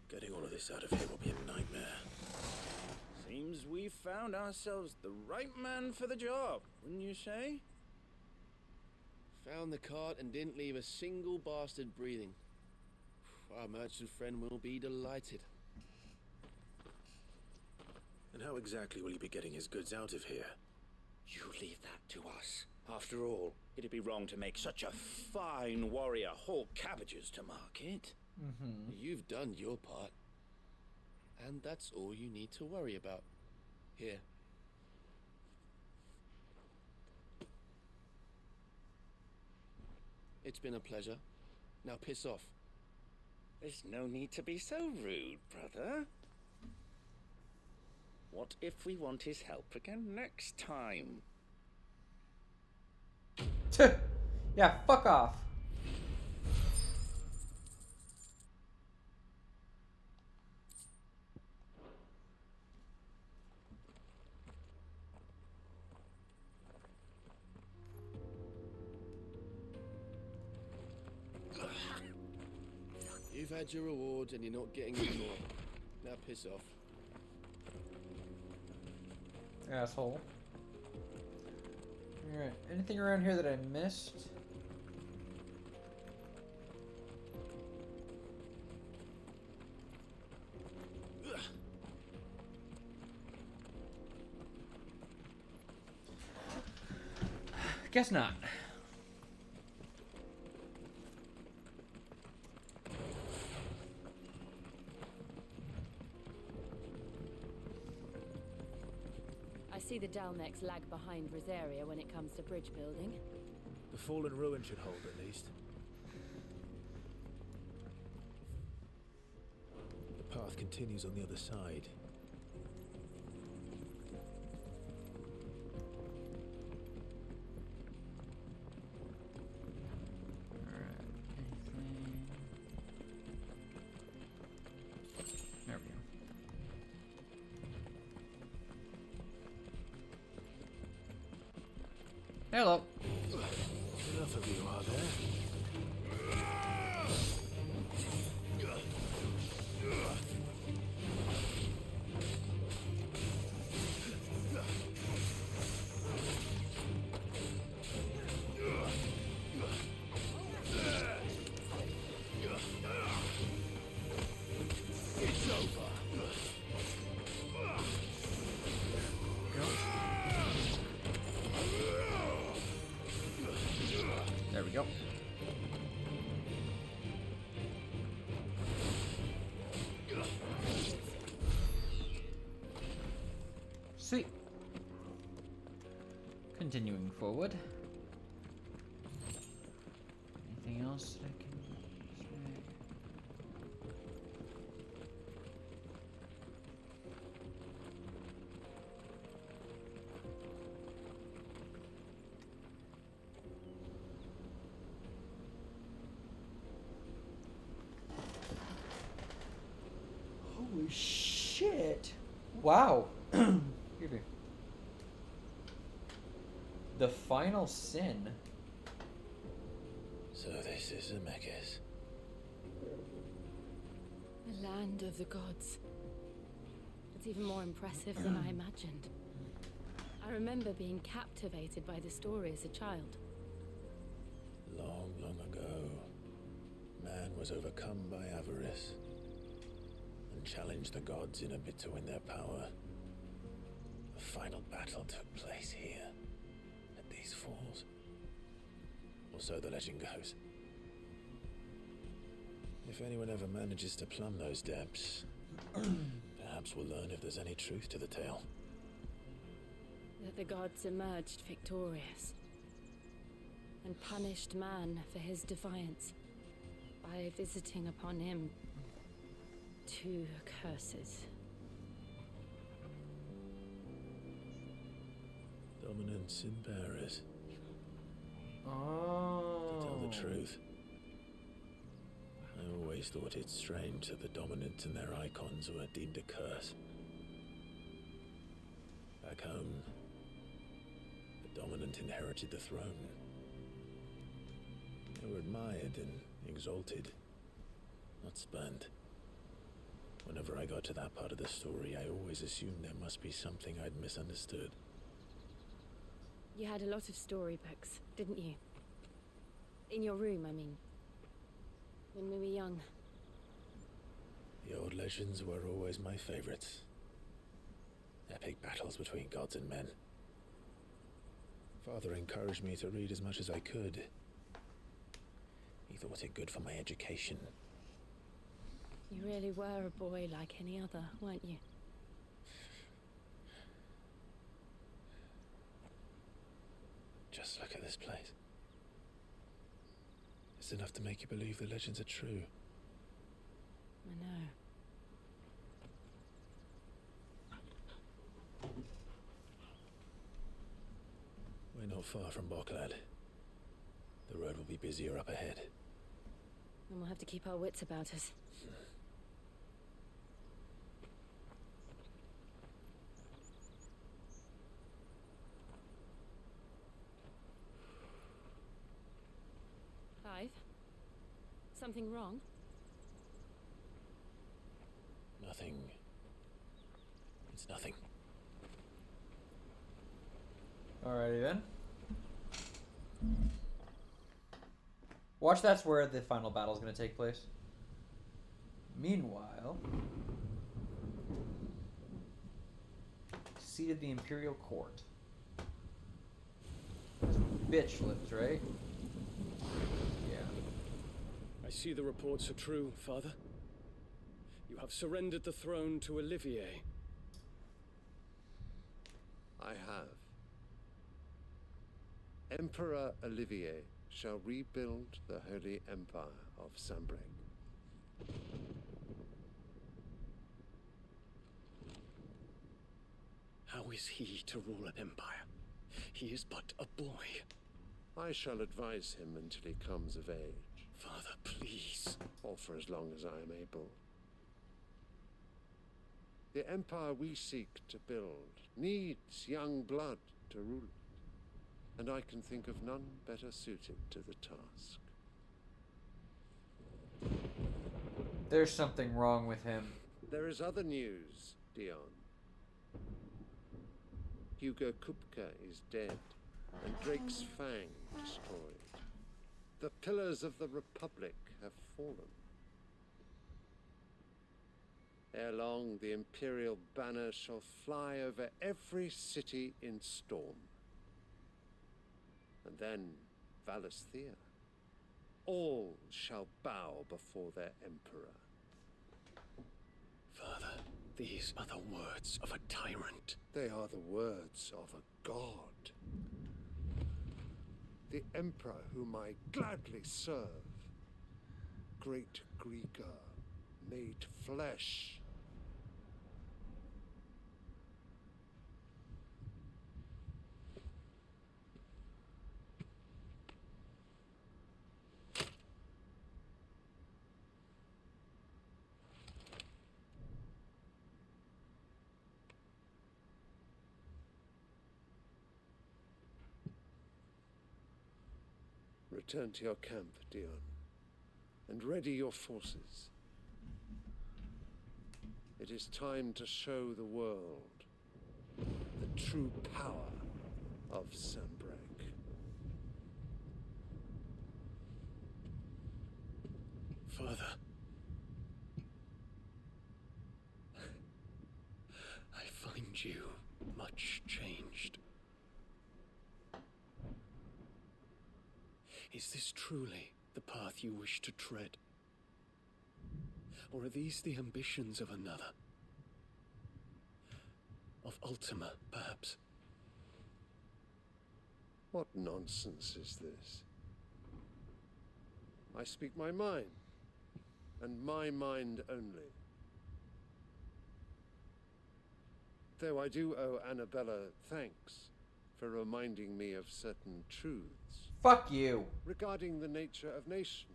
Getting all of this out of here will be a nightmare. Seems we found ourselves the right man for the job, wouldn't you say? Found the cart and didn't leave a single bastard breathing. Our merchant friend will be delighted. And how exactly will he be getting his goods out of here? You leave that to us. After all, it'd be wrong to make such a fine warrior haul cabbages to market. You've done your part. And that's all you need to worry about. Here. It's been a pleasure. Now piss off. There's no need to be so rude, brother. What if we want his help again next time? Yeah, fuck off. You've had your reward and you're not getting any more. Now piss off. Asshole. Alright, anything around here that I missed? Guess not. I see the Dalnecs lag behind Rosaria when it comes to bridge building. The fallen ruin should hold, at least. The path continues on the other side. There we go. Hello. Enough of you, are there? It's over. There we go. Sweet. Continuing forward. Anything else that I can say? Holy shit! Wow. Excuse me. The final sin. So this is Zemeckis. The land of the gods. It's even more impressive than I imagined. I remember being captivated by the story as a child. Long, long ago, man was overcome by avarice and challenged the gods in a bid to win their power. The final battle took place here, at these falls. Or so the legend goes. If anyone ever manages to plumb those depths, perhaps we'll learn if there's any truth to the tale. That the gods emerged victorious and punished man for his defiance by visiting upon him 2 curses. Dominance in Paris. Oh. To tell the truth, I always thought it strange that the dominant and their icons were deemed a curse. Back home, the dominant inherited the throne. They were admired and exalted, not spurned. Whenever I got to that part of the story, I always assumed there must be something I'd misunderstood. You had a lot of storybooks, didn't you? In your room, I mean. When we were young. The old legends were always my favorites. Epic battles between gods and men. Father encouraged me to read as much as I could. He thought it good for my education. You really were a boy like any other, weren't you? Just look at this place. It's enough to make you believe the legends are true. I know. We're not far from Boklad. The road will be busier up ahead. And we'll have to keep our wits about us. Clive? Something wrong? Nothing. It's nothing. Alrighty then. Watch, that's where the final battle is going to take place. Meanwhile, seat of the Imperial Court. That's where bitch lives, right? Yeah. I see the reports are true, Father. You have surrendered the throne to Olivier. I have. Emperor Olivier shall rebuild the Holy Empire of Sanbreque. How is he to rule an empire? He is but a boy. I shall advise him until he comes of age. Father, please. Or for as long as I am able. The empire we seek to build needs young blood to rule it, and I can think of none better suited to the task. There's something wrong with him. There is other news, Dion. Hugo Kupka is dead, and Drake's Fang destroyed. The pillars of the Republic have fallen. Ere long, the Imperial banner shall fly over every city in Storm. And then Valisthea. All shall bow before their Emperor. Father, these are the words of a tyrant. They are the words of a god. The Emperor whom I gladly serve. Great Grieger, made flesh. Return to your camp, Dion, and ready your forces. It is time to show the world the true power of Sanbreque. Father, I find you much changed. Is this truly the path you wish to tread? Or are these the ambitions of another? Of Ultima, perhaps? What nonsense is this? I speak my mind, and my mind only. Though I do owe Annabella thanks for reminding me of certain truths. Fuck you. Regarding the nature of nations,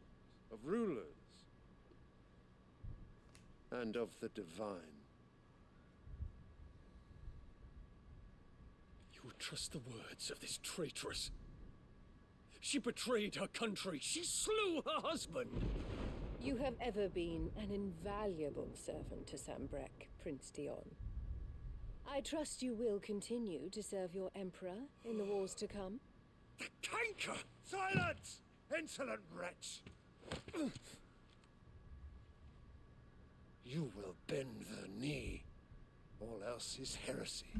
of rulers, and of the divine. You would trust the words of this traitress? She betrayed her country. She slew her husband. You have ever been an invaluable servant to Sambrek, Prince Dion. I trust you will continue to serve your emperor in the wars to come. The canker! Silence! Insolent wretch! You will bend the knee. All else is heresy.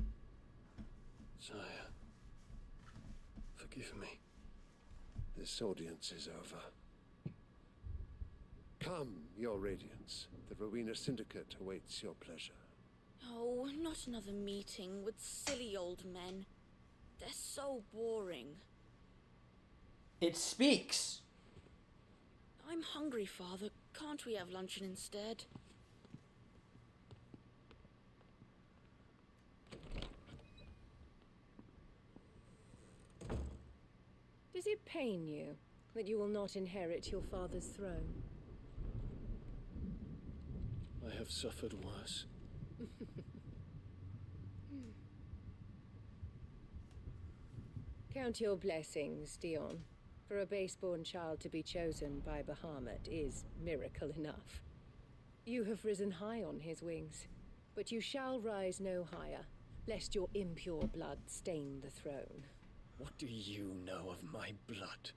Sire, forgive me. This audience is over. Come, your radiance. The Rowena Syndicate awaits your pleasure. Oh, not another meeting with silly old men. They're so boring. It speaks. I'm hungry, Father. Can't we have luncheon instead? Does it pain you that you will not inherit your father's throne? I have suffered worse. Count your blessings, Dion. For a base-born child to be chosen by Bahamut is miracle enough. You have risen high on his wings, but you shall rise no higher, lest your impure blood stain the throne. What do you know of my blood?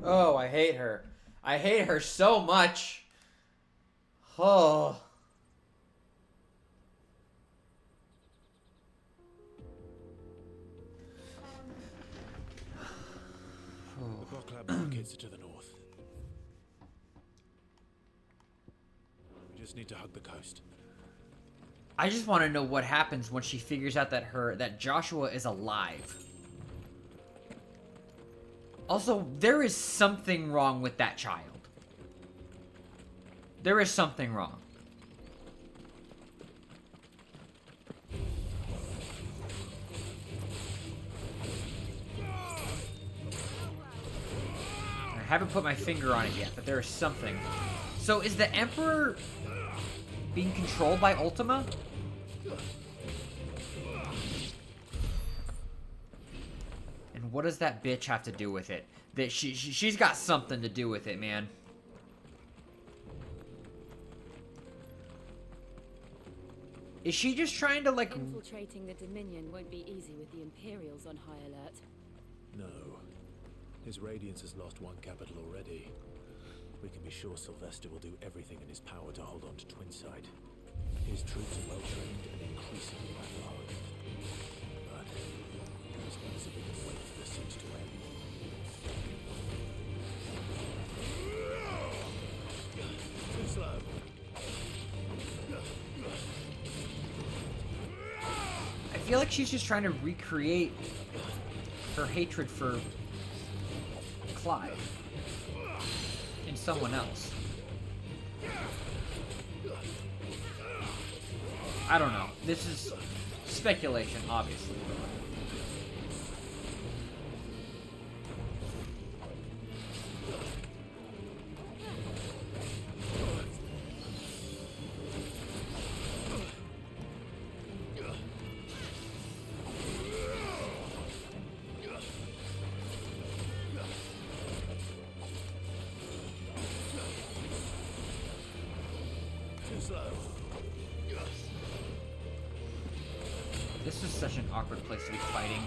Oh, I hate her. I hate her so much. Oh. The Boklab markets are to the north. We just need to hug the coast. I just want to know what happens when she figures out that Joshua is alive. Also, there is something wrong with that child. There is something wrong. I haven't put my finger on it yet, but there is something. So is the Emperor being controlled by Ultima? And what does that bitch have to do with it? That she's got something to do with it, man. Is she just trying to, like... Infiltrating the Dominion won't be easy with the Imperials on high alert. No. His Radiance has lost one capital already. We can be sure Sylvester will do everything in his power to hold on to Twinside. His troops are well trained and increasingly battle-hardened. But there's no easy we can wait for the siege to end. Too slow. I feel like she's just trying to recreate her hatred for Clive in someone else. I don't know. This is speculation, obviously. This is such an awkward place to be fighting.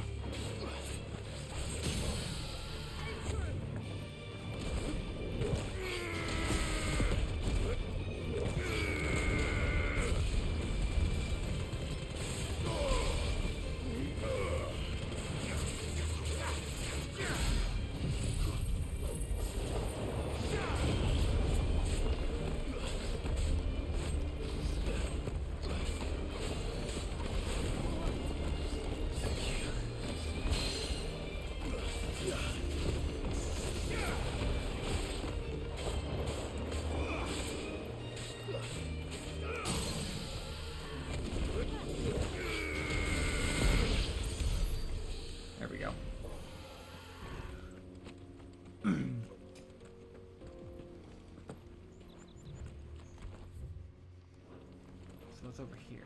So what's over here?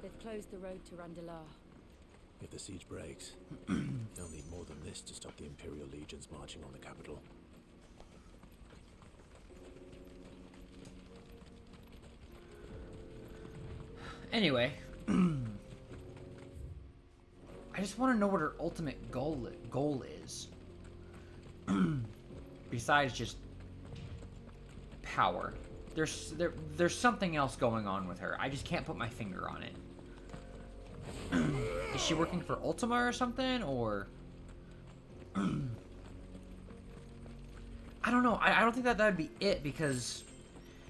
They've closed the road to Randalar. If the siege breaks, they'll need more than this to stop the Imperial legions marching on the capital. Anyway, I just want to know what her ultimate goal is. Besides just power. There's something else going on with her. I just can't put my finger on it. Is she working for Ultima or something, or I don't know. I don't think that would be it, because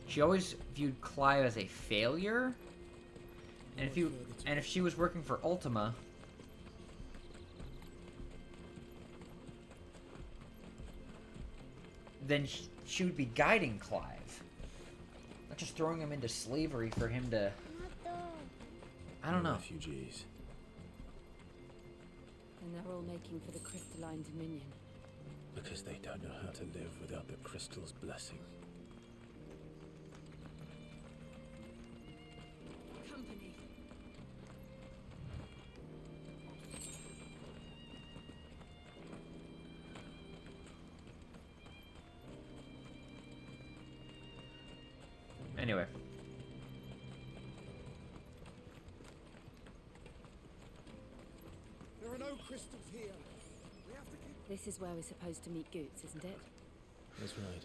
she always viewed Clive as a failure. And if she was working for Ultima, then she would be guiding Clive, not just throwing him into slavery for him to. I don't know. Refugees. And they're all making for the Crystalline Dominion. Because they don't know how to live without the crystal's blessing. Company. Anyway. There are no crystals here. We have to keep... This is where we're supposed to meet Goots, isn't it? That's right.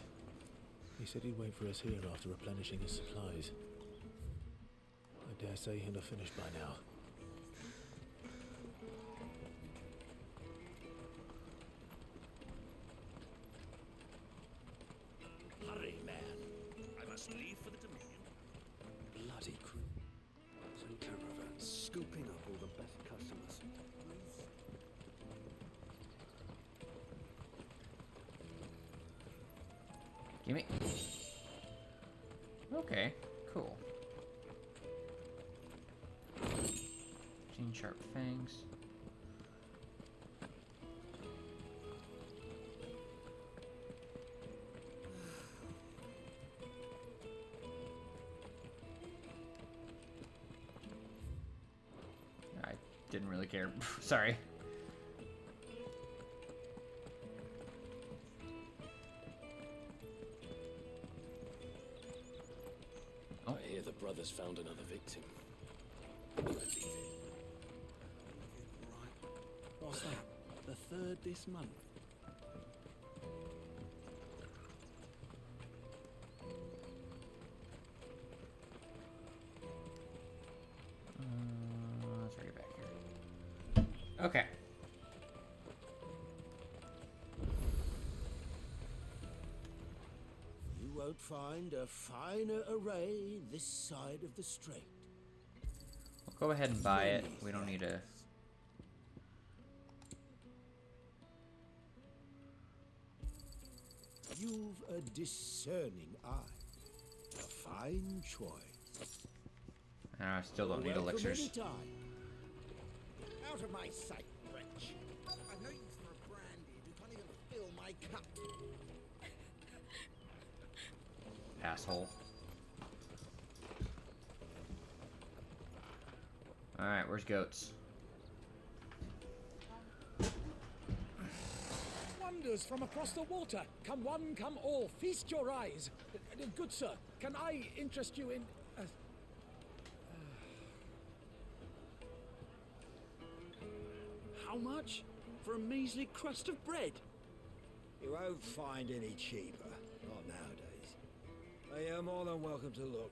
He said he'd wait for us here after replenishing his supplies. I dare say he'll have finished by now. Hurry, man. I must leave for the Dominion. Bloody crew. Some caravan scooping up all the best customers. Gimme. Okay, cool. Gene Sharp Fangs. I didn't really care. Sorry. I hear the brothers found another victim. What's that? The third this month. Let's bring it back here. Okay. You won't find a finer array this side of the strait. We'll go ahead and buy it. We don't need a... You've a discerning eye. A fine choice. I still don't need elixirs. Anytime. Out of my sight, wretch. I know you for a brandy. You can't even fill my cup. Asshole. Alright, where's Goats? Wonders from across the water. Come one, come all. Feast your eyes. Good sir, can I interest you in... How much? For a measly crust of bread? You won't find any cheaper. Not nowadays. But you're more than welcome to look.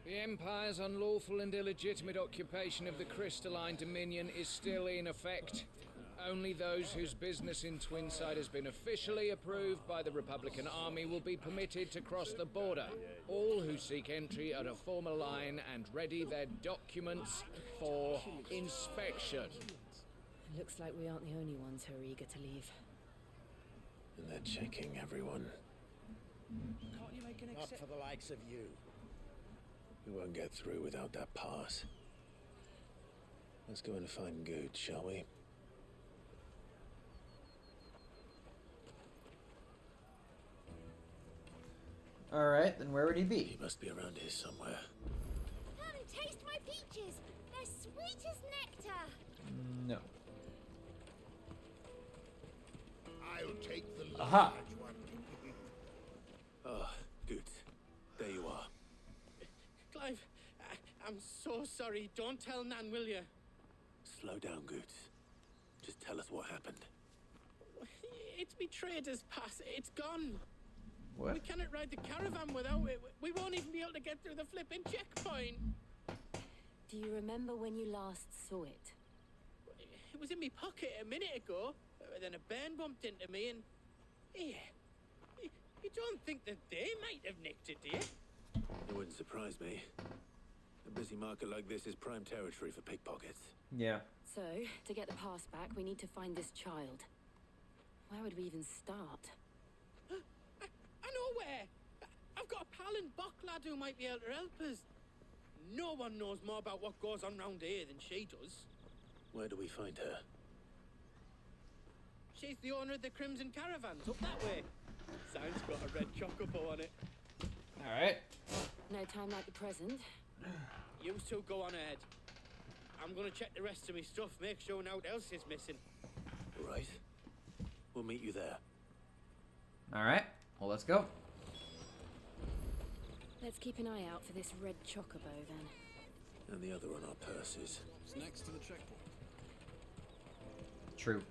The Empire's unlawful and illegitimate occupation of the Crystalline Dominion is still in effect. Only those whose business in Twinside has been officially approved by the Republican Army will be permitted to cross the border. All who seek entry are to form a line and ready their documents for inspection. It looks like we aren't the only ones who are eager to leave. And they're checking everyone. Can't you make an Not for the likes of you. We won't get through without that pass. Let's go and find Good, shall we? Alright, then where would he be? He must be around here somewhere. Come and taste my peaches. They're sweet as nectar. No. I'll take the Aha! large one. Ah, Good. There you are. Clive, I'm so sorry. Don't tell Nan, will you? Slow down, Good. Just tell us what happened. It's me trader's pass. It's gone. What? We cannot ride the caravan without it. We won't even be able to get through the flipping checkpoint. Do you remember when you last saw it? It was in my pocket a minute ago. Then a bairn bumped into me and... Yeah. You don't think that they might have nicked it, do you? It wouldn't surprise me. A busy market like this is prime territory for pickpockets. Yeah. So, to get the pass back, we need to find this child. Where would we even start? I know where! I've got a pal in Bocklad who might be able to help us. No one knows more about what goes on round here than she does. Where do we find her? She's the owner of the Crimson Caravans, up that way. Sign's got a red chocobo on it. Alright. No time like the present. You two go on ahead. I'm gonna check the rest of my stuff, make sure nothing else is missing. Right. We'll meet you there. Alright. Well, let's go. Let's keep an eye out for this red chocobo, then. And the other on our purses. It's next to the checkpoint. True.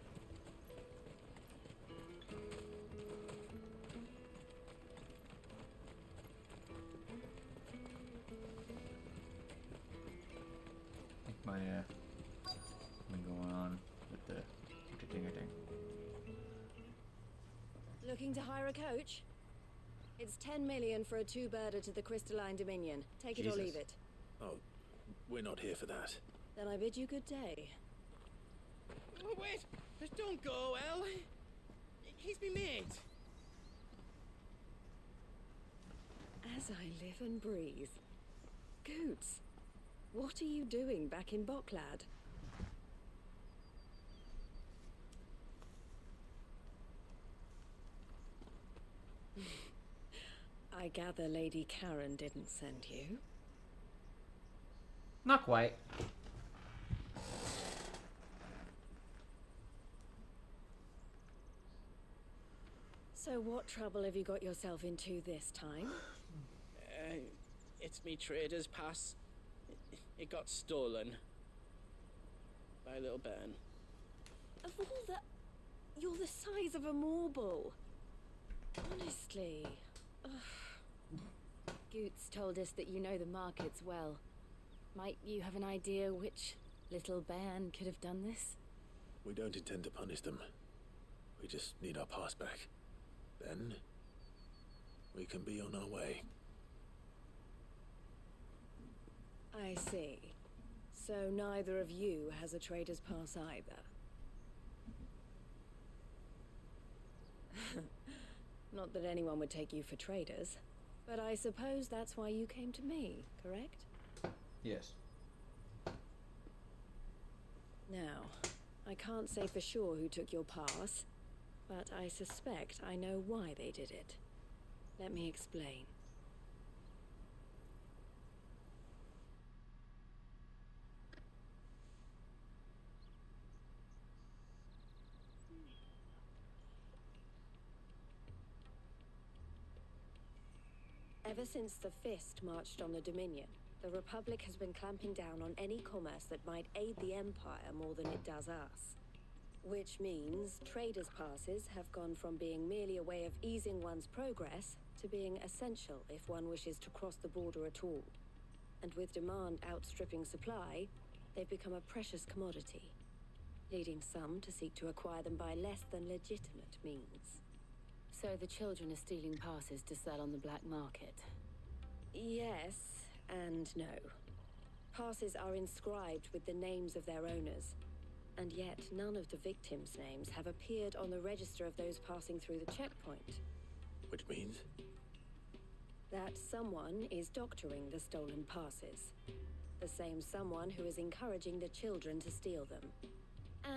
I think my something going on with the dinger thing. Looking to hire a coach? It's 10 million for a two-birder to the Crystalline Dominion. Take it or leave it. Oh, we're not here for that. Then I bid you good day. Oh, wait! Just don't go, El. He's me mate. As I live and breathe. Goots, what are you doing back in Bocklad? I gather Lady Karen didn't send you. Not quite. So what trouble have you got yourself into this time? It's me trader's pass. It got stolen. By a little bairn. Of all the... You're the size of a marble. Honestly. Ugh. Goots told us that you know the markets well. Might you have an idea which little bairn could have done this? We don't intend to punish them. We just need our pass back. Then, we can be on our way. I see. So neither of you has a trader's pass either. Not that anyone would take you for traders, but I suppose that's why you came to me, correct? Yes. Now, I can't say for sure who took your pass, but I suspect I know why they did it. Let me explain. Ever since the Fist marched on the Dominion, the Republic has been clamping down on any commerce that might aid the Empire more than it does us. Which means traders' passes have gone from being merely a way of easing one's progress to being essential if one wishes to cross the border at all. And with demand outstripping supply, they've become a precious commodity. leading some to seek to acquire them by less than legitimate means. So the children are stealing passes to sell on the black market? Yes and no. Passes are inscribed with the names of their owners, and yet none of the victims' names have appeared on the register of those passing through the checkpoint. Which means? That someone is doctoring the stolen passes. The same someone who is encouraging the children to steal them.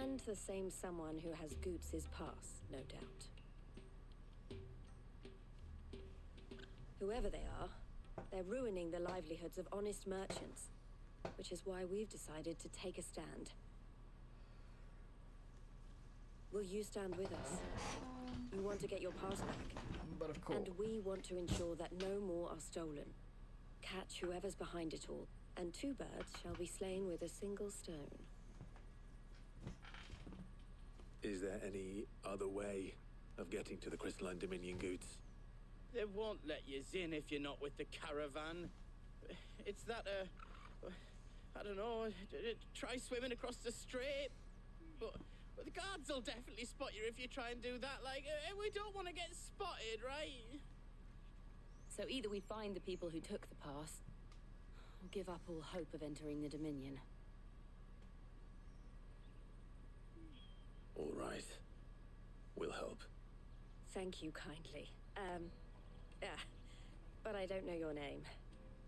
And the same someone who has Goots's pass, no doubt. Whoever they are, they're ruining the livelihoods of honest merchants, which is why we've decided to take a stand. Will you stand with us? You want to get your pass back? But of course. And we want to ensure that no more are stolen. Catch whoever's behind it all, and 2 birds shall be slain with a single stone. Is there any other way of getting to the Crystalline Dominion Goods? They won't let you in if you're not with the caravan. It's that, I don't know, try swimming across the strait. But the guards will definitely spot you if you try and do that. Like, we don't want to get spotted, right? So either we find the people who took the pass, or give up all hope of entering the Dominion. All right. We'll help. Thank you kindly. But I don't know your name.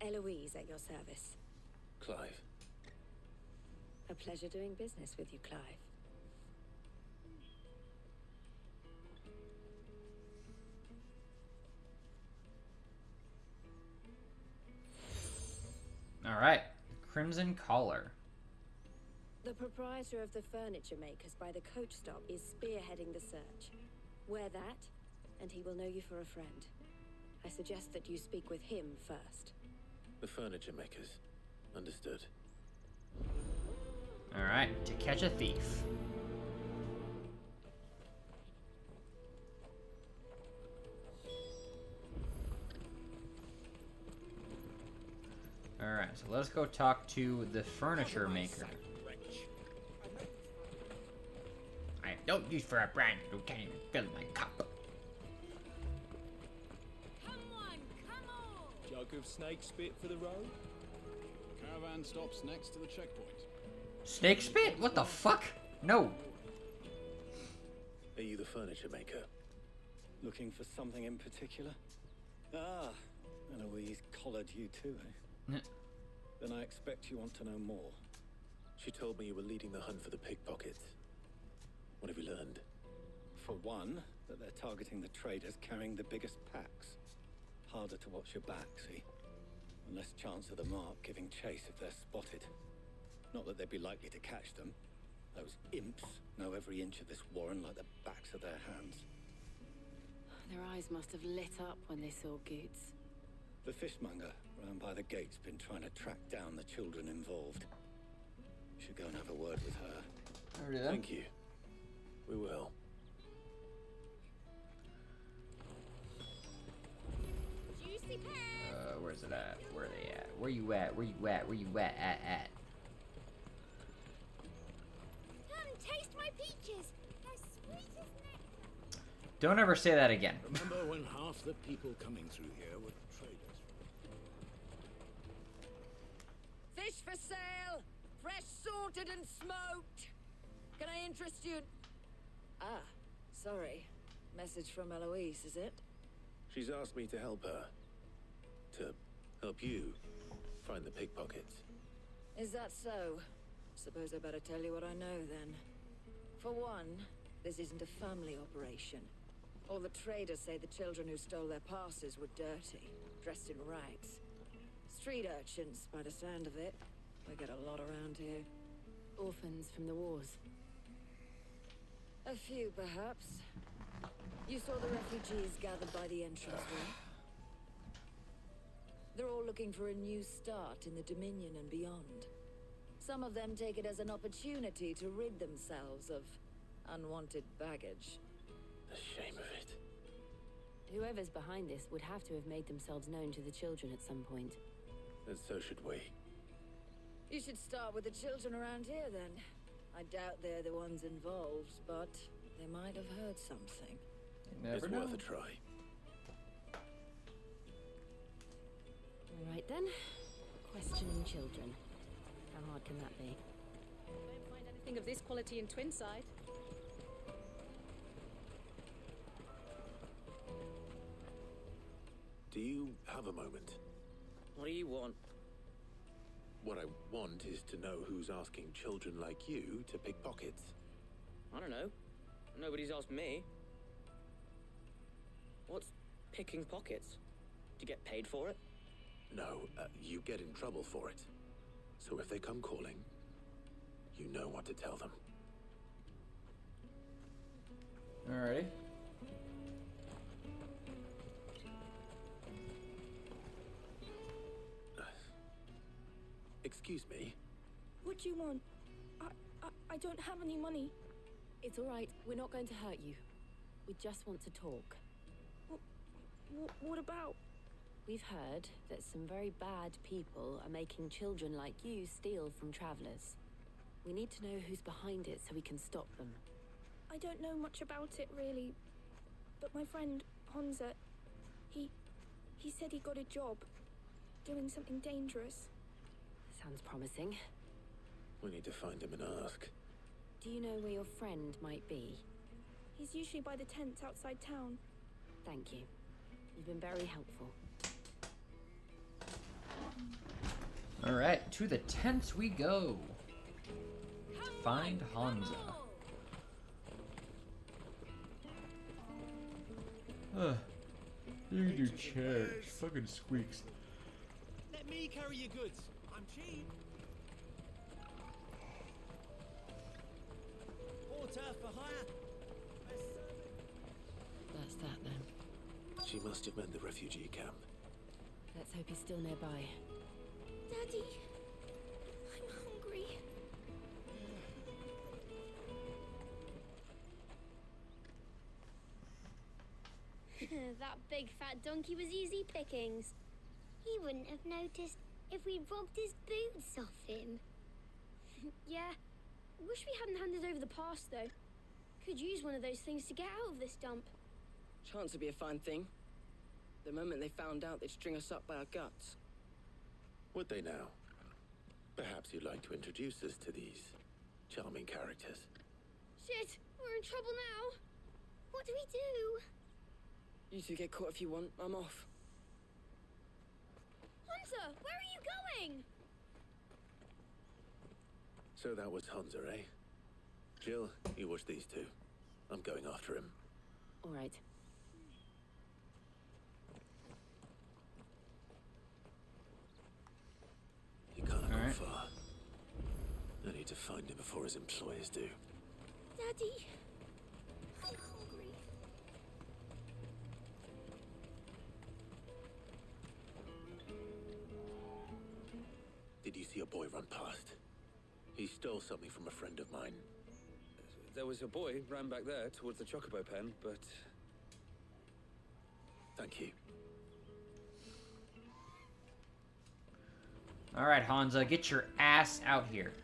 Eloise at your service. Clive. A pleasure doing business with you, Clive. All right. Crimson Collar. The proprietor of the furniture makers by the coach stop is spearheading the search. Wear that, and he will know you for a friend. I suggest that you speak with him first. The furniture makers. Understood. All right. To catch a thief. All right. So let's go talk to the furniture maker. I don't use for a brand who can't even fill my cup. Jug of snake spit for the road. Caravan stops next to the checkpoint. Snake spit? What the fuck? No. Are you the furniture maker? Looking for something in particular? Ah, Eloise collared you too, eh? Then I expect you want to know more. She told me you were leading the hunt for the pickpockets. What have you learned? For one, that they're targeting the traders carrying the biggest packs. Harder to watch your back, see? And less chance of the mark giving chase if they're spotted. Not that they'd be likely to catch them. Those imps know every inch of this warren like the backs of their hands. Their eyes must have lit up when they saw Goots. The fishmonger round by the gate's been trying to track down the children involved. Should go and have a word with her. Thank you. We will. Where's it at? Where are they at? Where you at? Where you at? Where you at? Come and taste my peaches. They're sweet as nectar. Don't ever say that again. Remember when half the people coming through here were traders? Fish for sale! Fresh sorted and smoked! Can I interest you in... Ah, sorry. Message from Eloise, is it? She's asked me to help her. To help you find the pickpockets. Is that so? Suppose I better tell you what I know, then. For one, this isn't a family operation. All the traders say the children who stole their passes were dirty, dressed in rags. Street urchins, by the sound of it. We get a lot around here. Orphans from the wars. A few, perhaps. You saw the refugees gathered by the entranceway? They're all looking for a new start in the Dominion and beyond. Some of them take it as an opportunity to rid themselves of unwanted baggage. The shame of it. Whoever's behind this would have to have made themselves known to the children at some point. And so should we. You should start with the children around here, then. I doubt they're the ones involved, but they might have heard something. It's worth a try. All right then. Questioning children. How hard can that be? Won't find anything of this quality in Twinside. Do you have a moment? What do you want? What I want is to know who's asking children like you to pick pockets. I don't know. Nobody's asked me. What's picking pockets? Do you get paid for it? No, you get in trouble for it. So if they come calling, you know what to tell them. Alrighty. Excuse me? What do you want? I don't have any money. It's all right. We're not going to hurt you. We just want to talk. What about? We've heard that some very bad people are making children like you steal from travelers. We need to know who's behind it so we can stop them. I don't know much about it, really. But my friend, Honza, he said he got a job doing something dangerous. Sounds promising. We need to find him and ask. Do you know where your friend might be? He's usually by the tents outside town. Thank you. You've been very helpful. Alright, to the tents we go. Find Hansa. You can do chairs. Fucking squeaks. Let me carry your goods. I'm cheap. Water for hire. That's that then. She must have meant the refugee camp. Let's hope he's still nearby. Daddy, I'm hungry. That big fat donkey was easy pickings. He wouldn't have noticed if we'd robbed his boots off him. Yeah. Wish we hadn't handed over the pass, though. Could use one of those things to get out of this dump. Chance would be a fine thing. The moment they found out, they'd string us up by our guts. Would they now? Perhaps you'd like to introduce us to these charming characters. Shit, we're in trouble now. What do we do? You two get caught if you want. I'm off. Hunter, where are you going? So that was Hansa, eh? Jill, you watch these two. I'm going after him. All right. He can't go far. I need to find him before his employers do. Daddy, I'm hungry. Did you see a boy run past? He stole something from a friend of mine. There was a boy ran back there towards the chocobo pen, but... Thank you. Alright, Hansa, get your ass out here.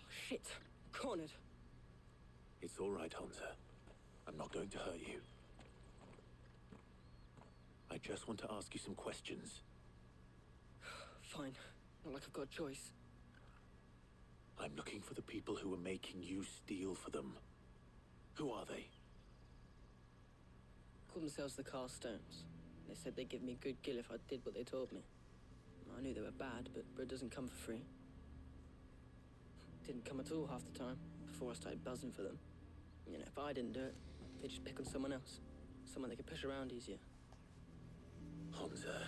Shit. Cornered. It's all right, Hansa. I'm not going to hurt you. I just want to ask you some questions. Fine. Not like I've got a choice. I'm looking for the people who are making you steal for them. Who are they? Called themselves the Carstones. They said they'd give me good gill if I did what they told me. I knew they were bad, but bread doesn't come for free. Didn't come at all half the time, before I started buzzing for them. You know, if I didn't do it, they'd just pick on someone else. Someone they could push around easier. Hansa.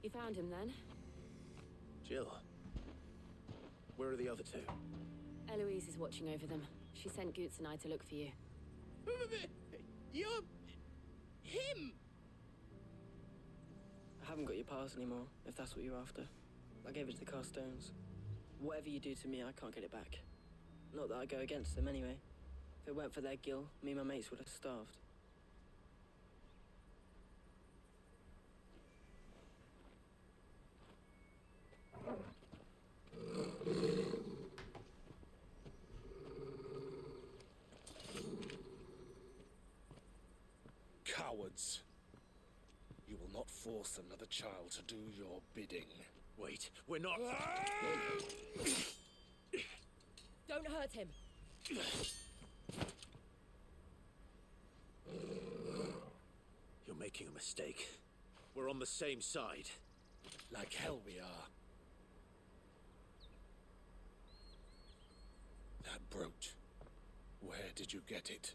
You found him then? Jill. Where are the other two? Eloise is watching over them. She sent Goots and I to look for you. You're... him! I haven't got your pass anymore, if that's what you're after. I gave it to the Carstones. Whatever you do to me, I can't get it back. Not that I go against them anyway. If it weren't for their gill, me and my mates would have starved. goods. You will not force another child to do your bidding. Wait, we're not... Don't hurt him. You're making a mistake. We're on the same side. Like hell we are. That brooch. Where did you get it?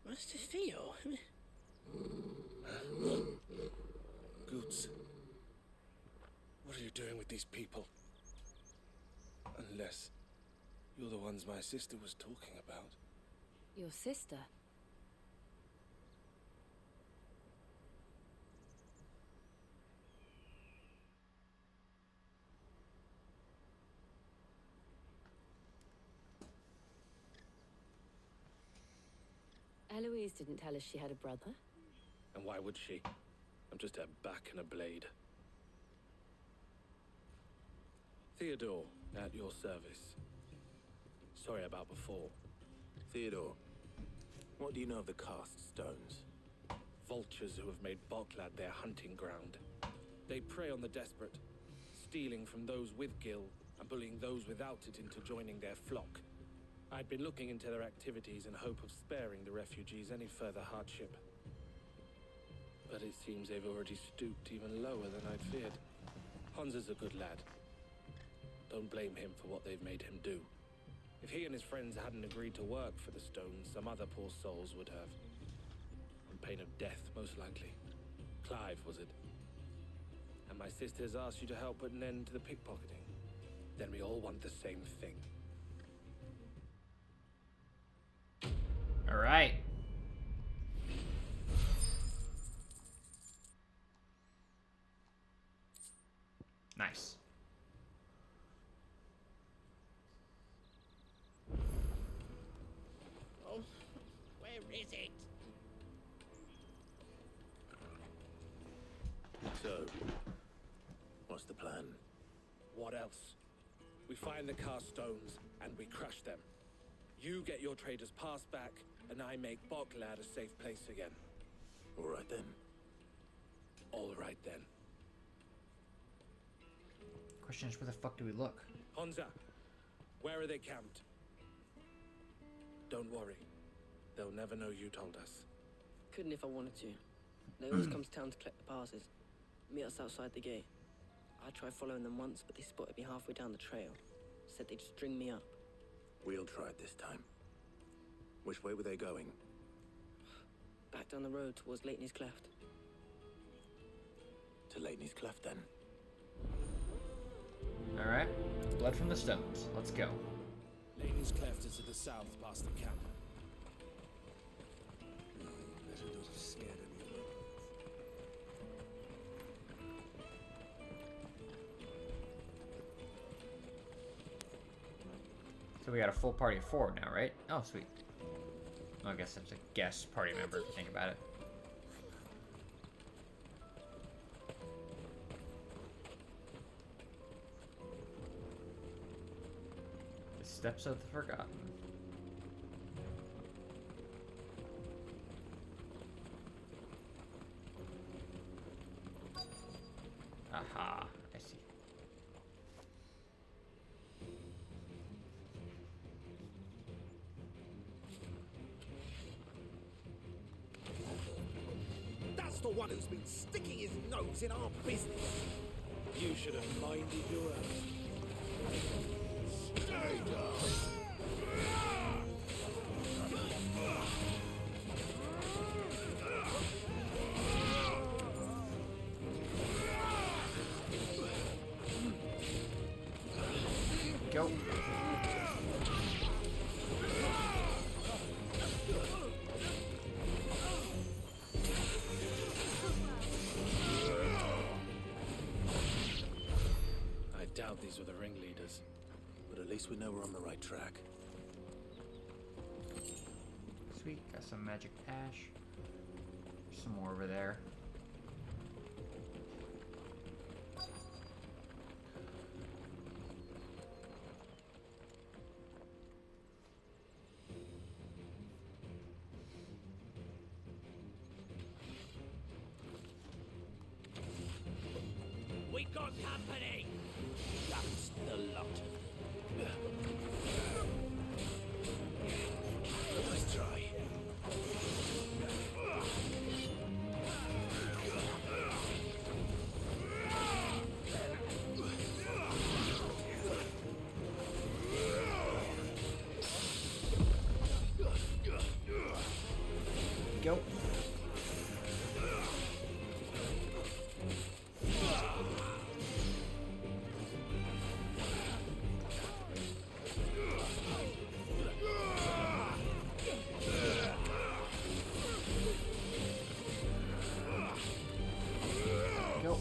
Master Theo? Goods. What are you doing with these people? Unless you're the ones my sister was talking about. Your sister? Eloise didn't tell us she had a brother. And why would she? I'm just a back and a blade. Theodore, at your service. Sorry about before. Theodore, what do you know of the cast stones? Vultures who have made Boklad their hunting ground. They prey on the desperate, stealing from those with gil and bullying those without it into joining their flock. I'd been looking into their activities in hope of sparing the refugees any further hardship. But it seems they've already stooped even lower than I'd feared. Hans is a good lad. Don't blame him for what they've made him do. If he and his friends hadn't agreed to work for the stones, some other poor souls would have. On pain of death, most likely. Clive, was it? And my sisters asked you to help put an end to the pickpocketing. Then we all want the same thing. All right. Nice. Oh, where is it? So, what's the plan? What else? We find the cast stones and we crush them. You get your traders' pass back, and I make Boklad a safe place again. All right then. All right then. Question is, where the fuck do we look? Honza, where are they camped? Don't worry. They'll never know you told us. Couldn't if I wanted to. They always come to town to collect the passes. Meet us outside the gate. I tried following them once, but they spotted me halfway down the trail. Said they'd string me up. We'll try it this time. Which way were they going? Back down the road towards Leighton's Cleft. To Leighton's Cleft, then. All right. Blood from the stones. Let's go. Leighton's Cleft is to the south, past the camp. Better not have scared anyone. So we got a full party of 4 now, right? Oh, sweet. Well, I guess that's a guest party member if you think about it. The Steps of the Forgotten. Aha, I see. That's the one who's been sticking his nose in our business. You should have minded your own. Stay down. Go. I doubt these were the ringleaders. But at least we know we're on the right track. Sweet, got some magic ash. Some more over there. company. That's the lot of them. Nice try. Go. Go.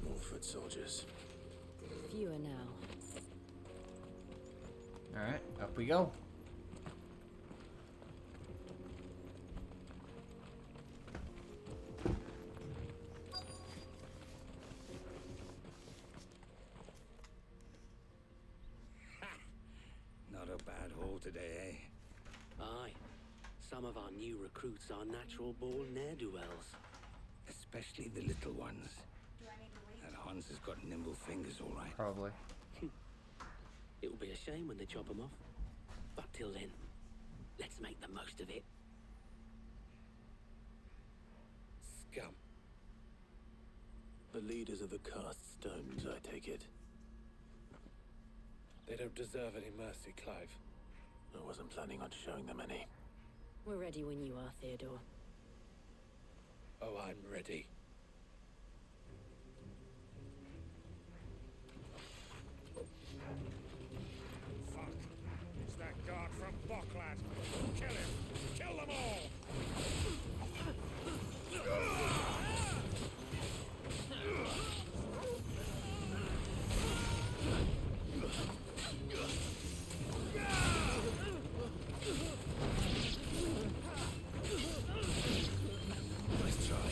More foot soldiers. Fewer now. Alright, up we go. Not a bad haul today, eh? Aye. Some of our new recruits are natural-born ne'er-do-wells. Especially the little ones. That Hans has got nimble fingers, all right. Probably. It'll be a shame when they chop them off. But till then, let's make the most of it. Scum. The leaders of the cast stones, I take it. They don't deserve any mercy, Clive. I wasn't planning on showing them any. We're ready when you are, Theodore. Oh, I'm ready. Fuck. It's that guard from Bocklad. Kill him. Kill them all. Nice try.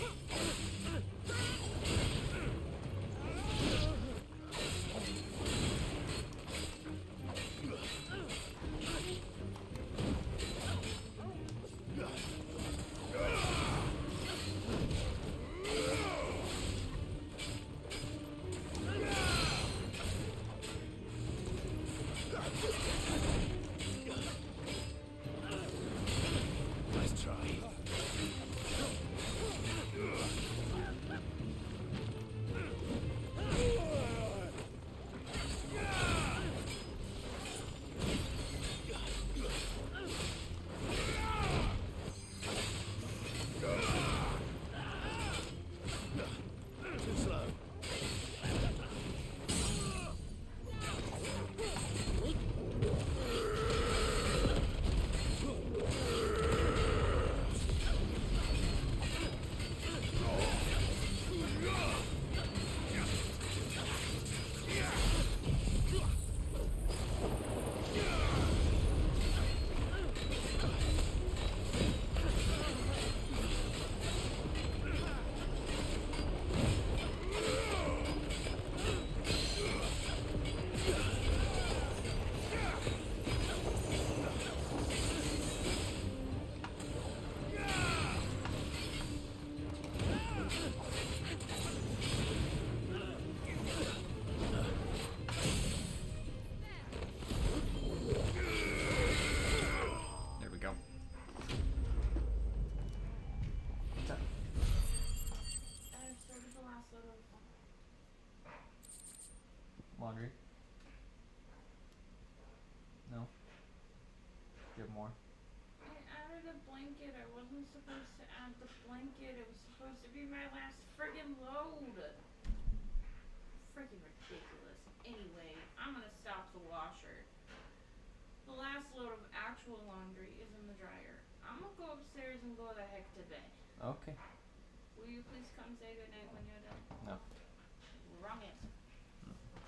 Nice try. Too slow. There we go. Laundry? No? Do you have more? I added a blanket. I wasn't supposed to add the blanket. It was supposed to be my last friggin' load. Friggin' ridiculous. Anyway, I'm gonna stop the washer. The last load of actual laundry is in the dryer. I'm gonna go upstairs and go the heck to bed. Okay. Will you please come say goodnight when you're done? No. Wrong answer.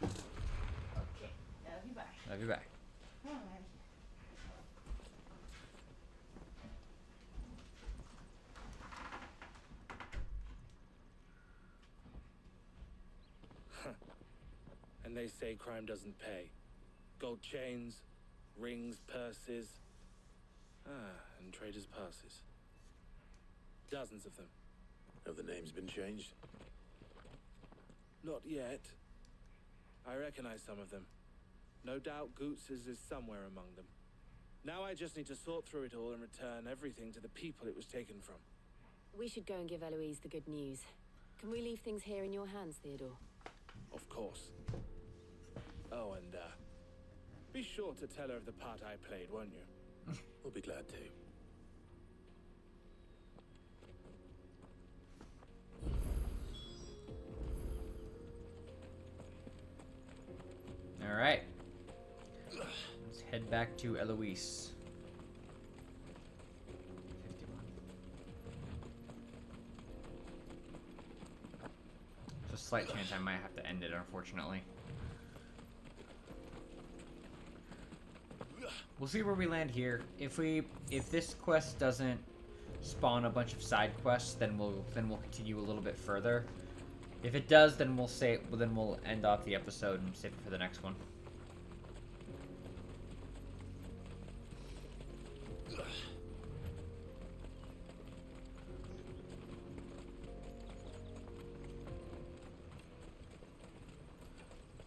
Okay. Love you, bye. Love you back. Alright. And they say crime doesn't pay. Gold chains, rings, purses. And traders' passes. Dozens of them. Have the names been changed? Not yet. I recognize some of them. No doubt Goots's is somewhere among them. Now I just need to sort through it all and return everything to the people it was taken from. We should go and give Eloise the good news. Can we leave things here in your hands, Theodore? Of course. Oh, and, be sure to tell her of the part I played, won't you? We'll be glad to. All right. Let's head back to Eloise. 51. There's a slight chance I might have to end it, unfortunately. We'll see where we land here. If this quest doesn't spawn a bunch of side quests, then we'll continue a little bit further. If it does, then we'll end off the episode and save it for the next one.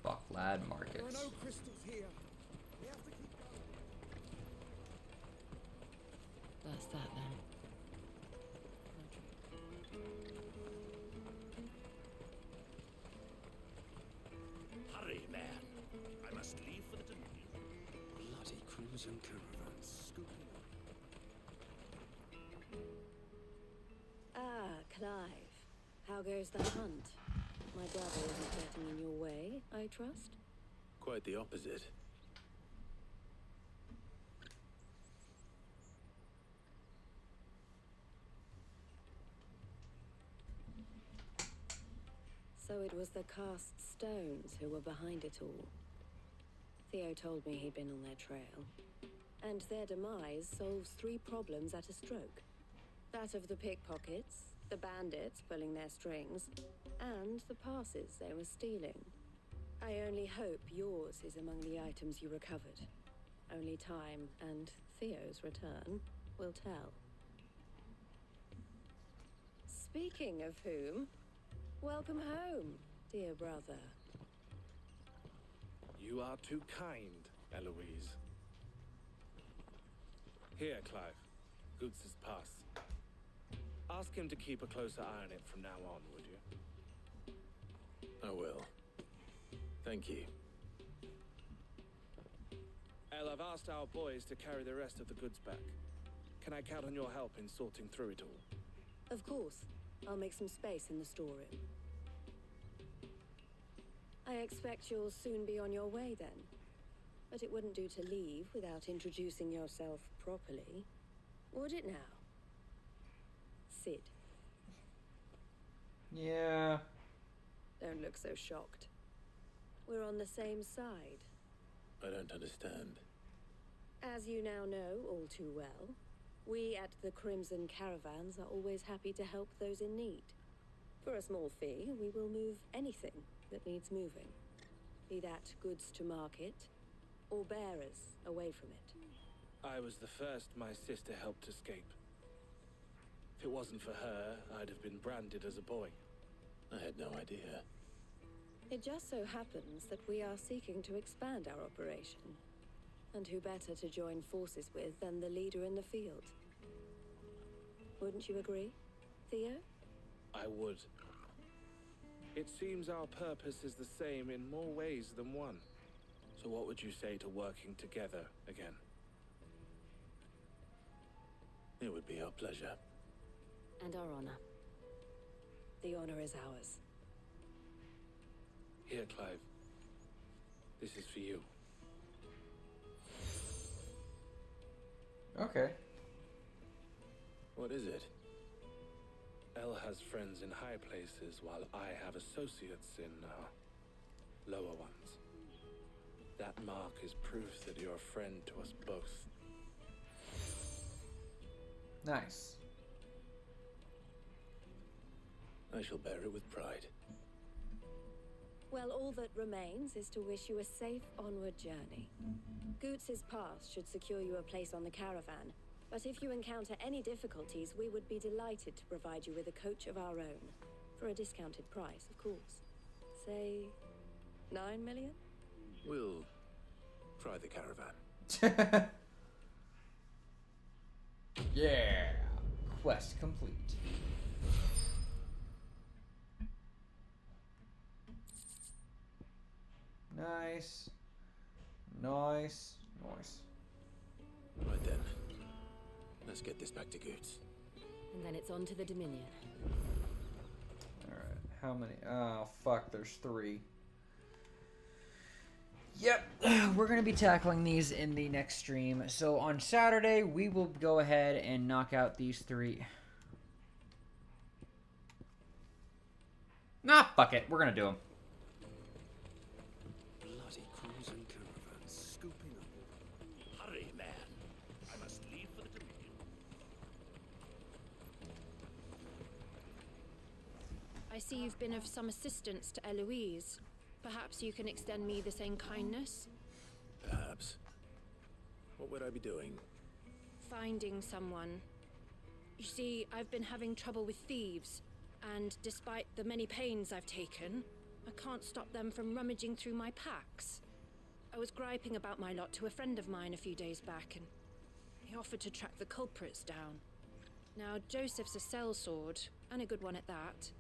Bucklad Markets. There are no crystals here. We have to keep going. That's that then. Hurry, man. I must leave for the Dominion. Bloody crimson caravans scooping up. Ah, Clive. How goes the hunt? My brother isn't getting in your way, I trust? Quite the opposite. So it was the cast stones who were behind it all. Theo told me he'd been on their trail. And their demise solves 3 problems at a stroke. That of the pickpockets, the bandits pulling their strings, and the passes they were stealing. I only hope yours is among the items you recovered. Only time and Theo's return will tell. Speaking of whom, welcome home, dear brother. You are too kind, Eloise. Here, Clive. Goots's pass. Ask him to keep a closer eye on it from now on, would you? I will. Thank you. Elle, I've asked our boys to carry the rest of the goods back. Can I count on your help in sorting through it all? Of course. I'll make some space in the storeroom. I expect you'll soon be on your way then. But it wouldn't do to leave without introducing yourself properly. Would it now? Sid. Yeah. Don't look so shocked. We're on the same side. I don't understand. As you now know all too well, we at the Crimson Caravans are always happy to help those in need. For a small fee, we will move anything that needs moving. Be that goods to market, or bearers away from it. I was the first my sister helped escape. If it wasn't for her, I'd have been branded as a boy. I had no idea. It just so happens that we are seeking to expand our operation. And who better to join forces with than the leader in the field? Wouldn't you agree, Theo? I would. It seems our purpose is the same in more ways than one. So what would you say to working together again? It would be our pleasure. And our honor. The honor is ours. Here, Clive. This is for you. Okay. What is it? Elle has friends in high places, while I have associates in, lower ones. That mark is proof that you're a friend to us both. Nice. I shall bear it with pride. Well, all that remains is to wish you a safe onward journey. Goots's pass should secure you a place on the caravan, But if you encounter any difficulties, we would be delighted to provide you with a coach of our own. For a discounted price, of course. Say, 9 million? We'll try the caravan. Yeah. Quest complete. Nice. Nice. Nice. Right then. Let's get this back to Goods. And then it's on to the Dominion. Alright, how many? Oh, fuck, there's 3. Yep, we're going to be tackling these in the next stream. So on Saturday, we will go ahead and knock out these 3. Nah, fuck it, we're going to do them. Bloody cruising caravan scooping up. Hurry, man. I must leave for the Dominion. I see you've been of some assistance to Eloise. Perhaps you can extend me the same kindness? Perhaps. What would I be doing? Finding someone. You see, I've been having trouble with thieves, and despite the many pains I've taken, I can't stop them from rummaging through my packs. I was griping about my lot to a friend of mine a few days back, and he offered to track the culprits down. Now, Joseph's a sellsword, and a good one at that.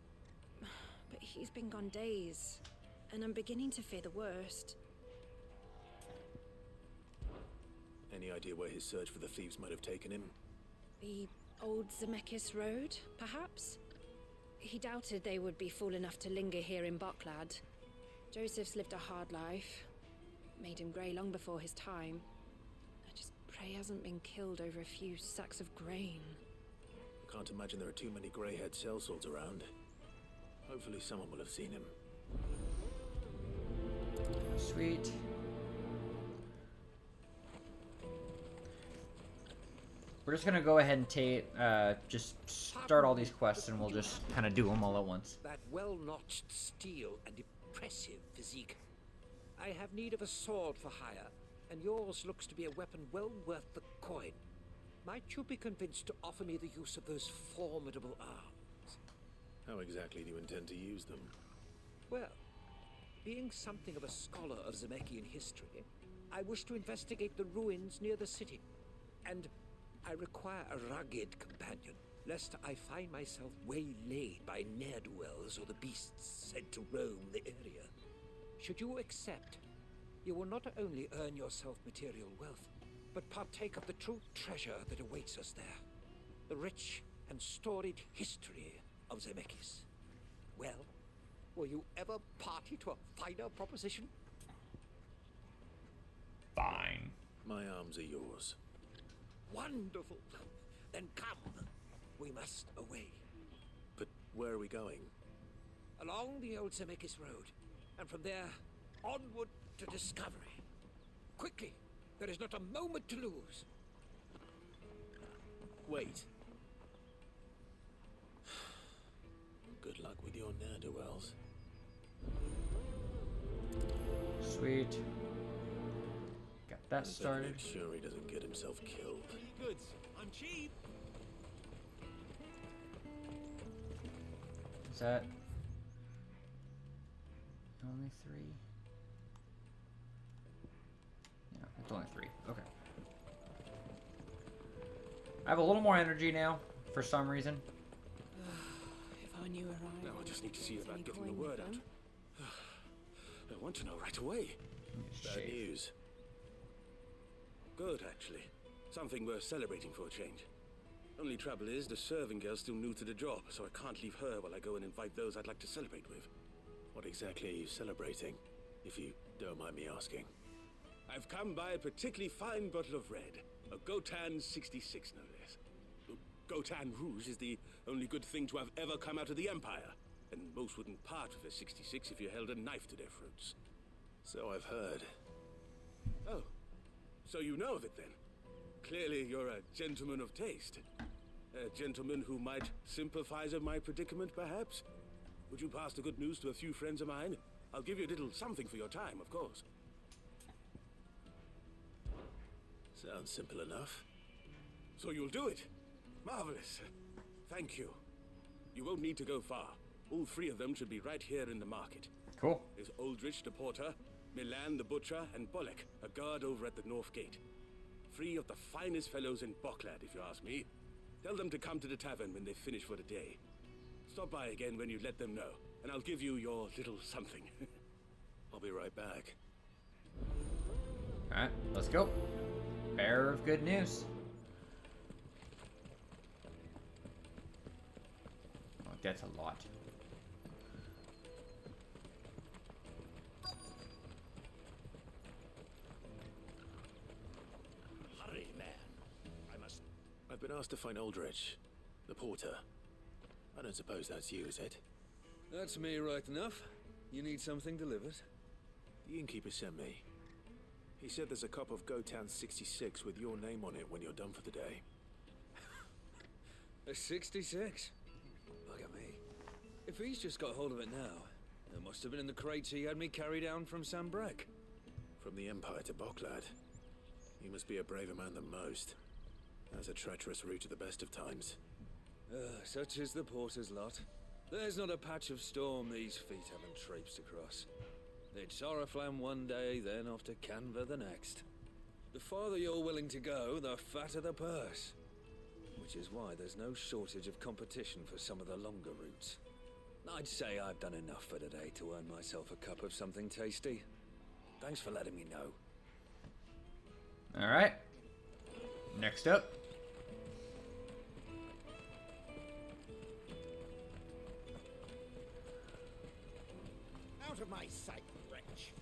But he's been gone days, and I'm beginning to fear the worst. Any idea where his search for the thieves might have taken him? The old Zemeckis Road, perhaps? He doubted they would be fool enough to linger here in Boklad. Joseph's lived a hard life. Made him grey long before his time. I just pray he hasn't been killed over a few sacks of grain. I can't imagine there are too many grey-haired sellswords around. Hopefully someone will have seen him. Sweet. We're just gonna go ahead and just start all these quests, and we'll just kind of do them all at once. That well-notched steel and impressive physique. I have need of a sword for hire, and yours looks to be a weapon well worth the coin. Might you be convinced to offer me the use of those formidable arms? How exactly do you intend to use them? Well, being something of a scholar of Zemeckis history, I wish to investigate the ruins near the city, and I require a rugged companion, lest I find myself waylaid by ne'er-do-wells or the beasts said to roam the area. Should you accept, you will not only earn yourself material wealth, but partake of the true treasure that awaits us there. The rich and storied history of Zemeckis. Well, will you ever party to a finer proposition? Fine. My arms are yours. Wonderful. Then come. We must away. But where are we going? Along the old Zemeckis Road, and from there, onward to discovery. Quickly. There is not a moment to lose. Wait. Good luck with your ne'er-do-wells. Sweet. Got that started. Make sure he doesn't get himself killed. Goods. I'm cheap. Is that only 3? Yeah, it's only 3. Okay. I have a little more energy now, for some reason. If I knew where I Now I just need to see about getting the word out. I want to know right away. Bad news. Good, actually. Something worth celebrating for a change. Only trouble is, the serving girl's still new to the job, so I can't leave her while I go and invite those I'd like to celebrate with. What exactly are you celebrating, if you don't mind me asking? I've come by a particularly fine bottle of red. A Gotan 66, no less. Gotan Rouge is the only good thing to have ever come out of the Empire. And most wouldn't part with a 66 if you held a knife to their throats. So I've heard. Oh, so you know of it then? Clearly you're a gentleman of taste. A gentleman who might sympathize with my predicament, perhaps? Would you pass the good news to a few friends of mine? I'll give you a little something for your time, of course. Sounds simple enough. So you'll do it? Marvelous. Thank you. You won't need to go far. All three of them should be right here in the market. Cool. There's Aldrich the porter, Milan the butcher, and Bolek, a guard over at the north gate. Three of the finest fellows in Boklad, if you ask me. Tell them to come to the tavern when they finish for the day. Stop by again when you let them know, and I'll give you your little something. I'll be right back. Alright, let's go. Bearer of good news. Oh, that's a lot. Hurry, man. I've been asked to find Aldrich, the porter. I don't suppose that's you, is it? That's me right enough. You need something delivered? The innkeeper sent me. He said there's a cup of Gotown 66 with your name on it when you're done for the day. A 66? Look at me. If he's just got hold of it now, it must have been in the crates he had me carry down from Sambrek. From the Empire to Boklad. You must be a braver man than most. That's a treacherous route at the best of times. Such is the porter's lot. There's not a patch of storm these feet haven't traipsed across. It's Oriflamme one day, then off to Canva the next. The farther you're willing to go, the fatter the purse. Which is why there's no shortage of competition for some of the longer routes. I'd say I've done enough for today to earn myself a cup of something tasty. Thanks for letting me know. Alright. Next up. Out of my sight, wretch.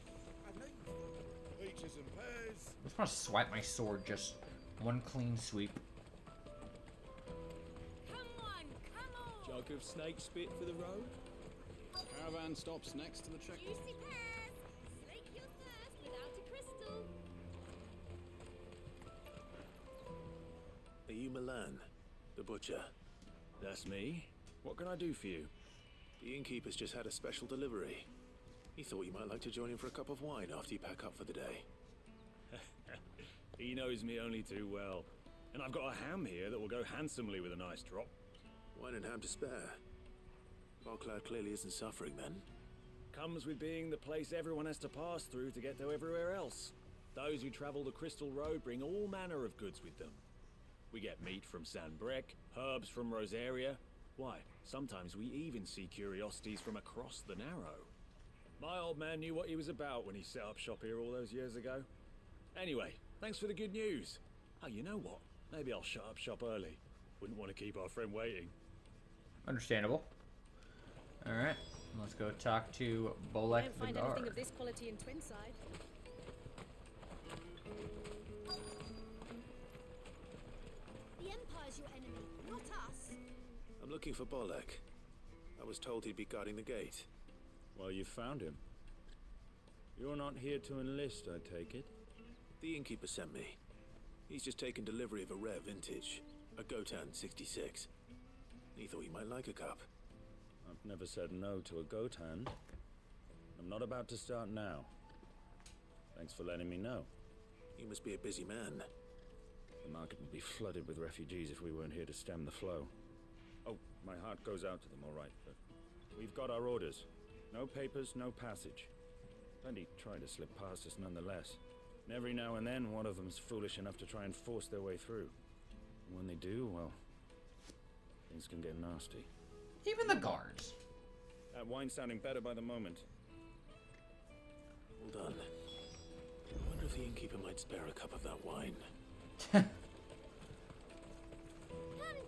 I've known you. Peaches and pears. I just want to swipe my sword, just one clean sweep. Jug of snake spit for the road. Caravan stops next to the checkpoint. Juicy pears! Slake your thirst without a crystal. Are you Milan, the butcher? That's me. What can I do for you? The innkeeper's just had a special delivery. He thought you might like to join him for a cup of wine after you pack up for the day. He knows me only too well. And I've got a ham here that will go handsomely with a nice drop. Wine and ham to spare. Boklad clearly isn't suffering then. Comes with being the place everyone has to pass through to get to everywhere else. Those who travel the Crystal Road bring all manner of goods with them. We get meat from Sanbrek, herbs from Rosaria. Why, sometimes we even see curiosities from across the Narrow. My old man knew what he was about when he set up shop here all those years ago. Anyway, thanks for the good news. Oh, you know what? Maybe I'll shut up shop early. Wouldn't want to keep our friend waiting. Understandable. Alright, let's go talk to Bolek Don't the find guard. anything of this quality in Twinside. The Empire's your enemy, not us. I'm looking for Bolek. I was told he'd be guarding the gate. Well, you found him. You're not here to enlist, I take it? The innkeeper sent me. He's just taken delivery of a rare vintage, a Gotown 66. He thought you might like a cup. I've never said no to a goat hand. I'm not about to start now. Thanks for letting me know. You must be a busy man. The market would be flooded with refugees if we weren't here to stem the flow. Oh, my heart goes out to them, all right, but we've got our orders. No papers, no passage. Plenty try to slip past us nonetheless. And every now and then, one of them's foolish enough to try and force their way through. And when they do, well, things can get nasty. Even the guards. That wine's sounding better by the moment. Well done. I wonder if the innkeeper might spare a cup of that wine. Come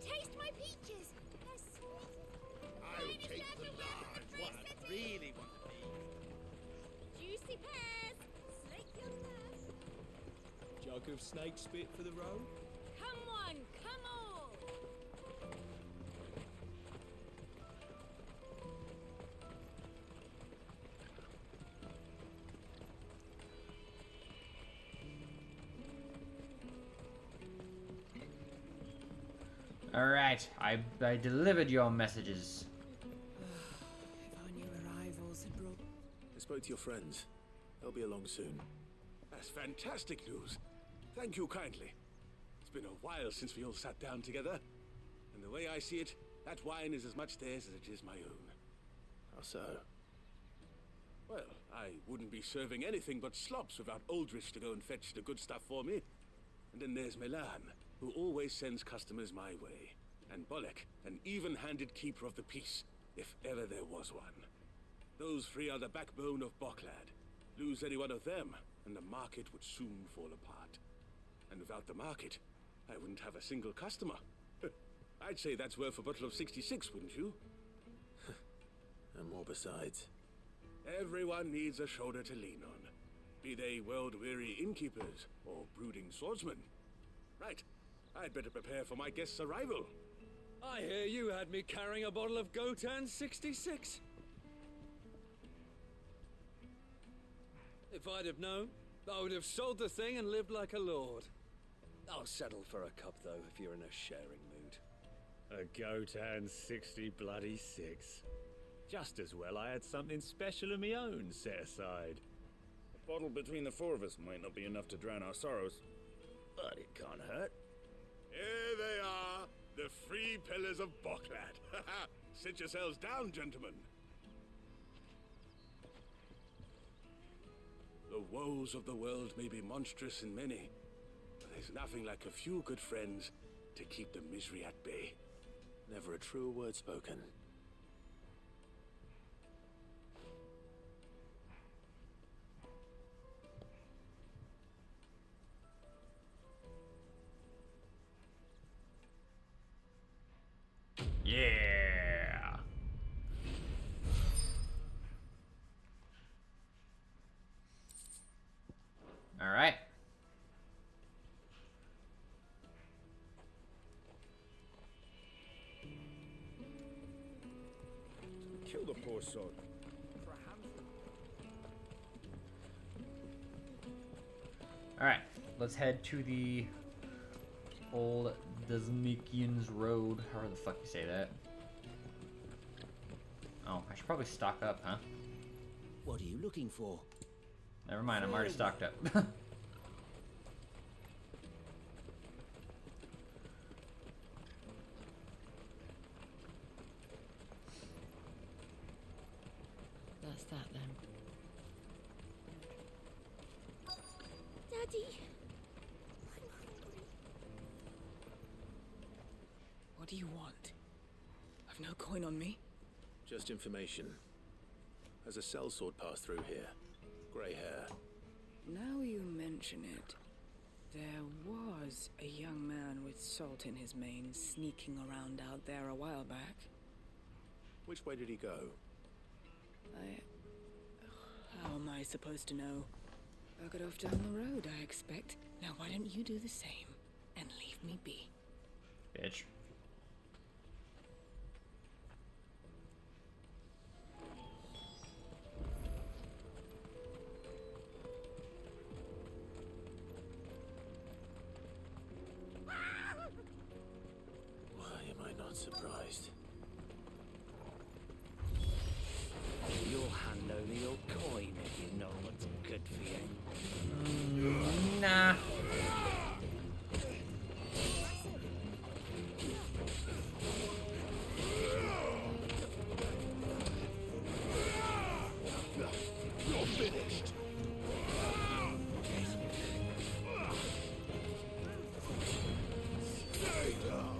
taste my peaches. They're sweet. I'll take the large one. I really want to be. Juicy pears! Slake your thirst. Jug of snake spit for the road? Come on, come on! Alright, I delivered your messages. If I knew arrivals had brought... I spoke to your friends. They'll be along soon. That's fantastic news. Thank you kindly. It's been a while since we all sat down together. And the way I see it, that wine is as much theirs as it is my own. How so? Well, I wouldn't be serving anything but slops without Aldrich to go and fetch the good stuff for me. And then there's Milan, who always sends customers my way. And Bolek, an even-handed keeper of the peace, if ever there was one. Those three are the backbone of Boklad. Lose any one of them, and the market would soon fall apart. And without the market, I wouldn't have a single customer. I'd say that's worth a bottle of 66, wouldn't you? And more besides. Everyone needs a shoulder to lean on. Be they world-weary innkeepers or brooding swordsmen. Right, I'd better prepare for my guest's arrival. I hear you had me carrying a bottle of Gotan 66. If I'd have known, I would have sold the thing and lived like a lord. I'll settle for a cup, though, if you're in a sharing mood. A Gotan 60 bloody 6. Just as well I had something special of my own set aside. A bottle between the four of us might not be enough to drown our sorrows, but it can't hurt. Here they are, the three pillars of Boklad. Sit yourselves down, gentlemen. The woes of the world may be monstrous and many, but there's nothing like a few good friends to keep the misery at bay. Never a truer word spoken. Yeah. All right. Kill the poor sod. All right. Let's head to the old Desmikian's Road. However the fuck you say that. Oh, I should probably stock up, huh? What are you looking for? Never mind, I'm already stocked up. That's that then. Daddy! What do you want? I've no coin on me. Just information. Has a sellsword passed through here? Grey hair. Now you mention it, there was a young man with salt in his mane sneaking around out there a while back. Which way did he go? How am I supposed to know? Buggered off down the road, I expect. Now why don't you do the same and leave me be? Bitch. Why am I not surprised? You'll hand over your coin if you know what's good for you. Nah. You're finished. Stay down.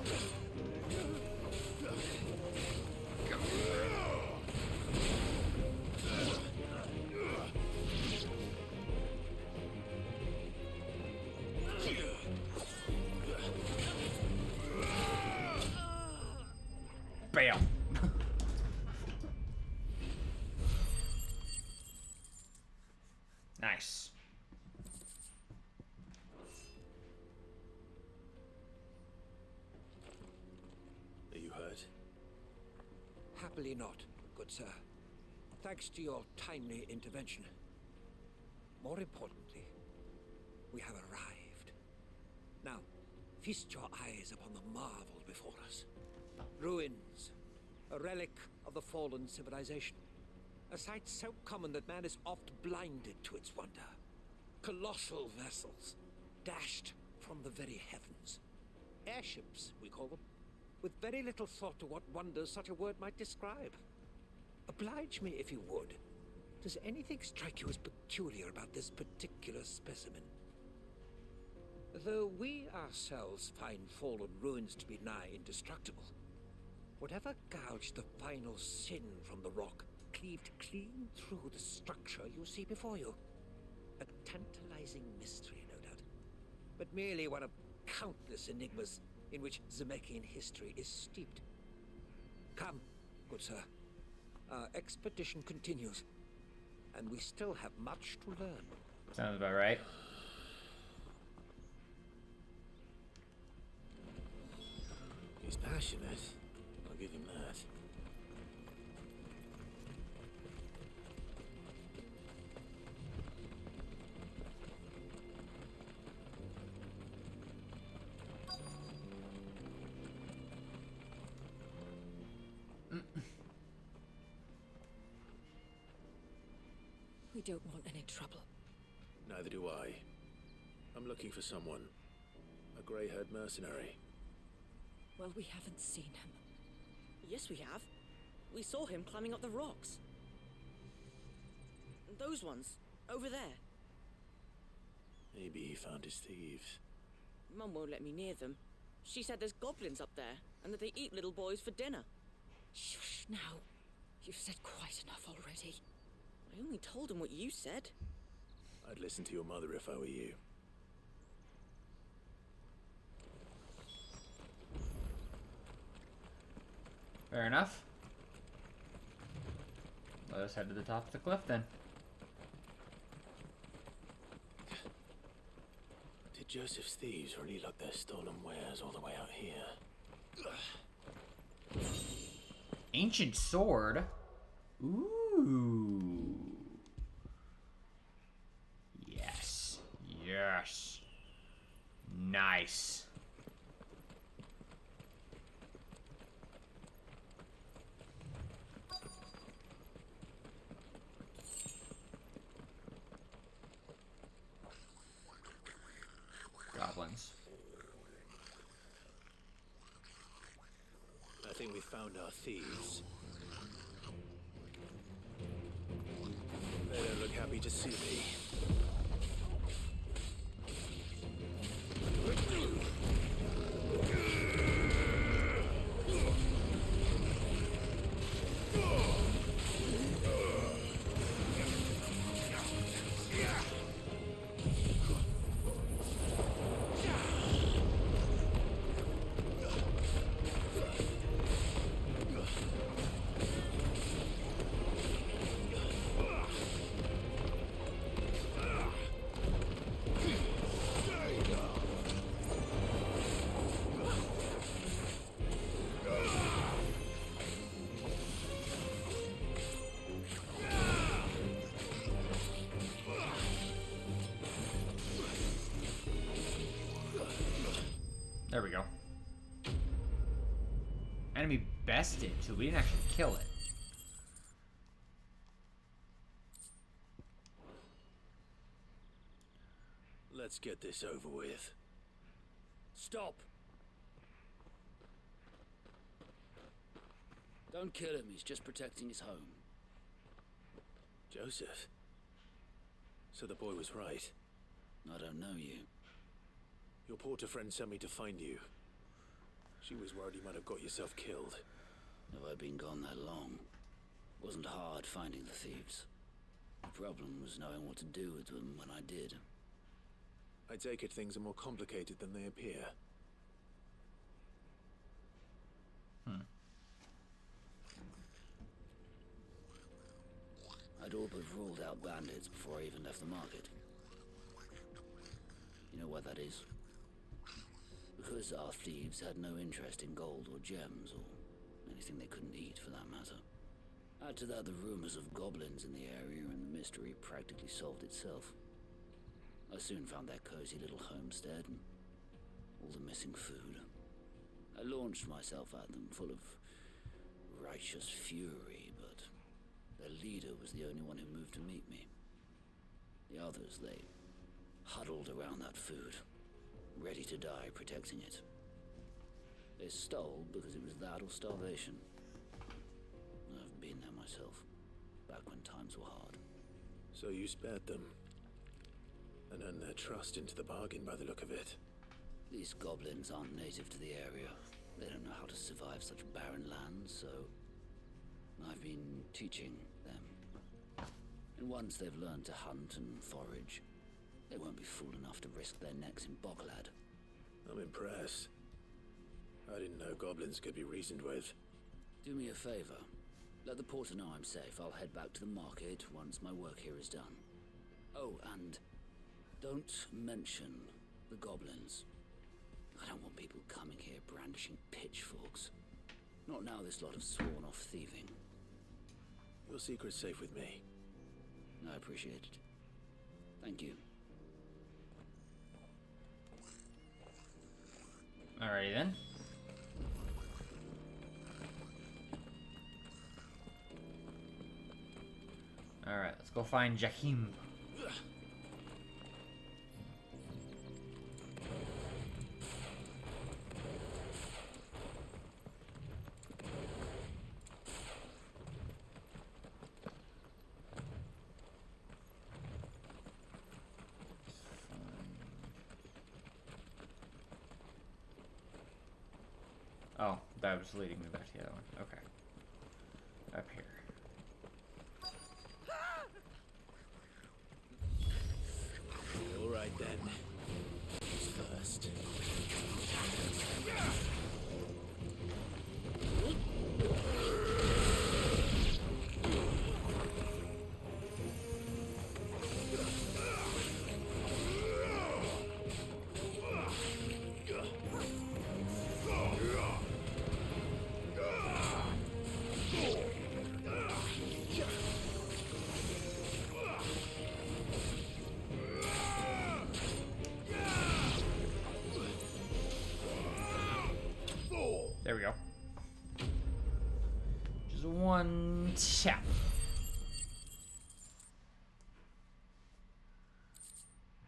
Bam. Nice. Are you hurt? Happily not, good sir. Thanks to your timely intervention. More importantly, we have arrived. Now, feast your eyes upon the marvel before us. Ruins, a relic of the fallen civilization. A sight so common that man is oft blinded to its wonder. Colossal vessels, dashed from the very heavens. Airships, we call them, with very little thought to what wonders such a word might describe. Oblige me if you would. Does anything strike you as peculiar about this particular specimen? Though we ourselves find fallen ruins to be nigh indestructible, whatever gouged the final sin from the rock cleaved clean through the structure you see before you. A tantalizing mystery, no doubt, but merely one of countless enigmas in which Zemeckis history is steeped. Come, good sir. Our expedition continues, and we still have much to learn. Sounds about right. He's passionate. I'll give him that. We don't want any trouble. Neither do I. I'm looking for someone. A grey-haired mercenary. Well, we haven't seen him. Yes, we have. We saw him climbing up the rocks. Those ones, over there. Maybe he found his thieves. Mum won't let me near them. She said there's goblins up there, and that they eat little boys for dinner. Shush now. You've said quite enough already. I only told him what you said. I'd listen to your mother if I were you. Fair enough. Let us head to the top of the cliff then. Did Joseph's thieves really lug their stolen wares all the way out here? Ancient sword? Ooh. Yes. Yes. Nice. Goblins. I think we found our thieves. They don't look happy to see me. There we go. Enemy bested, so we didn't actually kill it. Let's get this over with. Stop! Don't kill him, he's just protecting his home. Joseph? So the boy was right. I don't know you. Your porter friend sent me to find you. She was worried you might have got yourself killed. Have I been gone that long? Wasn't hard finding the thieves. The problem was knowing what to do with them when I did. I take it things are more complicated than they appear. I'd all but ruled out bandits before I even left the market. You know why that is? Because our thieves had no interest in gold or gems or anything they couldn't eat for that matter. Add to that the rumors of goblins in the area and the mystery practically solved itself. I soon found their cozy little homestead and all the missing food. I launched myself at them full of righteous fury, but their leader was the only one who moved to meet me. The others, they huddled around that food, ready to die protecting it. They stole because it was that or starvation. I've been there myself, back when times were hard. So you spared them, and earned their trust into the bargain by the look of it. These goblins aren't native to the area. They don't know how to survive such barren lands, so I've been teaching them. And once they've learned to hunt and forage, they won't be fool enough to risk their necks in Boglad. I'm impressed. I didn't know goblins could be reasoned with. Do me a favor. Let the porter know I'm safe. I'll head back to the market once my work here is done. Oh, and don't mention the goblins. I don't want people coming here brandishing pitchforks. Not now this lot have sworn off thieving. Your secret's safe with me. I appreciate it. Thank you. Alrighty then. Alright, let's go find Jahim. Oh, that was leading me back to the other one. Okay. Up here. All right then. Who's first? There we go. Just one tap.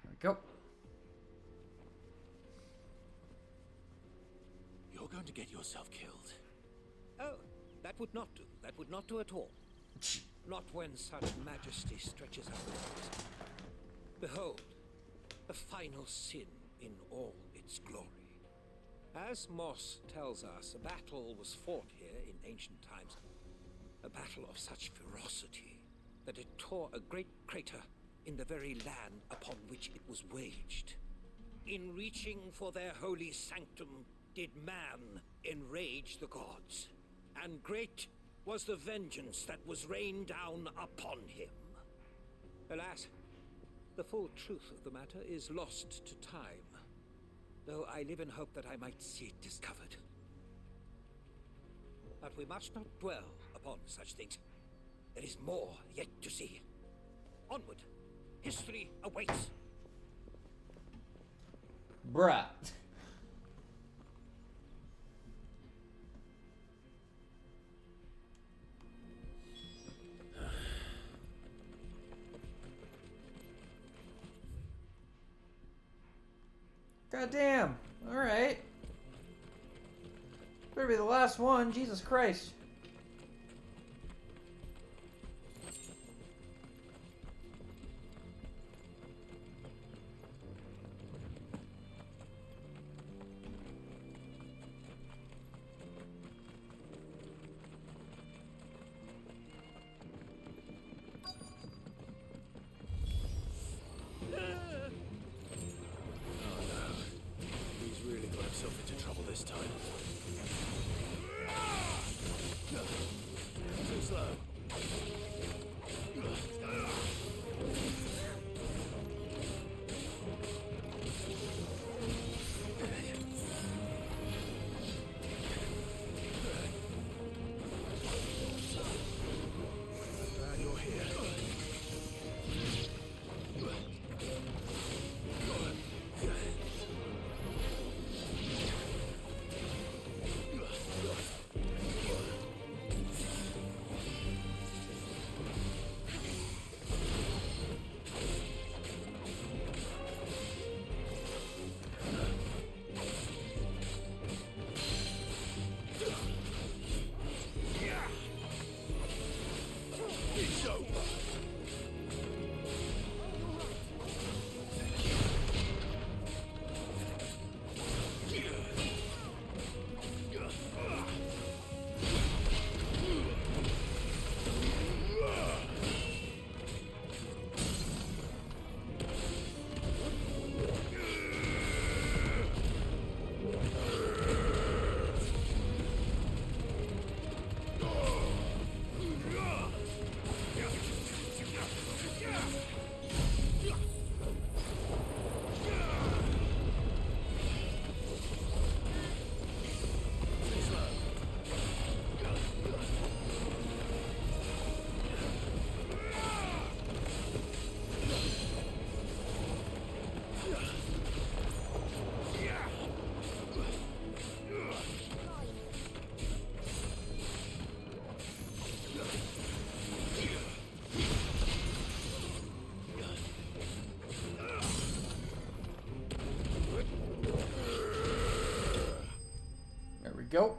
There we go. You're going to get yourself killed. Oh, that would not do. That would not do at all. Not when such majesty stretches out the arms. Behold, the final sin in all its glory. As Moss tells us, a battle was fought here in ancient times. A battle of such ferocity that it tore a great crater in the very land upon which it was waged. In reaching for their holy sanctum, did man enrage the gods. And great was the vengeance that was rained down upon him. Alas, the full truth of the matter is lost to time. Though I live in hope that I might see it discovered. But we must not dwell upon such things. There is more yet to see. Onward. History awaits. Bruh. Goddamn. Alright. Better be the last one. Jesus Christ. go.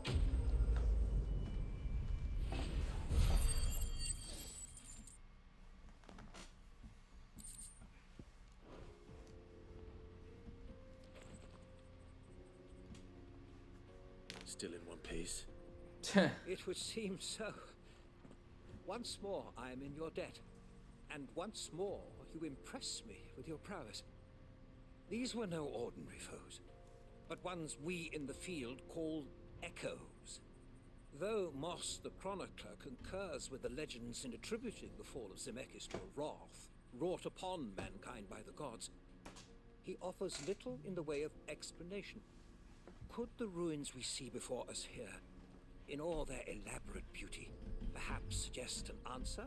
Still in one piece. It would seem so. Once more I am in your debt, and once more you impress me with your prowess. These were no ordinary foes, but ones we in the field call echoes. Though Moss the Chronicler concurs with the legends in attributing the fall of Zemeckis to a wrath wrought upon mankind by the gods, he offers little in the way of explanation. Could the ruins we see before us here, in all their elaborate beauty, perhaps suggest an answer?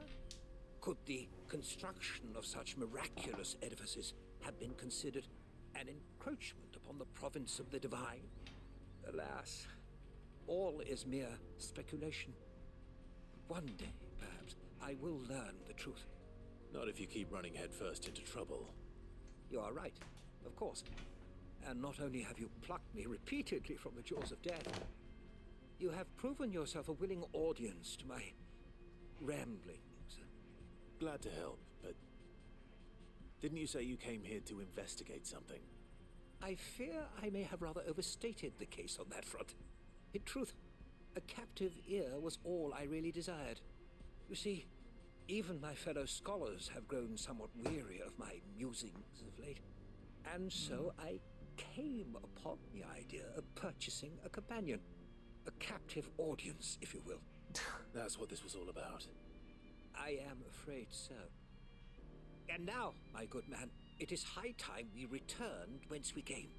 Could the construction of such miraculous edifices have been considered an encroachment upon the province of the divine? Alas, all is mere speculation. One day, perhaps, I will learn the truth. Not if you keep running headfirst into trouble. You are right, of course. And not only have you plucked me repeatedly from the jaws of death, you have proven yourself a willing audience to my ramblings. Glad to help, but didn't you say you came here to investigate something? I fear I may have rather overstated the case on that front. In truth, a captive ear was all I really desired. You see, even my fellow scholars have grown somewhat weary of my musings of late. And so I came upon the idea of purchasing a companion. A captive audience, if you will. That's what this was all about. I am afraid so. And now, my good man, it is high time we returned whence we came.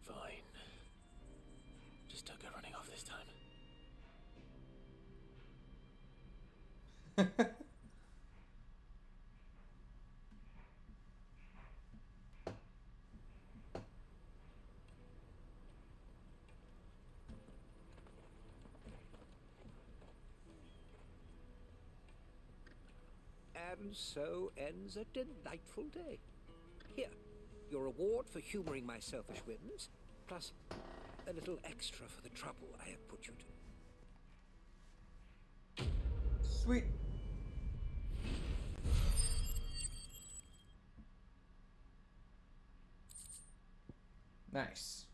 Fine. Just don't go running off this time. And so ends a delightful day. Here, your reward for humoring my selfish whims, plus a little extra for the trouble I have put you to. Sweet. Nice.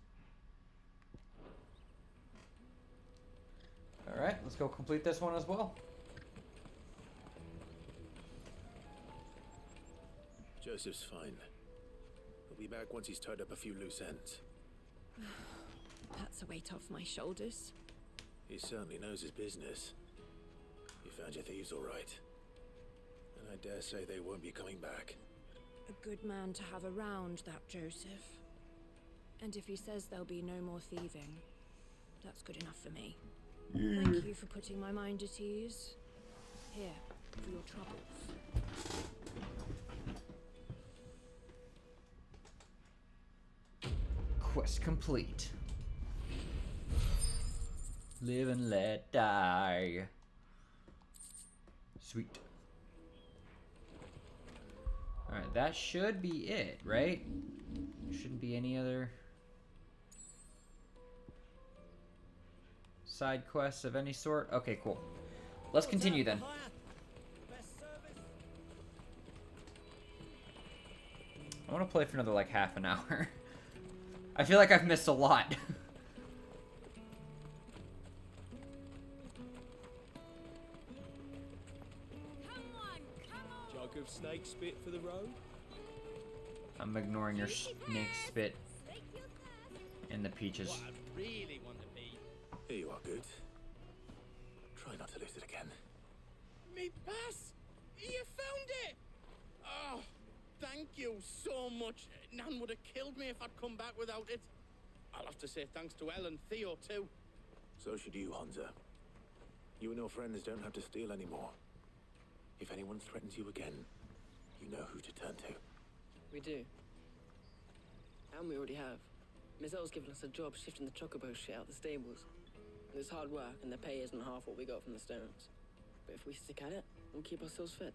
All right, let's go complete this one as well. Joseph's fine. He'll be back once he's tied up a few loose ends. That's a weight off my shoulders. He certainly knows his business. You found your thieves all right. And I dare say they won't be coming back. A good man to have around, that Joseph. And if he says there'll be no more thieving, that's good enough for me. Thank you for putting my mind at ease. Here, for your troubles. Quest complete. Live and let die. Sweet. Alright, that should be it, right? There shouldn't be any other side quests of any sort. Okay, cool. Let's continue then. I want to play for another like half an hour. I feel like I've missed a lot. Jug of snake spit for the road? I'm ignoring your snake spit and the peaches. What I really want to be. Here you are, good. Try not to lose it again. Me pass! You found it! Oh, thank you so much. Nan would have killed me if I'd come back without it. I'll have to say thanks to Elle and Theo, too. So should you, Hansa. You and your friends don't have to steal anymore. If anyone threatens you again, you know who to turn to. We do. And we already have. Miss Elle's given us a job shifting the chocobo shit out the stables. It's hard work, and the pay isn't half what we got from the Stones. But if we stick at it, we'll keep ourselves fed.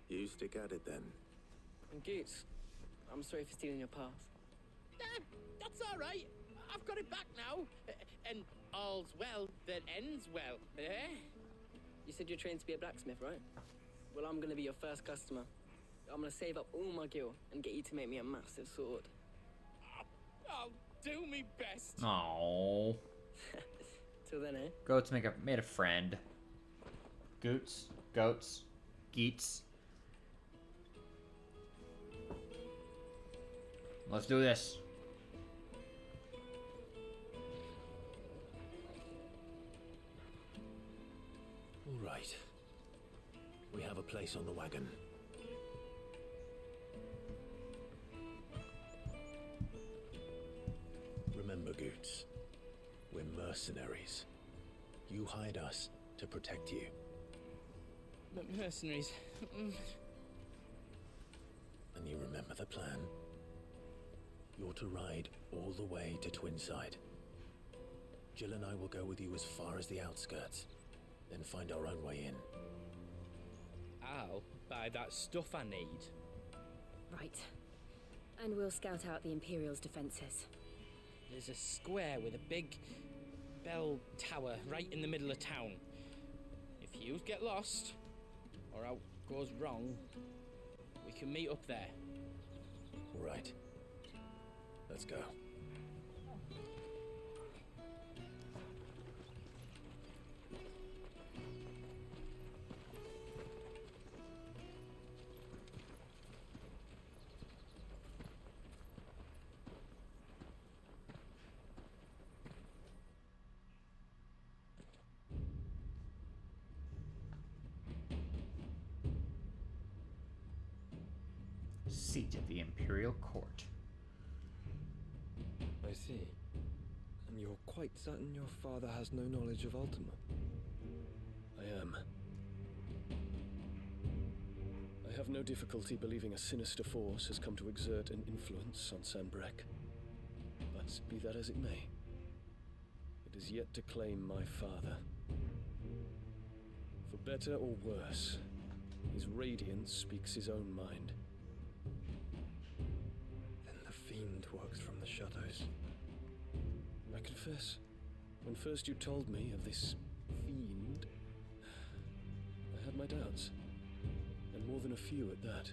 You stick at it then. And Goots, I'm sorry for stealing your path. That's all right. I've got it back now. And all's well that ends well, eh? You said you're trained to be a blacksmith, right? Well, I'm gonna be your first customer. I'm gonna save up all my gil and get you to make me a massive sword. I'll do me best. Aww. Till then, eh? Goats made a friend. Goots, goats, geets. Let's do this. All right. We have a place on the wagon. Remember, Goots, we're mercenaries. You hired us to protect you. But mercenaries... And you remember the plan? You're to ride all the way to Twinside. Jill and I will go with you as far as the outskirts, then find our own way in. I'll buy that stuff I need. Right. And we'll scout out the Imperial's defenses. There's a square with a big bell tower right in the middle of town. If you get lost, or out goes wrong, we can meet up there. All right. Let's go. Seat of the Imperial Court. I see. And you're quite certain your father has no knowledge of Ultima? I am. I have no difficulty believing a sinister force has come to exert an influence on Sanbreque. But be that as it may, it is yet to claim my father. For better or worse, his radiance speaks his own mind. Fiend works from the shadows. I confess, when first you told me of this fiend, I had my doubts, and more than a few at that.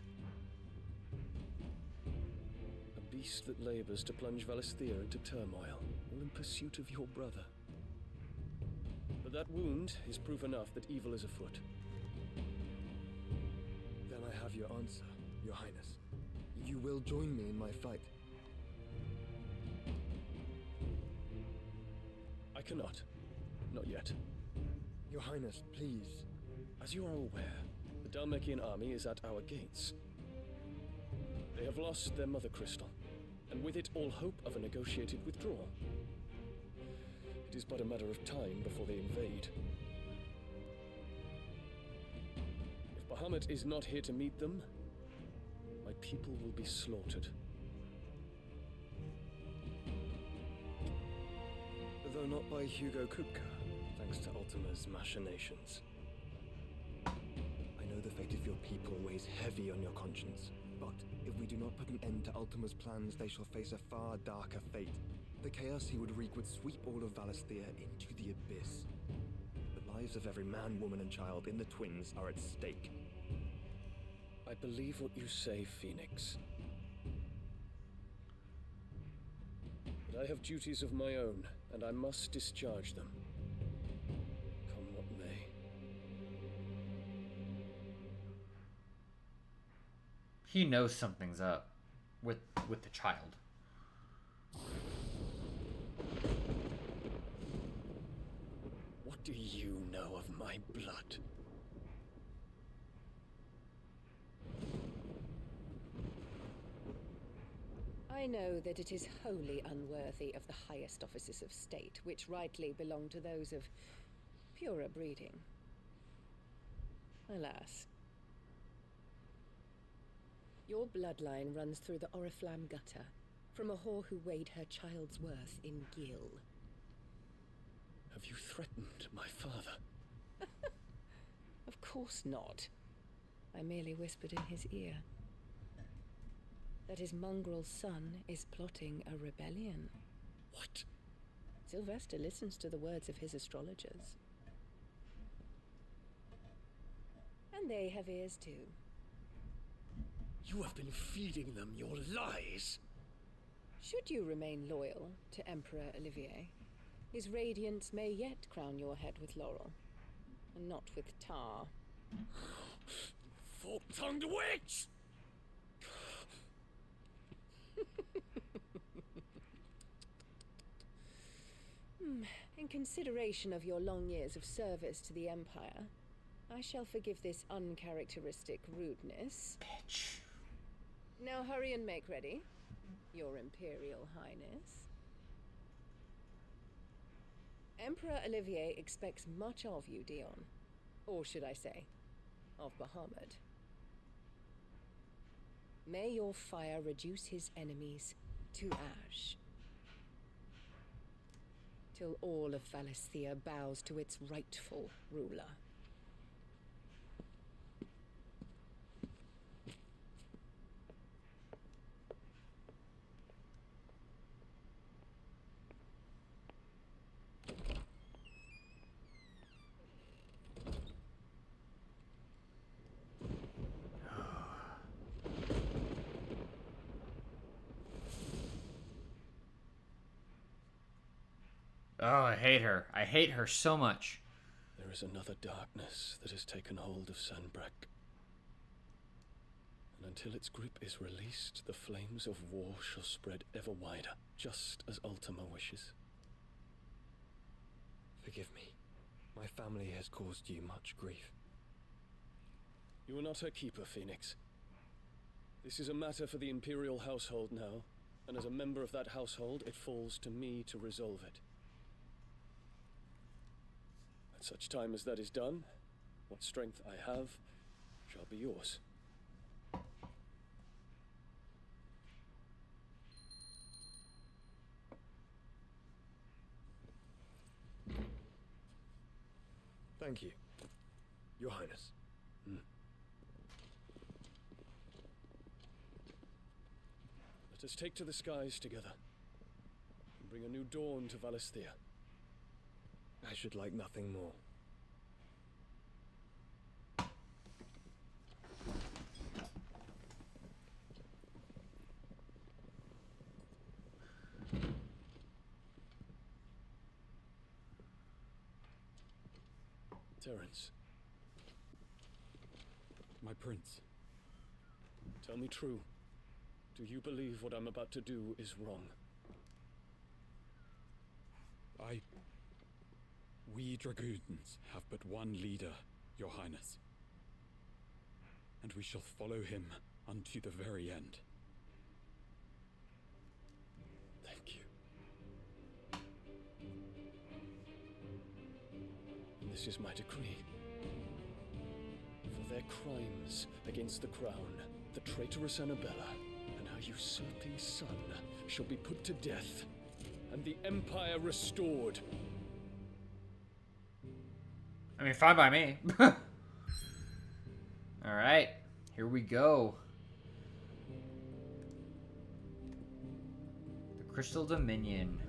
A beast that labors to plunge Valisthea into turmoil, all in pursuit of your brother. But that wound is proof enough that evil is afoot. Then I have your answer, Your Highness. You will join me in my fight. I cannot. Not yet. Your Highness, please. As you are aware, the Dhalmekian army is at our gates. They have lost their mother crystal, and with it all hope of a negotiated withdrawal. It is but a matter of time before they invade. If Bahamut is not here to meet them, my people will be slaughtered. Though not by Hugo Kupka, thanks to Ultima's machinations. I know the fate of your people weighs heavy on your conscience, but if we do not put an end to Ultima's plans, they shall face a far darker fate. The chaos he would wreak would sweep all of Valisthea into the abyss. The lives of every man, woman, and child in the Twins are at stake. I believe what you say, Phoenix. But I have duties of my own, and I must discharge them. Come what may. He knows something's up with the child. What do you know of my blood? I know that it is wholly unworthy of the highest offices of state, which rightly belong to those of purer breeding. Alas. Your bloodline runs through the Oriflamme gutter, from a whore who weighed her child's worth in gil. Have you threatened my father? Of course not. I merely whispered in his ear that his mongrel son is plotting a rebellion. What? Sylvester listens to the words of his astrologers. And they have ears too. You have been feeding them your lies. Should you remain loyal to Emperor Olivier, his radiance may yet crown your head with laurel, and not with tar. Fork-tongued witch! In consideration of your long years of service to the Empire, I shall forgive this uncharacteristic rudeness. Bitch. Now hurry and make ready, Your Imperial Highness. Emperor Olivier expects much of you, Dion. Or should I say, of Bahamut. May your fire reduce his enemies to ash, till all of Valisthea bows to its rightful ruler. Oh, I hate her. I hate her so much. There is another darkness that has taken hold of Sanbreque. And until its grip is released, the flames of war shall spread ever wider, just as Ultima wishes. Forgive me. My family has caused you much grief. You are not her keeper, Phoenix. This is a matter for the Imperial household now, and as a member of that household, it falls to me to resolve it. At such time as that is done, what strength I have shall be yours. Thank you, Your Highness. Let us take to the skies together, and bring a new dawn to Valisthea. I should like nothing more. Terence, my prince. tell me true. Do you believe what I'm about to do is wrong? We dragoons have but one leader, Your Highness. And we shall follow him unto the very end. Thank you. And this is my decree. For their crimes against the crown, the traitorous Annabella and her usurping son shall be put to death, and the Empire restored. I mean, fine by me. Alright, here we go. The Crystal Dominion.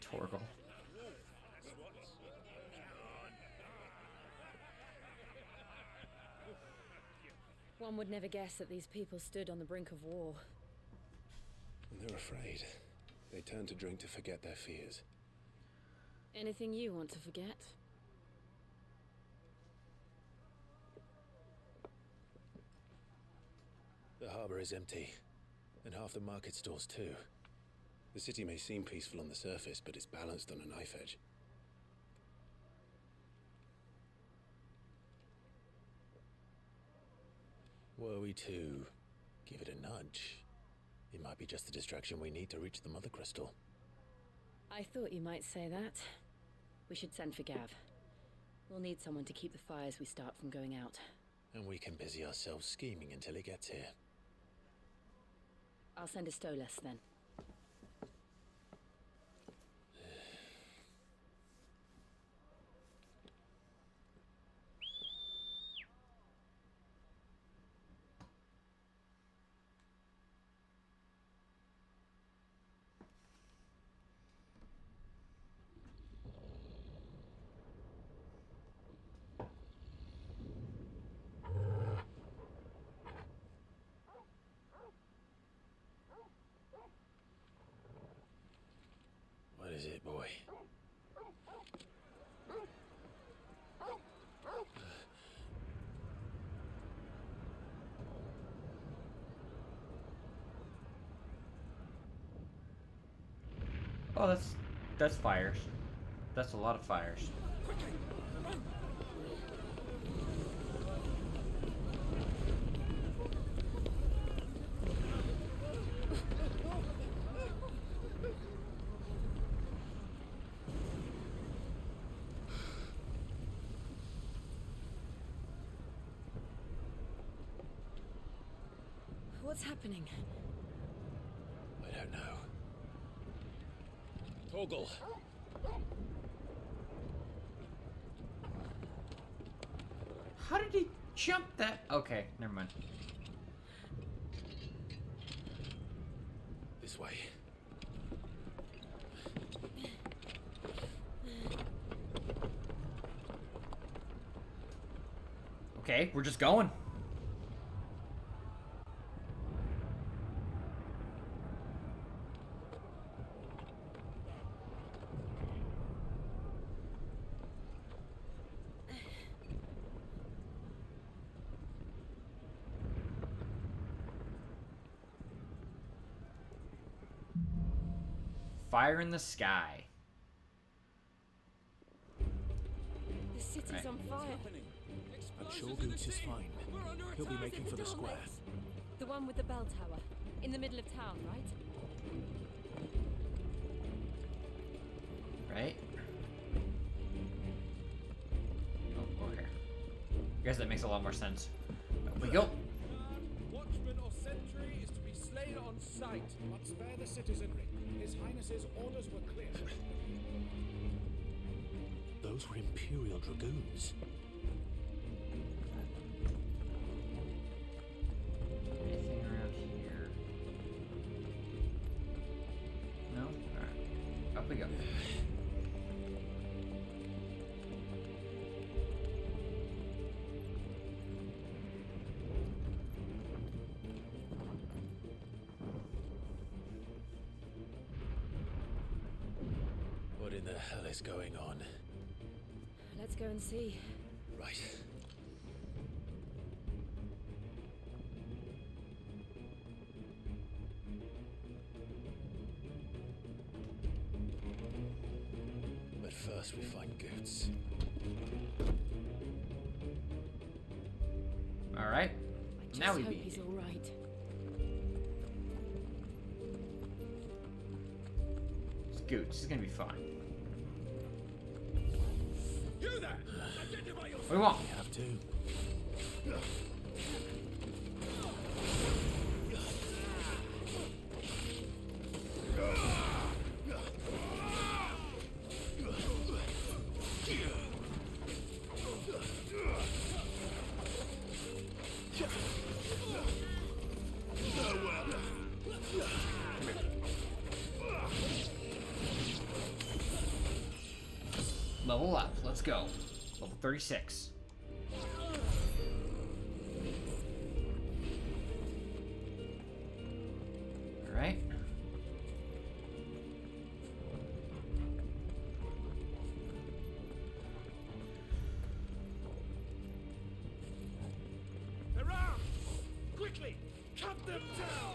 Torgal. One would never guess that these people stood on the brink of war. And they're afraid. They turn to drink to forget their fears. Anything you want to forget? The harbor is empty, and half the market stalls too. The city may seem peaceful on the surface, but it's balanced on a knife edge. Were we to give it a nudge, it might be just the distraction we need to reach the Mother Crystal. I thought you might say that. We should send for Gav. We'll need someone to keep the fires we start from going out. And we can busy ourselves scheming until it gets here. I'll send a Stolas then. What is it, boy? Oh, that's fires. That's a lot of fires. What's happening? I don't know. Torgal. How did he jump that? Okay, never mind. This way. Okay, we're just going. Fire in the sky. The city's Right. on fire. I'm sure Goots is fine. He'll be making for the square. The one with the bell tower. In the middle of town, right? Right? Oh, over here. I guess that makes a lot more sense. Up we go. Watchman or sentry is to be slain on sight. But spare the citizenry. His Highness's orders were clear. Those were Imperial Dragoons. Anything around here? No? Alright. Up we go. What in the hell is going on? Let's go and see. Right. But first we find Goots. Alright. Now Just we hope begin. he's all right. It's Goots. He's gonna be fine. You there! Identify yourself! What do you want? We have to. Level up. Let's go. Level 36. Alright. Hurrah! Quickly! Cut them down!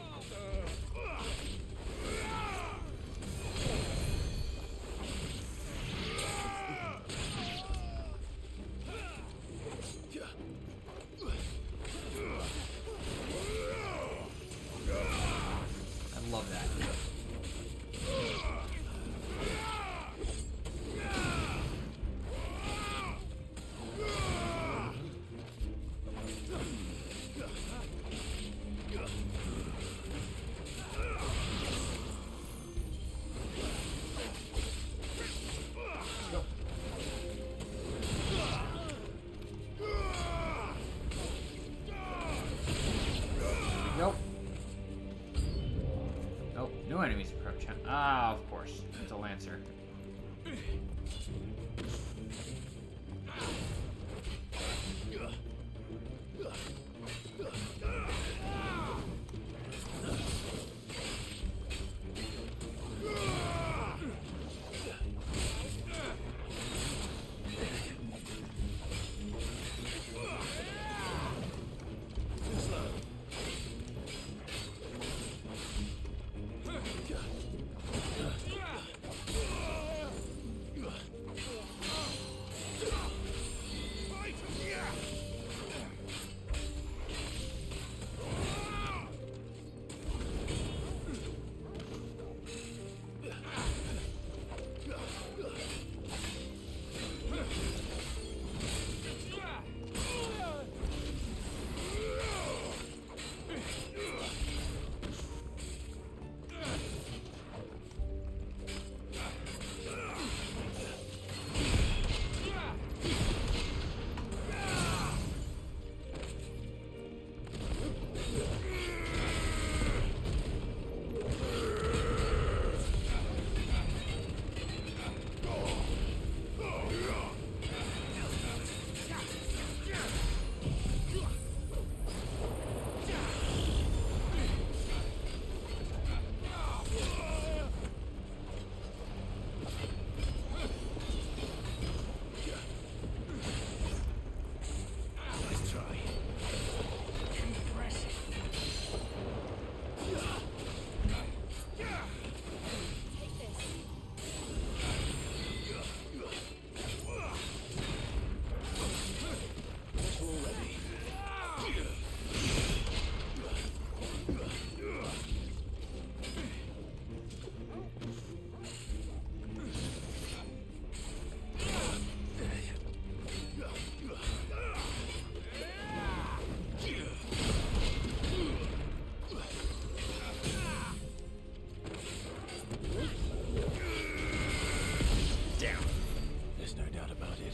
no doubt about it.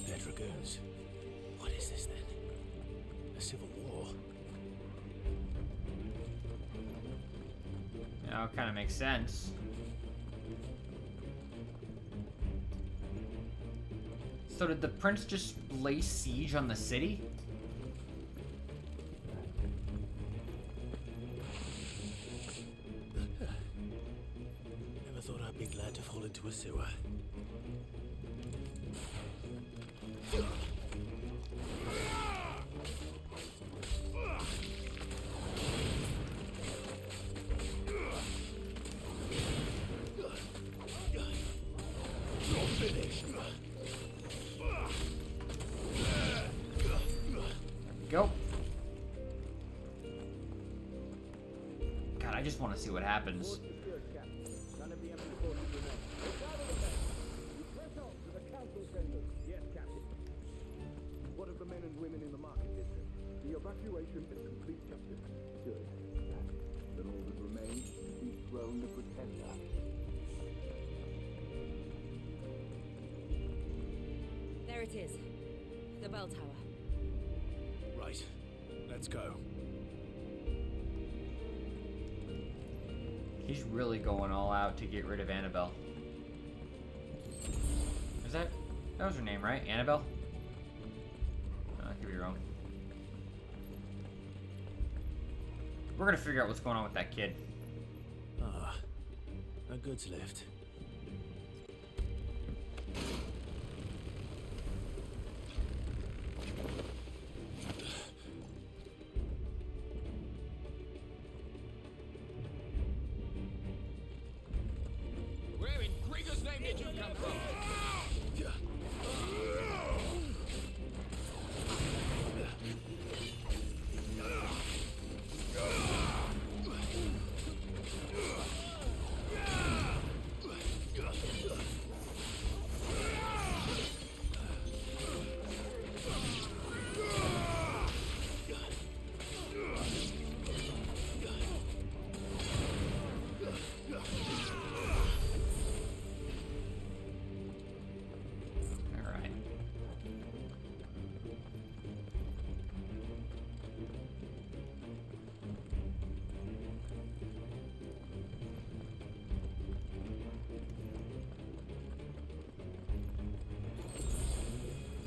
They're dragoons. What is this then? A civil war? Now it kind of makes sense. So did the prince just lay siege on the city? Never thought I'd be glad to fall into a sewer. Go. God, I just want to see what happens. What of the men and women in the market district? The evacuation is complete, Captain. Good. Then all that remains is the throne to protect us. There it is. The bell tower. Right. Let's go. He's really going all out to get rid of Annabelle. Is that was her name, right? Annabelle? I could be wrong. We're gonna figure out what's going on with that kid. Ah, a goods lift. Where in Gregor's name did you come from? Alright.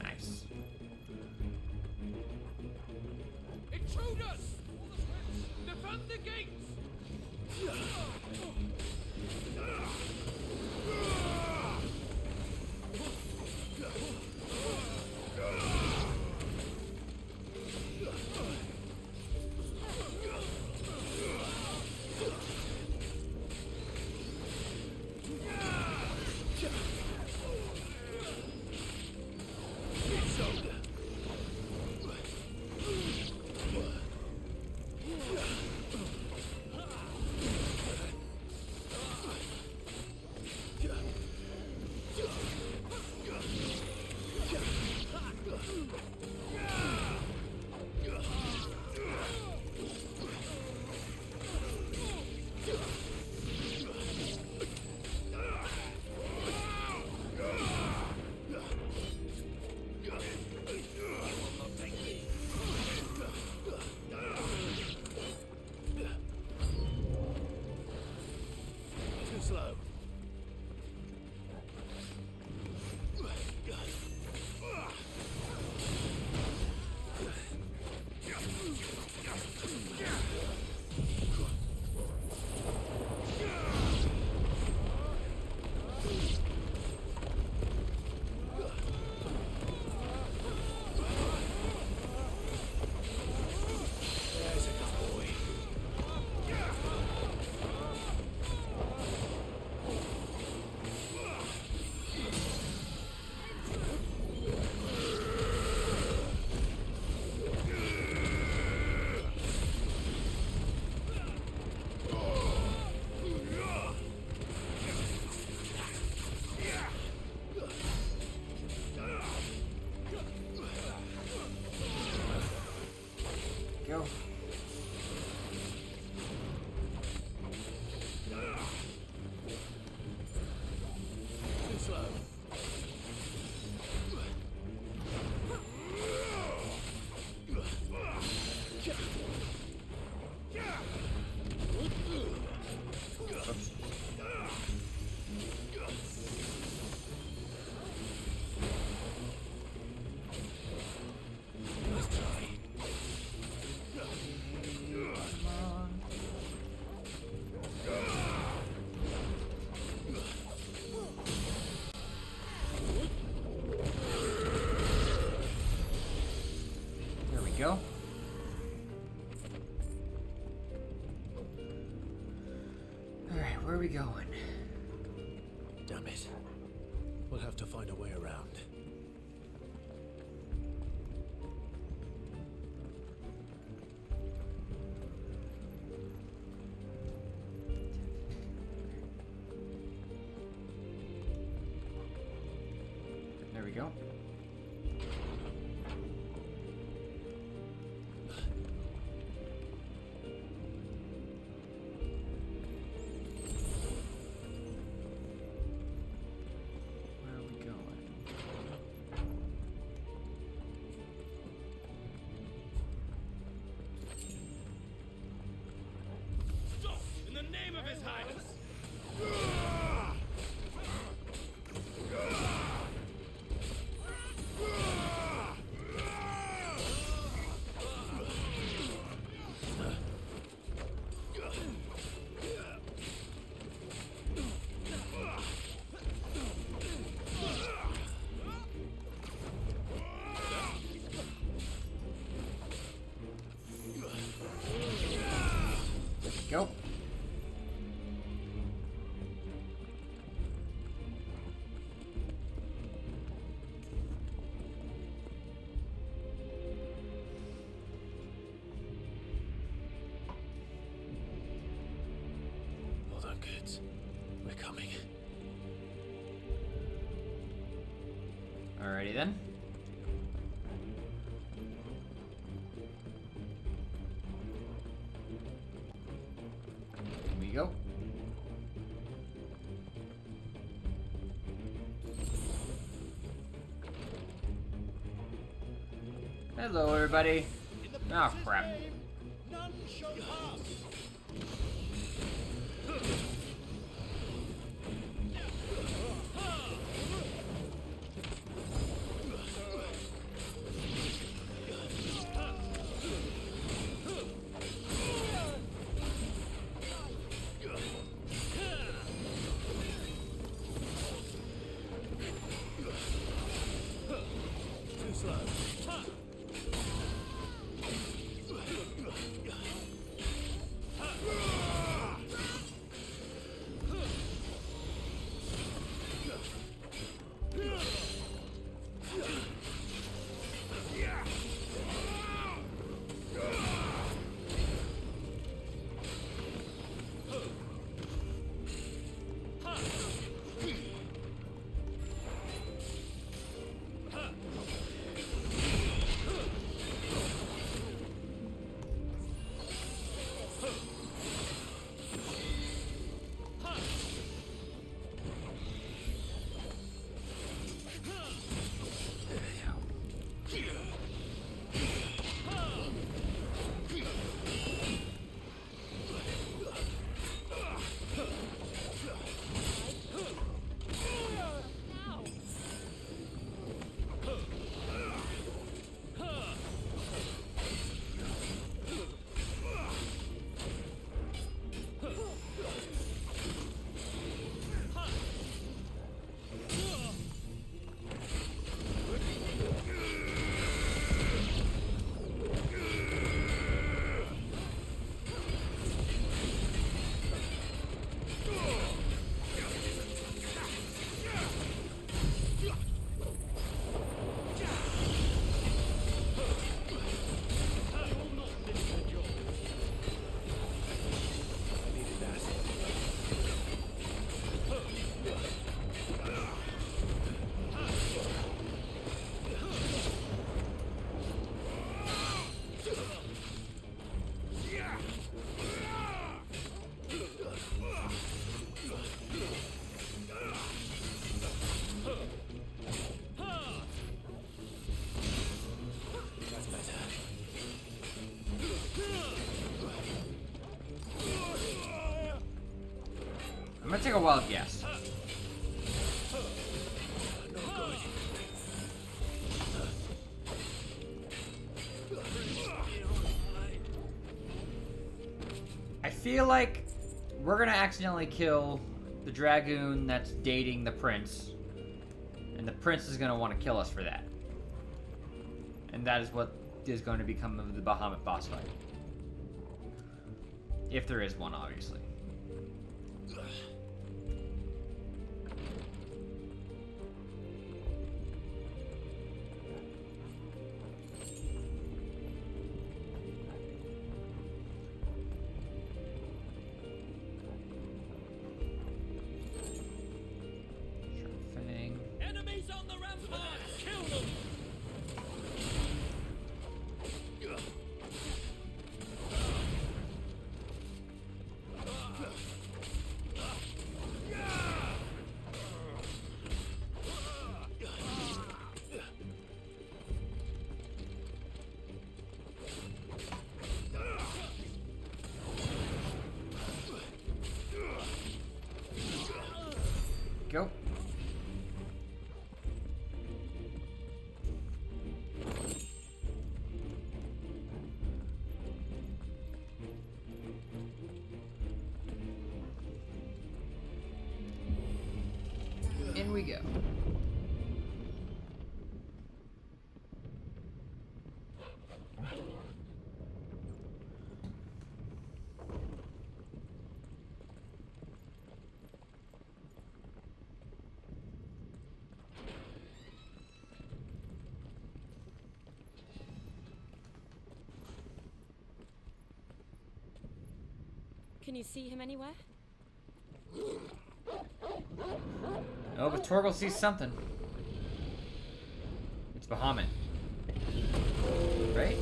Nice. Intruders! Defend the gates! go. Alright, where are we going? Damn it. We'll have to find a way around. There we go. Where are we going? Stop! In the name of His Highness! Go. Hold on, kids. We're coming. Alrighty then. Here we go. Hello, everybody. Oh, crap. None shall pass! Too slow. I'm gonna take a wild guess. I feel like we're gonna accidentally kill the dragoon that's dating the prince, and the prince is gonna want to kill us for that. And that is what is going to become of the Bahamut boss fight. If there is one, obviously. Enemies on the ramparts! Kill them! Go. In we go. Can you see him anywhere? Oh, but Torgal sees something. It's Bahamut. Right?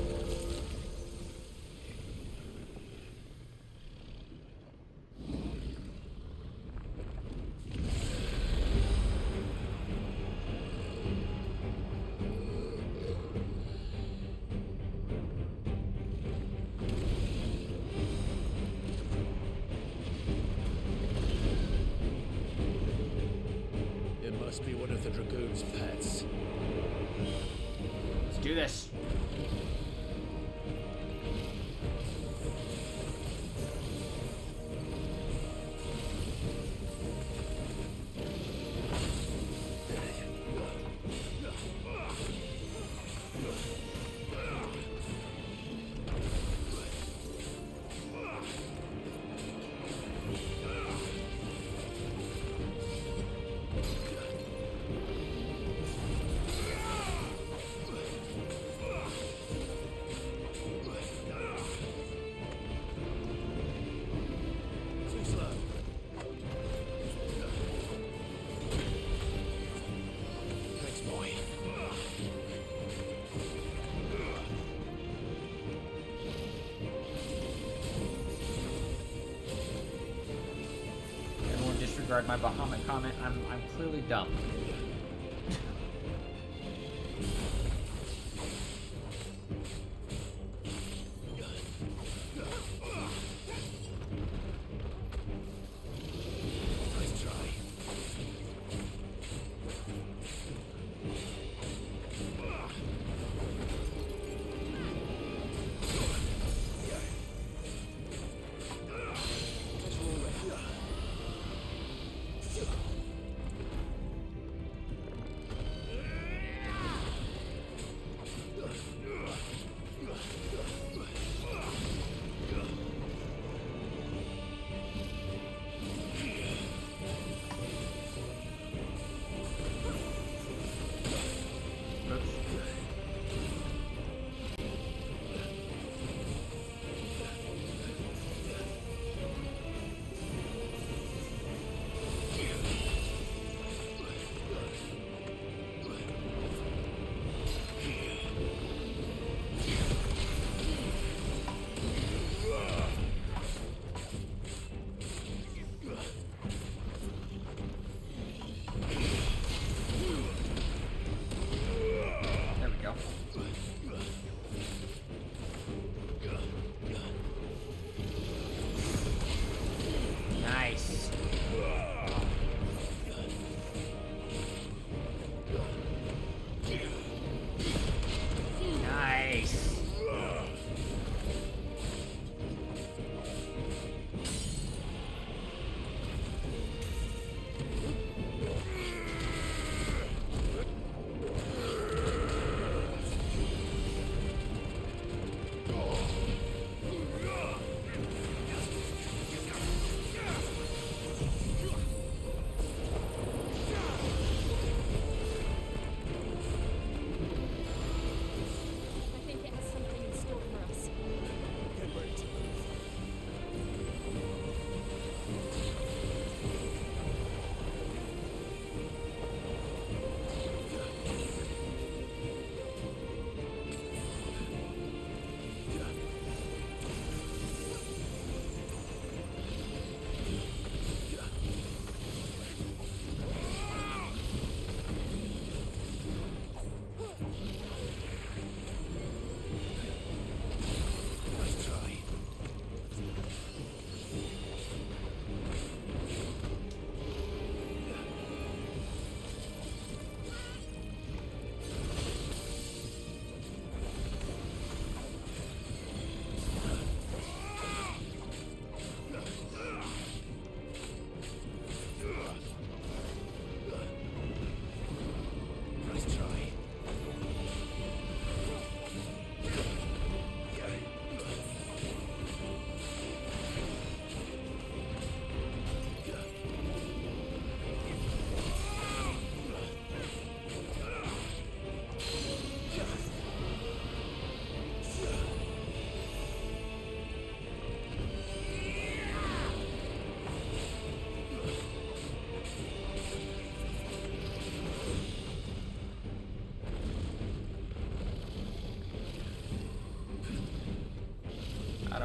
It must be one of the Dragoon's pets. Let's do this. Disregard my Bahamut comment. I'm clearly dumb. Nice try.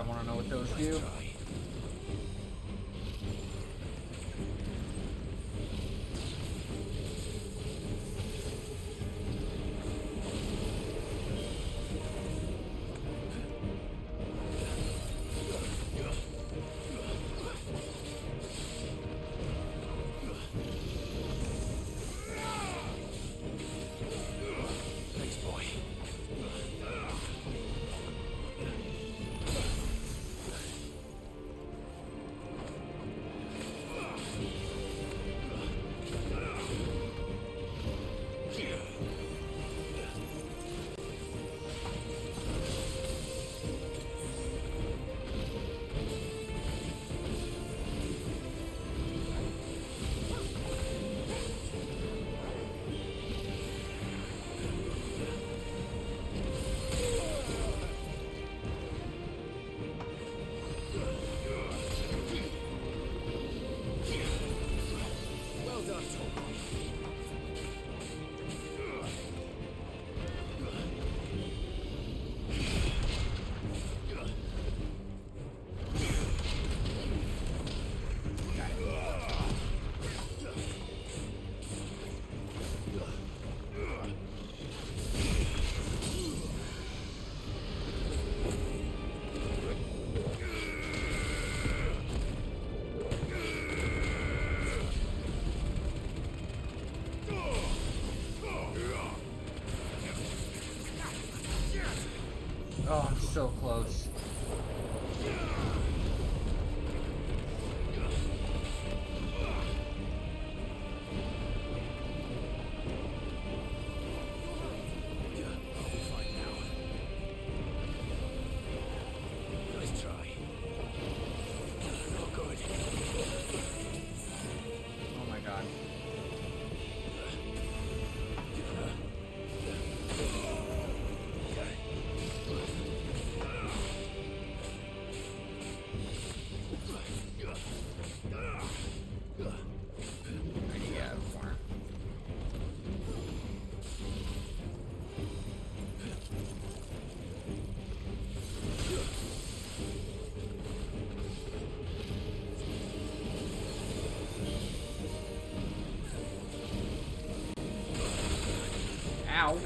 want to know what those do. Oh, I'm so close. Oh my god. Ow.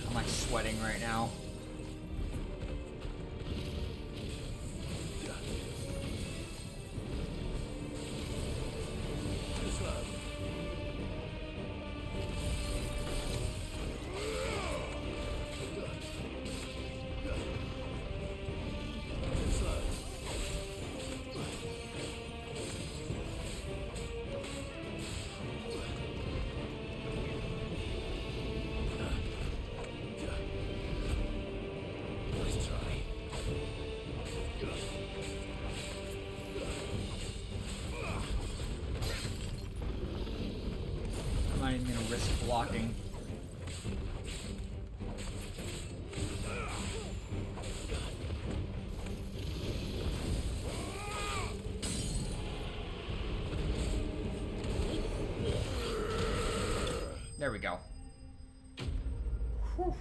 I'm like sweating right now. I'm not even gonna risk blocking. There we go. Whew.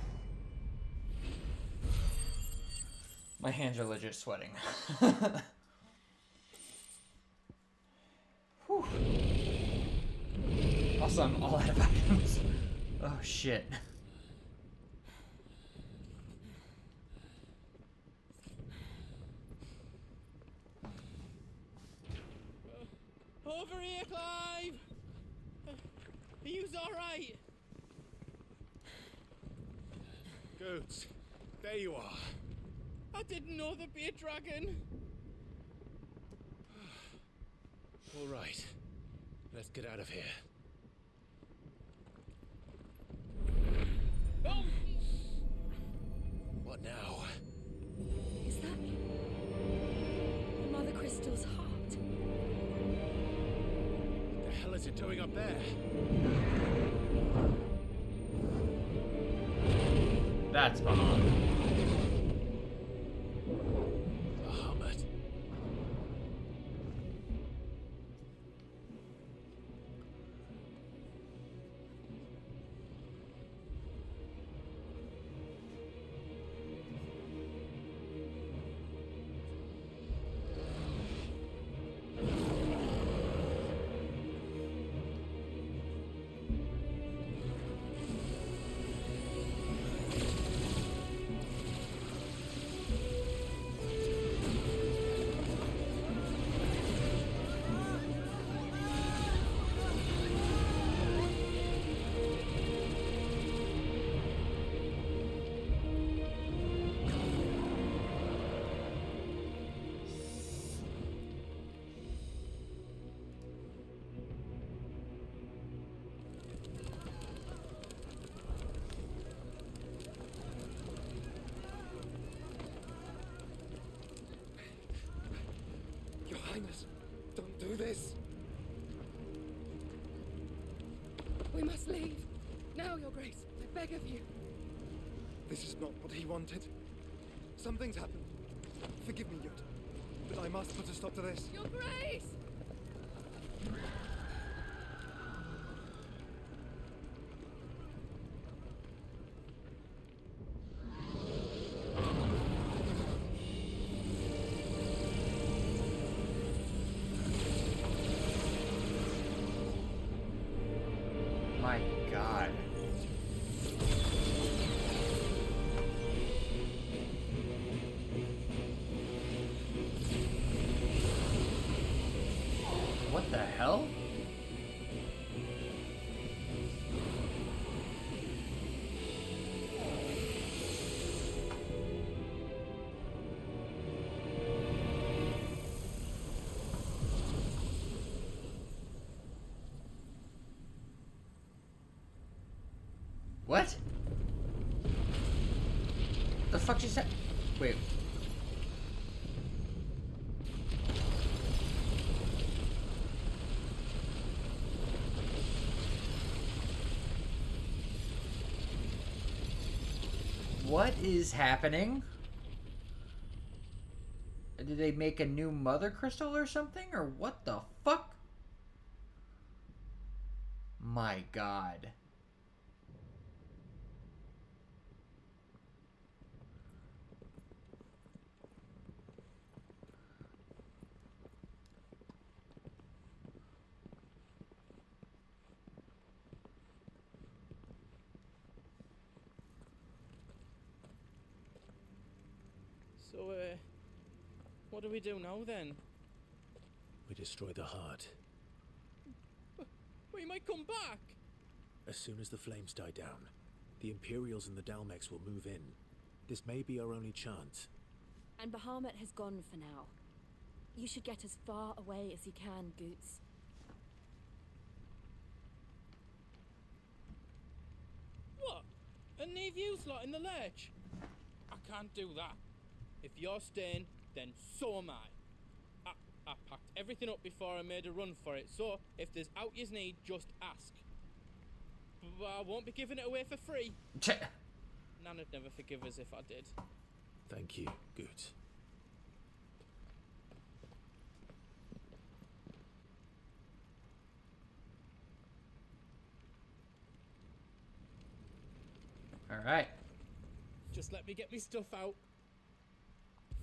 My hands are legit sweating. Whew. Also, I'm all out of items. Oh, shit. Over here, Clive! Are you alright? Goods, there you are. I didn't know there'd be a dragon. All right, let's get out of here. Oh! What now? Is that Mother Crystal's heart? What the hell is it doing up there? That's Bahamut. Bahamut. Your Highness, don't do this. We must leave. Now, Your Grace, I beg of you. This is not what he wanted. Something's happened. Forgive me, Yod, but I must put a stop to this. Your Grace! My God. What the hell? What? The fuck just that? Wait. What is happening? Did they make a new mother crystal or something? Or what the fuck? My God. So, what do we do now then? We destroy the heart. We might come back! As soon as the flames die down, the Imperials and the Dalmex will move in. This may be our only chance. And Bahamut has gone for now. You should get as far away as you can, Goots. What? And leave you lot in the lurch? I can't do that. If you're staying, then so am I. I packed everything up before I made a run for it, so if there's out you need, just ask. But I won't be giving it away for free. Nana'd never forgive us if I did. Thank you, Goots. Alright. Just let me get me stuff out.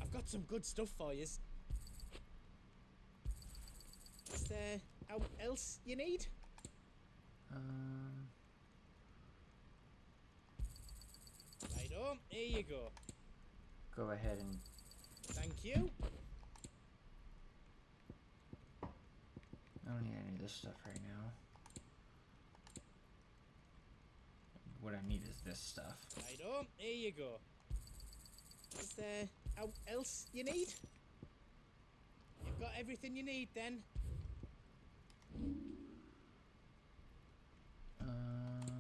I've got some good stuff for you. Is there else you need? Right on, here you go. Go ahead and... Thank you. I don't need any of this stuff right now. What I need is this stuff. Right on, here you go. Is there else you need? You've got everything you need then.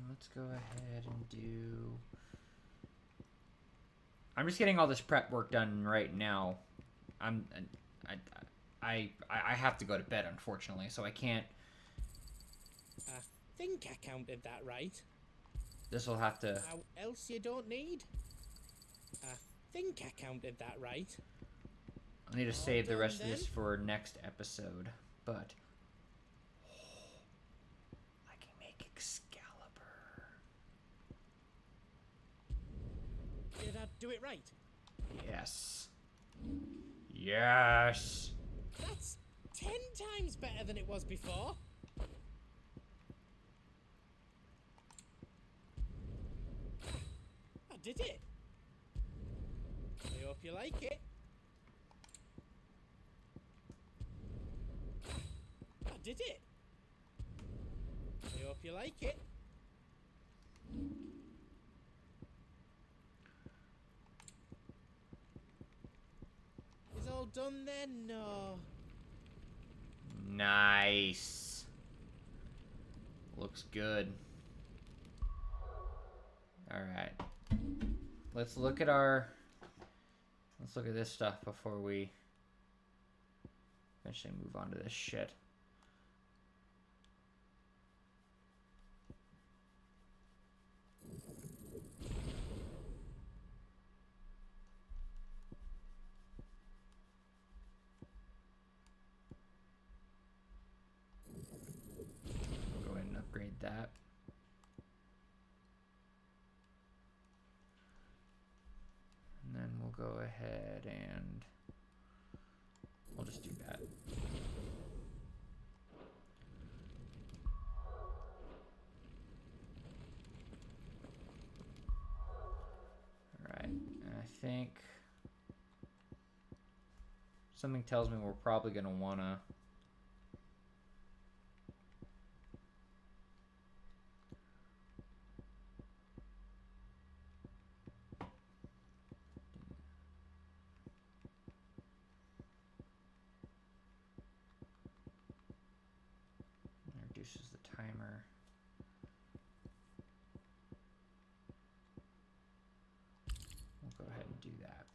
Let's go ahead and do... I'm just getting all this prep work done right now. I have to go to bed, unfortunately, so I can't... I think I counted that right. This will have to... How else you don't need? I think I counted that right. I need to save the rest of this for next episode, but... I can make Excalibur. Did I do it right? Yes. Yes! That's 10 times better than it was before. I did it. I hope you like it. I did it. I hope you like it. Is all done then? No. Nice. Looks good. Alright. Let's look at this stuff before we eventually move on to this shit. Go ahead and upgrade that. And then we'll go ahead and we'll just do that. Alright, and I think something tells me we're probably going to want to reduces the timer. We'll go ahead and do that.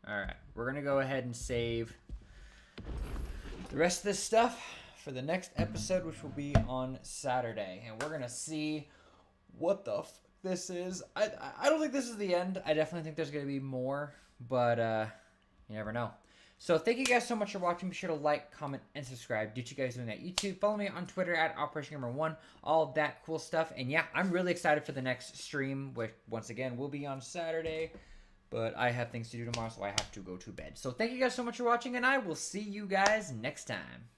Alright, we're going to go ahead and save the rest of this stuff for the next episode, which will be on Saturday. And we're going to see what the fuck this is. I don't think this is the end. I definitely think there's going to be more, but you never know. So thank you guys so much for watching. Be sure to like, comment, and subscribe. Do what you guys doing at YouTube. Follow me on Twitter at OperationGamer1. All of that cool stuff. And yeah, I'm really excited for the next stream, which once again will be on Saturday. But I have things to do tomorrow, so I have to go to bed. So thank you guys so much for watching, and I will see you guys next time.